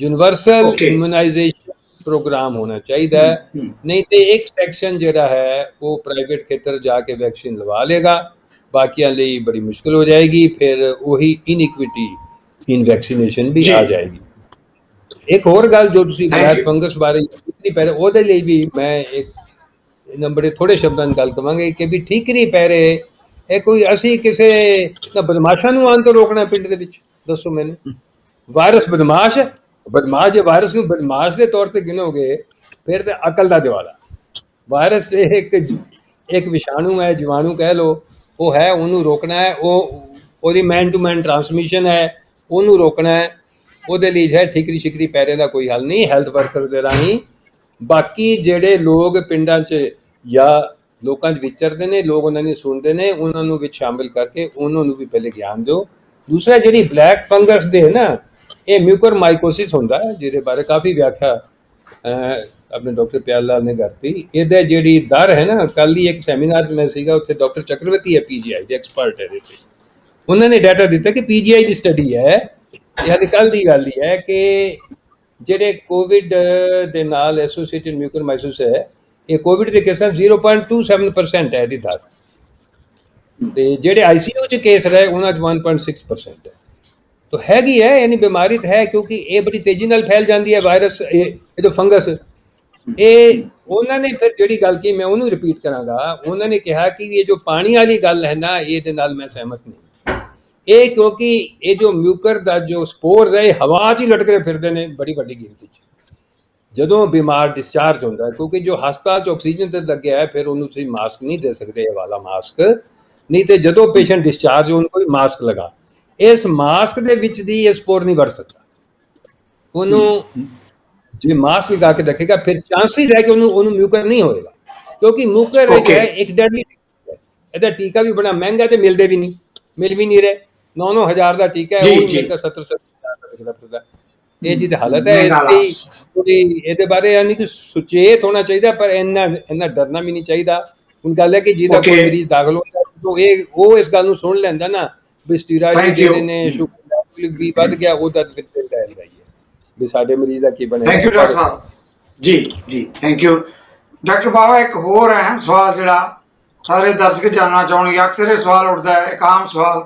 ਯੂਨੀਵਰਸਲ ਇਮਿਊਨਾਈਜੇਸ਼ਨ ਪ੍ਰੋਗਰਾਮ ਹੋਣਾ ਚਾਹੀਦਾ ਹੈ। ਨਹੀਂ ਤੇ ਇੱਕ ਸੈਕਸ਼ਨ ਜਿਹੜਾ ਹੈ ਉਹ ਪ੍ਰਾਈਵੇਟ ਖੇਤਰ ਜਾ ਕੇ ਵੈਕਸੀਨ ਲਵਾ ਲੇਗਾ, ਬਾਕੀਆਂ ਲਈ ਬੜੀ ਮੁਸ਼ਕਿਲ ਹੋ ਜਾਏਗੀ। ਫਿਰ ਉਹੀ ਇਨਇਕੁਇਟੀ ਇਨ ਵੈਕਸੀਨੇਸ਼ਨ ਵੀ ਆ ਜਾਏਗੀ। ਇੱਕ ਹੋਰ ਗੱਲ ਜੋ ਤੁਸੀਂ ਬਲੈਕ ਫੰਗਸ ਬਾਰੇ ਪਹਿਲੇ, ਉਹਦੇ ਲਈ ਵੀ ਮੈਂ ਇੱਕ ਬੜੇ ਥੋੜੇ ਸ਼ਬਦਾਂ ਨਾਲ ਗੱਲ ਕਰਾਂਗੇ ਕਿ ਵੀ ਠੀਕ ਨਹੀਂ ਪੈ ਰਹੇ। ਇਹ ਕੋਈ ਅਸੀਂ ਕਿਸੇ ਬਦਮਾਸ਼ਾਂ ਨੂੰ ਆਉਣ ਤੋਂ ਰੋਕਣਾ ਪਿੰਡ ਦੇ ਵਿੱਚ? ਦੱਸੋ ਮੈਨੂੰ। ਵਾਇਰਸ ਬਦਮਾਸ਼ ਹੈ, ਬਦਮਾਸ਼ ਜੇ ਵਾਇਰਸ ਨੂੰ ਬਦਮਾਸ਼ ਦੇ ਤੌਰ ਤੇ ਗਿਣੋਗੇ ਫਿਰ ਤੇ ਅਕਲ ਦਾ ਦਿਵਾਲਾ। ਵਾਇਰਸ ਇੱਕ ਵਿਸ਼ਾਣੂ ਹੈ, ਜੀਵਾਣੂ ਕਹਿ ਲਓ, ਉਹ ਹੈ, ਉਹਨੂੰ ਰੋਕਣਾ ਹੈ। ਉਹਦੀ ਮੈਨ ਟੂ ਮੈਨ ਟਰਾਂਸਮਿਸ਼ਨ ਹੈ, ਉਹਨੂੰ ਰੋਕਣਾ ਹੈ। ਉਹਦੇ ਲਈ ਹੈ ਠਿਕਰੀ ਸ਼ਿਕਰੀ ਪੈਰੇ ਦਾ ਕੋਈ ਹੱਲ ਨਹੀਂ, ਹੈਲਥ ਵਰਕਰ ਦੇ ਰਾਹੀਂ। ਬਾਕੀ ਜਿਹੜੇ ਲੋਕ ਪਿੰਡਾਂ 'ਚ ਜਾਂ ਲੋਕਾਂ 'ਚ ਵਿਚਰਦੇ ਨੇ, ਲੋਕ ਉਹਨਾਂ ਨੂੰ ਸੁਣਦੇ ਨੇ, ਉਹਨਾਂ ਨੂੰ ਵਿੱਚ ਸ਼ਾਮਿਲ ਕਰਕੇ ਉਹਨਾਂ ਨੂੰ ਵੀ ਪਹਿਲੇ ਗਿਆਨ ਦਿਓ। ਦੂਸਰਾ ਜਿਹੜੀ ਬਲੈਕ ਫੰਗਸ ਦੇ ਨਾ, ਇਹ ਮਿਊਕਰਮਾਈਕੋਸਿਸ ਹੁੰਦਾ ਹੈ, ਜਿਹਦੇ ਬਾਰੇ ਕਾਫੀ ਵਿਆਖਿਆ ਆਪਣੇ ਡਾਕਟਰ ਪਿਆਲ ਲਾਲ ਨੇ ਕਰਤੀ। ਇਹਦਾ ਜਿਹੜੀ ਦਰ ਹੈ ਨਾ, ਕੱਲ ਹੀ ਇੱਕ ਸੈਮੀਨਾਰ 'ਚ ਮੈਂ ਸੀਗਾ, ਉੱਥੇ ਡਾਕਟਰ ਚੱਕਰਵਰਤੀ ਹੈ PGI ਦੇ ਐਕਸਪਰਟ ਇਹਦੇ 'ਤੇ, ਉਹਨਾਂ ਨੇ ਡਾਟਾ ਦਿੱਤਾ ਕਿ PGI ਦੀ ਸਟੱਡੀ ਹੈ, ਇਹ ਕੱਲ ਦੀ ਗੱਲ ਹੀ ਹੈ, ਕਿ ਜਿਹੜੇ ਕੋਵਿਡ ਦੇ ਨਾਲ ਐਸੋਸੀਏਟਿਡ ਮਿਊਕਰਮਾਈਸਿਸ ਹੈ, ਇਹ ਕੋਵਿਡ ਦੇ ਕੇਸਾਂ 0.27% ਹੈ ਇਹਦੀ ਦਰ, ਤੇ ਜਿਹੜੇ ICU 'ਚ ਕੇਸ ਰਹੇ ਉਹਨਾਂ 'ਚ 1.6% ਹੈ। तो हैगी है, यानी बीमारी तो है, क्योंकि ये बड़ी तेजी नाल फैल जाती है वायरस, ये जो फंगस, ये उन्होंने फिर जिहड़ी गल की मैं उन्होंने रिपीट करांगा, उन्होंने कहा कि ये जो पानी वाली गल है ना, ये दे नाल मैं सहमत नहीं, ये क्योंकि ये जो म्यूकर दा जो स्पोर्स है, ये हवा 'च ही लटके फिरदे ने बड़ी वड्डी गिनती 'च, जदों बीमार डिस्चार्ज होंदा है, क्योंकि जो हस्पताल 'च ऑक्सीजन ते लग्या है, फिर उन्होंने तुसीं मास्क नहीं दे सकते, ये वाला मास्क नहीं, तो जदों पेशेंट डिस्चार्ज हो उनको मास्क लगा, इस मास्क दे विच दी ये स्पोर नहीं बढ़ सकता, उन्होंने जो मास्क लगा के रखेगा फिर चांसेस है कि उन्होंने म्यूकर नहीं होएगा, क्योंकि म्यूकर है एक डेडली टीका है, ਇਹਦਾ ਟੀਕਾ ਵੀ ਬੜਾ ਮਹਿੰਗਾ ਤੇ ਮਿਲਦੇ ਵੀ ਨਹੀਂ, ਮਿਲ ਵੀ ਨਹੀਂ ਰਹੇ, 9-9 ਹਜ਼ਾਰ ਦਾ ਟੀਕਾ ਹੈ, ਉਹ ਮਿਲਦਾ 70-70 ਹਜ਼ਾਰ ਦਾ ਵਿਕਦਾ ਫਿਰਦਾ। ਇਹ ਜੀ ਹਾਲਤ ਹੈ, ਇਹਦੇ ਬਾਰੇ ਯਾਨੀ ਕਿ ਸੁਚੇਤ ਹੋਣਾ ਚਾਹੀਦਾ, ਪਰ ਇੰਨਾ ਡਰਨਾ ਵੀ ਨਹੀਂ ਚਾਹੀਦਾ। ਹੁਣ ਗੱਲ ਹੈ ਕਿ ਜਿਹਦਾ ਕੋਈ ਮਰੀਜ਼ ਦਾਖਲ ਹੁੰਦਾ ਉਹ ਇਸ ਗੱਲ ਨੂੰ ਸੁਣ ਲੈਂਦਾ ਨਾ ਵੀ ਸਟੀਰਾਇਡ ਜਿਹੜੇ ਨੇ ਸ਼ੂਗਰ ਵੀ ਵੱਧ ਗਿਆ, ਉਹਦਾ ਫਿਰ ਲੈ ਲਈਏ ਵੀ ਸਾਡੇ ਮਰੀਜ਼ ਦਾ ਕੀ ਬਣੇਗਾ। Thank you doctor Sahib ji thank you doctor ਬਾਬਾ। ਇੱਕ ਹੋਰ ਅਹਿਮ ਸਵਾਲ ਜਿਹੜਾ ਸਾਰੇ ਦਰਸ਼ਕ ਜਾਣਨਾ ਚਾਹੁੰਦੇ, ਅਕਸਰ ਇਹ ਸਵਾਲ ਉੱਠਦਾ ਹੈ, ਇੱਕ ਆਮ ਸਵਾਲ,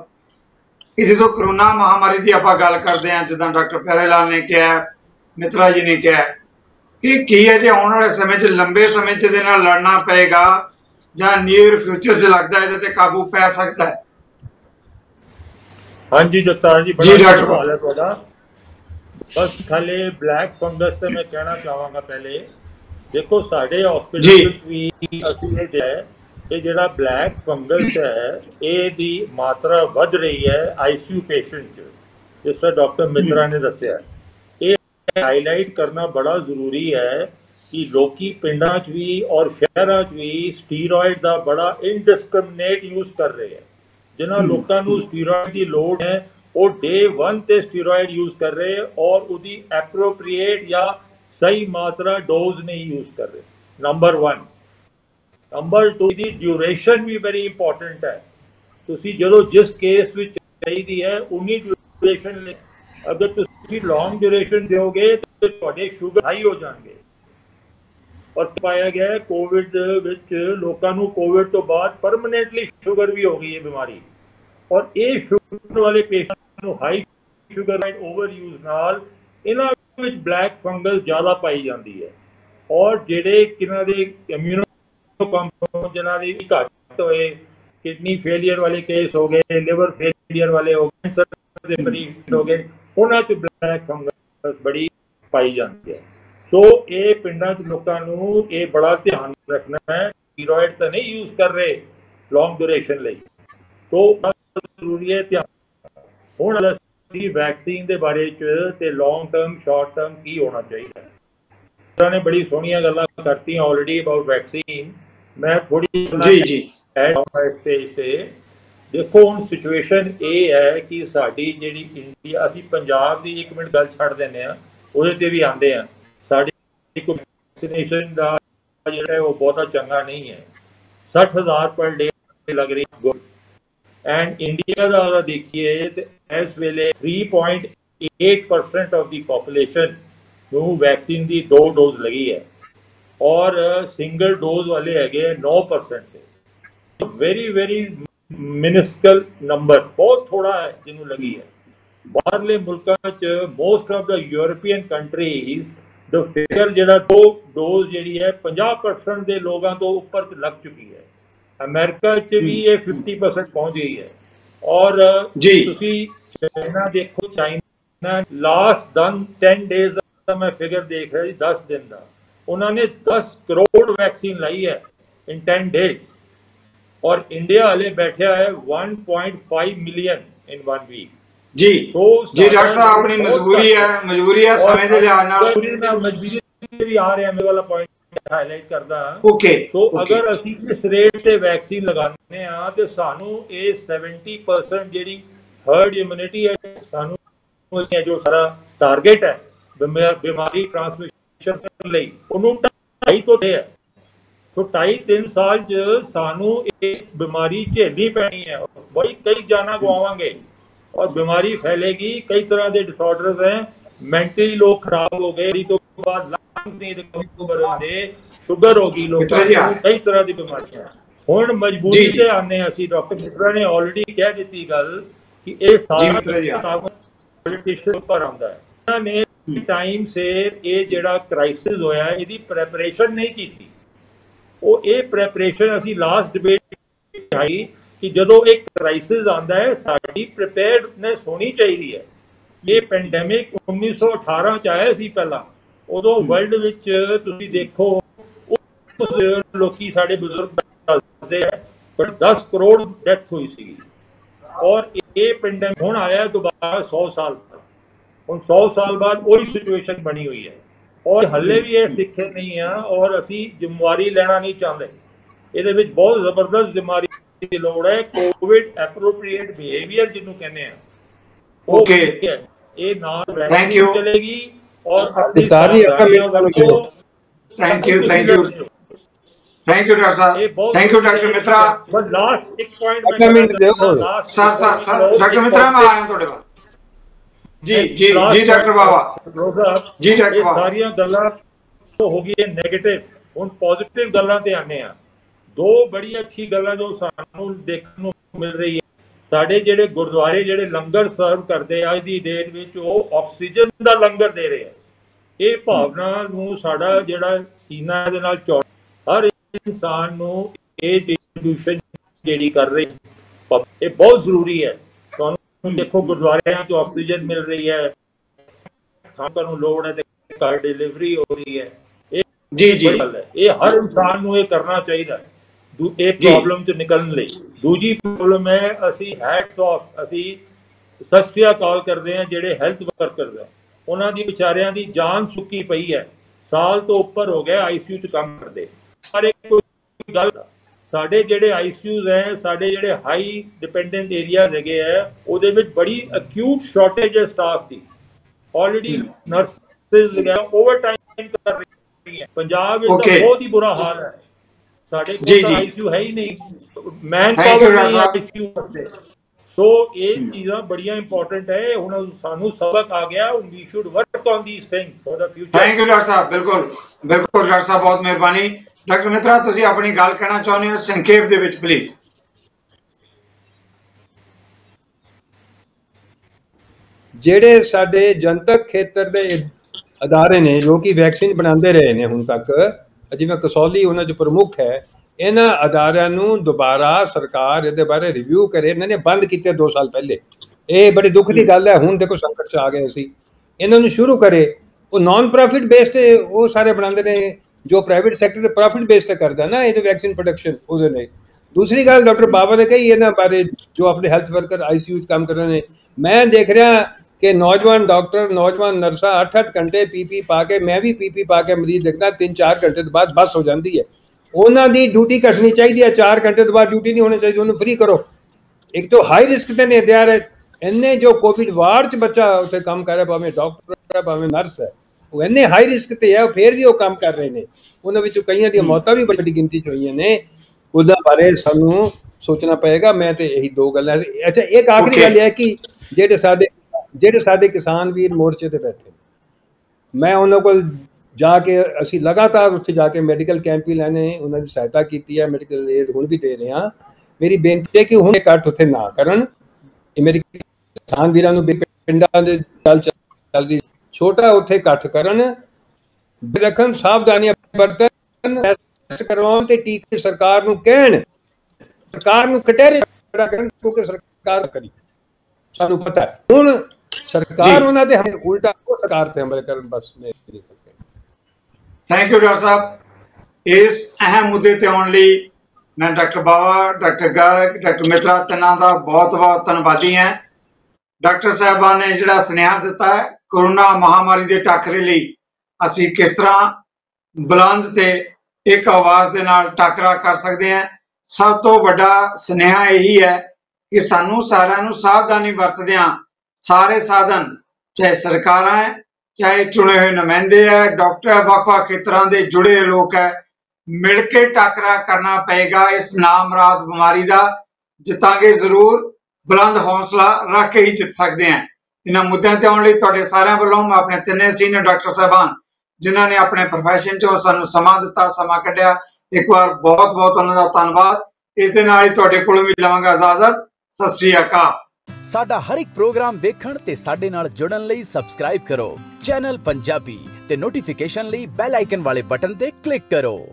ਕਿ ਜਦੋਂ ਕਰੋਨਾ ਮਹਾਮਾਰੀ ਦੀ ਆਪਾਂ ਗੱਲ ਕਰਦੇ ਹਾਂ, ਜਿੱਦਾਂ ਡਾਕਟਰ ਪਿਆਰੇ ਲਾਲ ਨੇ ਕਿਹਾ, ਮਿਤਰਾ ਜੀ ਨੇ ਕਿਹਾ, ਕਿ ਕੀ ਹੈ ਜੇ ਆਉਣ ਵਾਲੇ ਸਮੇਂ 'ਚ ਲੰਬੇ ਸਮੇਂ 'ਚ ਇਹਦੇ ਨਾਲ ਲੜਨਾ ਪਏਗਾ ਜਾਂ ਨੀਅਰ ਫਿਊਚਰ 'ਚ ਲੱਗਦਾ ਇਹਦੇ ਤੇ ਕਾਬੂ ਪੈ ਸਕਦਾ ਹੈ? हाँ जी जगतार जी, बड़ा सवाल है थोड़ा। बस खाली ब्लैक फंगस से मैं कहना चाहूँगा, पहले देखो साढ़े हॉस्पिटल भी असली है ये ਜਿਹੜਾ ब्लैक फंगस है, ये दी मात्रा बढ़ रही है ICU पेशेंट च, जिस तरह डॉक्टर मित्रा ने दसिया। ये हाईलाइट करना बड़ा जरूरी है कि लोकी पिंडां च भी और शहरां च भी स्टीरॉयड का बड़ा इनडिस्क्रिमिनेट यूज कर रहे हैं। जिन्हों लोगों को स्टीरॉयड की लोड़ है वो डे 1 ते स्टीरॉयड यूज कर रहे हैं और उसकी एप्रोप्रिएट या सही मात्रा डोज नहीं यूज कर रहे। नंबर 1। नंबर 2 की ड्यूरेशन भी वेरी इंपॉर्टेंट है। तुसी जो जिस केस में चाहिए है उन्नी ड्यूरेशन ले, अगर तुसी लॉन्ग ड्यूरेशन दोगे तो थोड़े शुगर हाई हो जाएंगे। और पाया गया है कोविड विच लोगों को कोविड तो बाद परमानेंटली शुगर भी हो गई है बीमारी, और ये शुगर वाले पेशेंट को हाई शुगर ओवर यूज नाल इन्हां विच ब्लैक फंगस ज़्यादा पाई जाती है। और जिहड़े किन्हां दे इम्यूनो कंपाउंड जिन्हां दे घट होए, किडनी फेलियर वाले केस हो गए, लिवर फेलियर वाले हो गए, कैंसर दे मरीज हो गए, उन्हां च ब्लैक फंगस बड़ी पाई जाती है। तो ये पिंडां च लोकां नूं ये बड़ा ध्यान रखना है, स्टीरॉयड तो नहीं यूज कर रहे लॉन्ग ड्यूरेशन लई, तो जरूरी है ध्यान। हुण असीं वैक्सीन दे बारे च ते लॉन्ग टर्म शॉर्ट टर्म की होना चाहिए, उन्होंने बड़ी सोहणियां गल्लां करती ऑलरेडी अबाउट वैक्सीन। मैं थोड़ी जी स्टेज पे देखो हुण सिचुएशन ये है कि साडी जिहड़ी इंडिया, असीं पंजाब दी एक मिनट गल छड्ड दिंदे आ, ਉਹਦੇ ਤੇ ਵੀ आंदे आ। वैक्सीनेशन का जो वो बहुत चंगा नहीं है, 60,000 पर डे लग रही गुड। एंड इंडिया का अगर देखिए तो इस वेले 3.8% ऑफ द पॉपुलेशन को वैक्सीन की 2 डोज लगी है, और सिंगल डोज वाले है 9%। वेरी वेरी मिनिस्कल नंबर, बहुत थोड़ा है जिन्होंने लगी है। बाहरले मुल्कों च most of the European countries the figure जो 2 डोज जी है 50% के लोगों तो ऊपर लग चुकी है। अमेरिका च भी ये 50% पहुंच गई है। और चाइना देखो, चाइना लास्ट 10 डेज का मैं फिगर देख रहा जी, 10 दिन का उन्होंने 10 करोड़ वैक्सीन लाई है इन 10 डेज, और इंडिया हले बैठा है 1.5 मिलियन इन 1 वीक। जी जी डॉक्टर साहब, अपनी मजबूरी है समय के लिहाज नाल मजबूरी भी आ रहे हैं, मेरे वाला पॉइंट हाईलाइट करदा। ओके, तो अगर असीं इस रेट से वैक्सीन लगाने आ तो सानू ये 70% जिहड़ी हर्ड इम्यूनिटी है, सानू जो सारा टारगेट है बीमारी ट्रांसमिशन ਲਈ ਉਹਨੂੰ 2.5 ਤੋਂ ਹੈ। तो 2.5-3 साल च सानू एक बीमारी झेलनी पैनी है, बड़ी कई जाना गवावांगे और बीमारी फैलेगी। कई तरह के डिसऑर्डर्स हैं, मेंटली लोग खराब हो गए, तो बाद लंग्स दी रिकवरी होंदे, शुगर हो गई, लोगों को कई तरह की बीमारियां। हुण मजबूरी से आने असीं डॉक्टर मित्रा ने ऑलरेडी कह दी गल कि ये सारा पॉलिटिशियन पर आंदा है। इन्होंने टाइम से ये जिहड़ा क्राइसिस होया इहदी प्रैपरेशन नहीं की। वो ये प्रैपरेशन असी लास्ट डिबेट आई कि जो एक क्राइसिस आता है साड़ी प्रिपेयर्डनेस होनी चाहिए है। ये पेंडेमिक 1918 च आया सी पहला, उदों वर्ल्ड विच तुसीं देखो उस लोकी साडे बुजुर्ग दसदे है पर 10 करोड़ डेथ हुई सी और ये पेंडेमिक हुण आया दोबारा 100 साल बाद। हुण 100 साल बाद वही सिचुएशन बनी हुई है और हले भी ये सिखे नहीं है और असी जिम्मेवारी लेना नहीं चाहते। ये बहुत जबरदस्त जिम्मेवारी की लोड़ है। कोविड एप्रोप्रिएट बिहेवियर जिन्होंने कहने हैं ये नाल चलेगी और थैंक यू डॉक्टर साहब, थैंक यू डॉक्टर मित्रा। बस लास्ट एक पॉइंट सर डॉक्टर मित्रा मैं आ रहा हूं थोड़े बाद। जी जी जी डॉक्टर बाबा जी डॉक्टर बाबा सारियां गल्लां तो हो गई नेगेटिव, हुण पॉजिटिव गल्लां ते आने आ। दो बड़ी अच्छी गल्लां जो सानू देखने को मिल रही है, साडे जिहड़े गुरुद्वारे जिहड़े लंगर सर्व करते अज दी डेट विच ओह ऑक्सीजन दा लंगर दे रहे हैं। ये भावना नूं साडा जिहड़ा सीना दे नाल जोड़ हर इंसान नूं ये डिस्ट्रीब्यूशन जिहड़ी कर रही ये बहुत जरूरी है। देखो गुरुद्वारे तो ऑक्सीजन मिल रही है, खाना लोड़ है, घर डिलीवरी हो रही है, जी जी ये हर इंसान को ये करना चाहिए एक प्रॉब्लम च निकलने लई। दूजी प्रॉब्लम है असी हैट्स ऑफ असी सत श्री अकाल करते हैं जेडे हैल्थ वर्कर्स है, उन्हों की बेचारियां की जान सुक्की पई है, साल तो उपर हो गया ICU च काम करते। पर एक गल साडे जिहड़े ICUs है, साडे जिहड़े हाई डिपेंडेंट एरियाज हैगे है, उहदे विच बड़ी अक्यूट शॉर्टेज है स्टाफ की। ऑलरेडी नर्सिस ओवर टाइम कर रही है। पंजाब में बहुत ही बुरा हाल है, साडे कोल ICU है ही नहीं, मैन पावर नहीं ICU करते। सो ये चीज़ां बड़ियां इंपॉर्टेंट है। हुण सानू सबक आ गया, we should work on these things for the future. Thank you doctor साहब, बिल्कुल बिल्कुल डॉक्टर साहब, बहुत मेहरबानी। डॉक्टर मित्रा तुसीं अपनी गल कहना चाहुंदे हो संक्षेप दे विच प्लीज। ਜਿਹੜੇ ਸਾਡੇ ਜਨਤਕ ਖੇਤਰ ਦੇ ਅਦਾਰੇ ਨੇ ਜੋ ਕਿ ਵੈਕਸੀਨ ਬਣਾਉਂਦੇ ਰਹੇ ਨੇ ਹੁਣ ਤੱਕ, ਜਿਵੇਂ ਕਸੌਲੀ ਉਹਨਾਂ 'ਚ ਪ੍ਰਮੁੱਖ ਹੈ, ਇਹਨਾਂ ਅਦਾਰਿਆਂ ਨੂੰ ਦੁਬਾਰਾ ਸਰਕਾਰ ਇਹਦੇ ਬਾਰੇ ਰਿਵਿਊ ਕਰੇ। ਇਹਨਾਂ ਨੇ ਬੰਦ ਕੀਤੇ 2 ਸਾਲ ਪਹਿਲੇ, ਇਹ ਬੜੀ ਦੁੱਖ ਦੀ ਗੱਲ ਹੈ। ਹੁਣ ਦੇਖੋ ਸੰਕਟ 'ਚ ਆ ਗਏ ਅਸੀਂ, ਇਹਨਾਂ ਨੂੰ ਸ਼ੁਰੂ ਕਰੇ। ਉਹ ਨਾਨ ਪ੍ਰੋਫਿਟ ਬੇਸ 'ਤੇ ਉਹ ਸਾਰੇ ਬਣਾਉਂਦੇ ਨੇ जो प्राइवेट सैक्टर प्रॉफिट बेस ते करता है ना ये वैक्सीन प्रोडक्शन उहदे नहीं। दूसरी गल डॉक्टर बाबा ने कही इन्हां बारे जो अपने हैल्थ वर्कर ICU काम कर रहे हैं, मैं देख रहा कि नौजवान डॉक्टर नौजवान नर्सा 8-8 घंटे PP पा के, मैं भी PP पा के मरीज देखना 3-4 घंटे तो बाद बस हो जाती है। उन्होंने दी ड्यूटी घटनी चाहिए, 4 घंटे तो बाद ड्यूटी नहीं होनी चाहिए, उन्होंने फ्री करो। एक तो हाई रिस्क ते ने दिया इन्ने जो कोविड वार्ड च बच्चा उत्थे काम कर रहा, भावें डॉक्टर है भावें नर्स है, वो इन्ने हाई रिस्क ते है, फिर भी वो काम कर रहे हैं। उन्होंने विचों कईयां दी मौतां भी बड़ी गिनती च होईयां ने, उहदे बारे सानू सोचना पएगा। मैं तो यही 2 गल्लां। अच्छा एक आखिरी गल है कि जेडे साडे किसान वीर मोर्चे ते बैठे, मैं उन्होंने कोल जाके असी लगातार उत्थे जाके मैडिकल कैंप भी लैने, उन्होंने सहायता की है, मैडिकल एड हुण भी दे रहे हैं। मेरी बेनती है कि हुण इकट्ठ उत्थे ना करन, मेरे किसान वीरां नूं पिंडां दे गल चल रही छोटा उत्थे इकट्ठ करन, रखन सावधानियां बरतन, टेस्ट करवाउण ते टीके सरकार नूं कहण, सरकार नूं कटहरे खड़ा करन, क्योंकि सरकार करी सानू पता है। हुण सरकार उन्हां दे हमें उल्टा सरकार ते हमले करन, बस मेरी। थैंक यू डॉक्टर साहब। इस अहम मुद्दे ते आउण लई मैं डॉक्टर बाबा, डॉक्टर गर्ग, डॉक्टर मित्रा तिन्हां दा बहुत बहुत धन्नवादी हां। डॉक्टर साहबान ने जिहड़ा सुनेहा दिता है कोरोना महामारी के टाकरे लई असी किस तरह बुलंद ते एक आवाज़ दे नाल टाकरा कर सकते हैं। सब तो वड्डा सुनेहा यही है कि सानू सारिआं नूं सावधानी वरतदिआं सारे साधन चाहे सरकारां है ਚਾਹੇ ਚੁਣੇ ਹੋਏ ਨੁਮਾਇੰਦੇ ਹੈ, ਡਾਕਟਰ ਹੈ, ਵੱਖ-ਵੱਖ ਖੇਤਰਾਂ ਦੇ ਜੁੜੇ ਲੋਕ ਹੈ, ਮਿਲ ਕੇ ਟਾਕਰਾ ਕਰਨਾ ਪਏਗਾ ਇਸ ਨਾਮਰਾਦ ਬਿਮਾਰੀ ਦਾ। ਜਿੱਤਾਂਗੇ ਜ਼ਰੂਰ, ਬੁਲੰਦ ਹੌਸਲਾ ਰੱਖ ਕੇ ਹੀ ਜਿੱਤ ਸਕਦੇ ਹਾਂ। ਇਹਨਾਂ ਮੁੱਦਿਆਂ ਤੇ ਆਉਣ ਲਈ ਤੁਹਾਡੇ ਸਾਰਿਆਂ ਵੱਲੋਂ ਮੈਂ ਆਪਣੇ ਤਿੰਨੇ ਸੀਨੀਅਰ ਡਾਕਟਰ ਸਾਹਿਬਾਨ ਜਿਨ੍ਹਾਂ ਨੇ ਆਪਣੇ ਪ੍ਰੋਫੈਸ਼ਨ 'ਚੋਂ ਸਾਨੂੰ ਸਮਾਂ ਦਿੱਤਾ, ਸਮਾਂ ਕੱਢਿਆ, ਇੱਕ ਵਾਰ ਬਹੁਤ-ਬਹੁਤ ਉਹਨਾਂ ਦਾ ਧੰਨਵਾਦ। ਇਸ ਦੇ ਨਾਲ ਹੀ ਤੁਹਾਡੇ ਕੋਲੋਂ ਵੀ ਲਵਾਂਗਾ ਇਜਾਜ਼ਤ। ਸਤਿ ਸ੍ਰੀ ਅਕਾਲ। ਸਾਡਾ ਹਰ ਇੱਕ ਪ੍ਰੋਗਰਾਮ ਵੇਖਣ ਤੇ ਸਾਡੇ ਨਾਲ ਜੁੜਨ ਲਈ ਸਬਸਕ੍ਰਾਈਬ ਕਰੋ ਚੈਨਲ ਪੰਜਾਬੀ ਤੇ ਨੋਟੀਫਿਕੇਸ਼ਨ ਲਈ ਬੈਲ ਆਈਕਨ ਵਾਲੇ ਬਟਨ ਤੇ ਕਲਿੱਕ ਕਰੋ।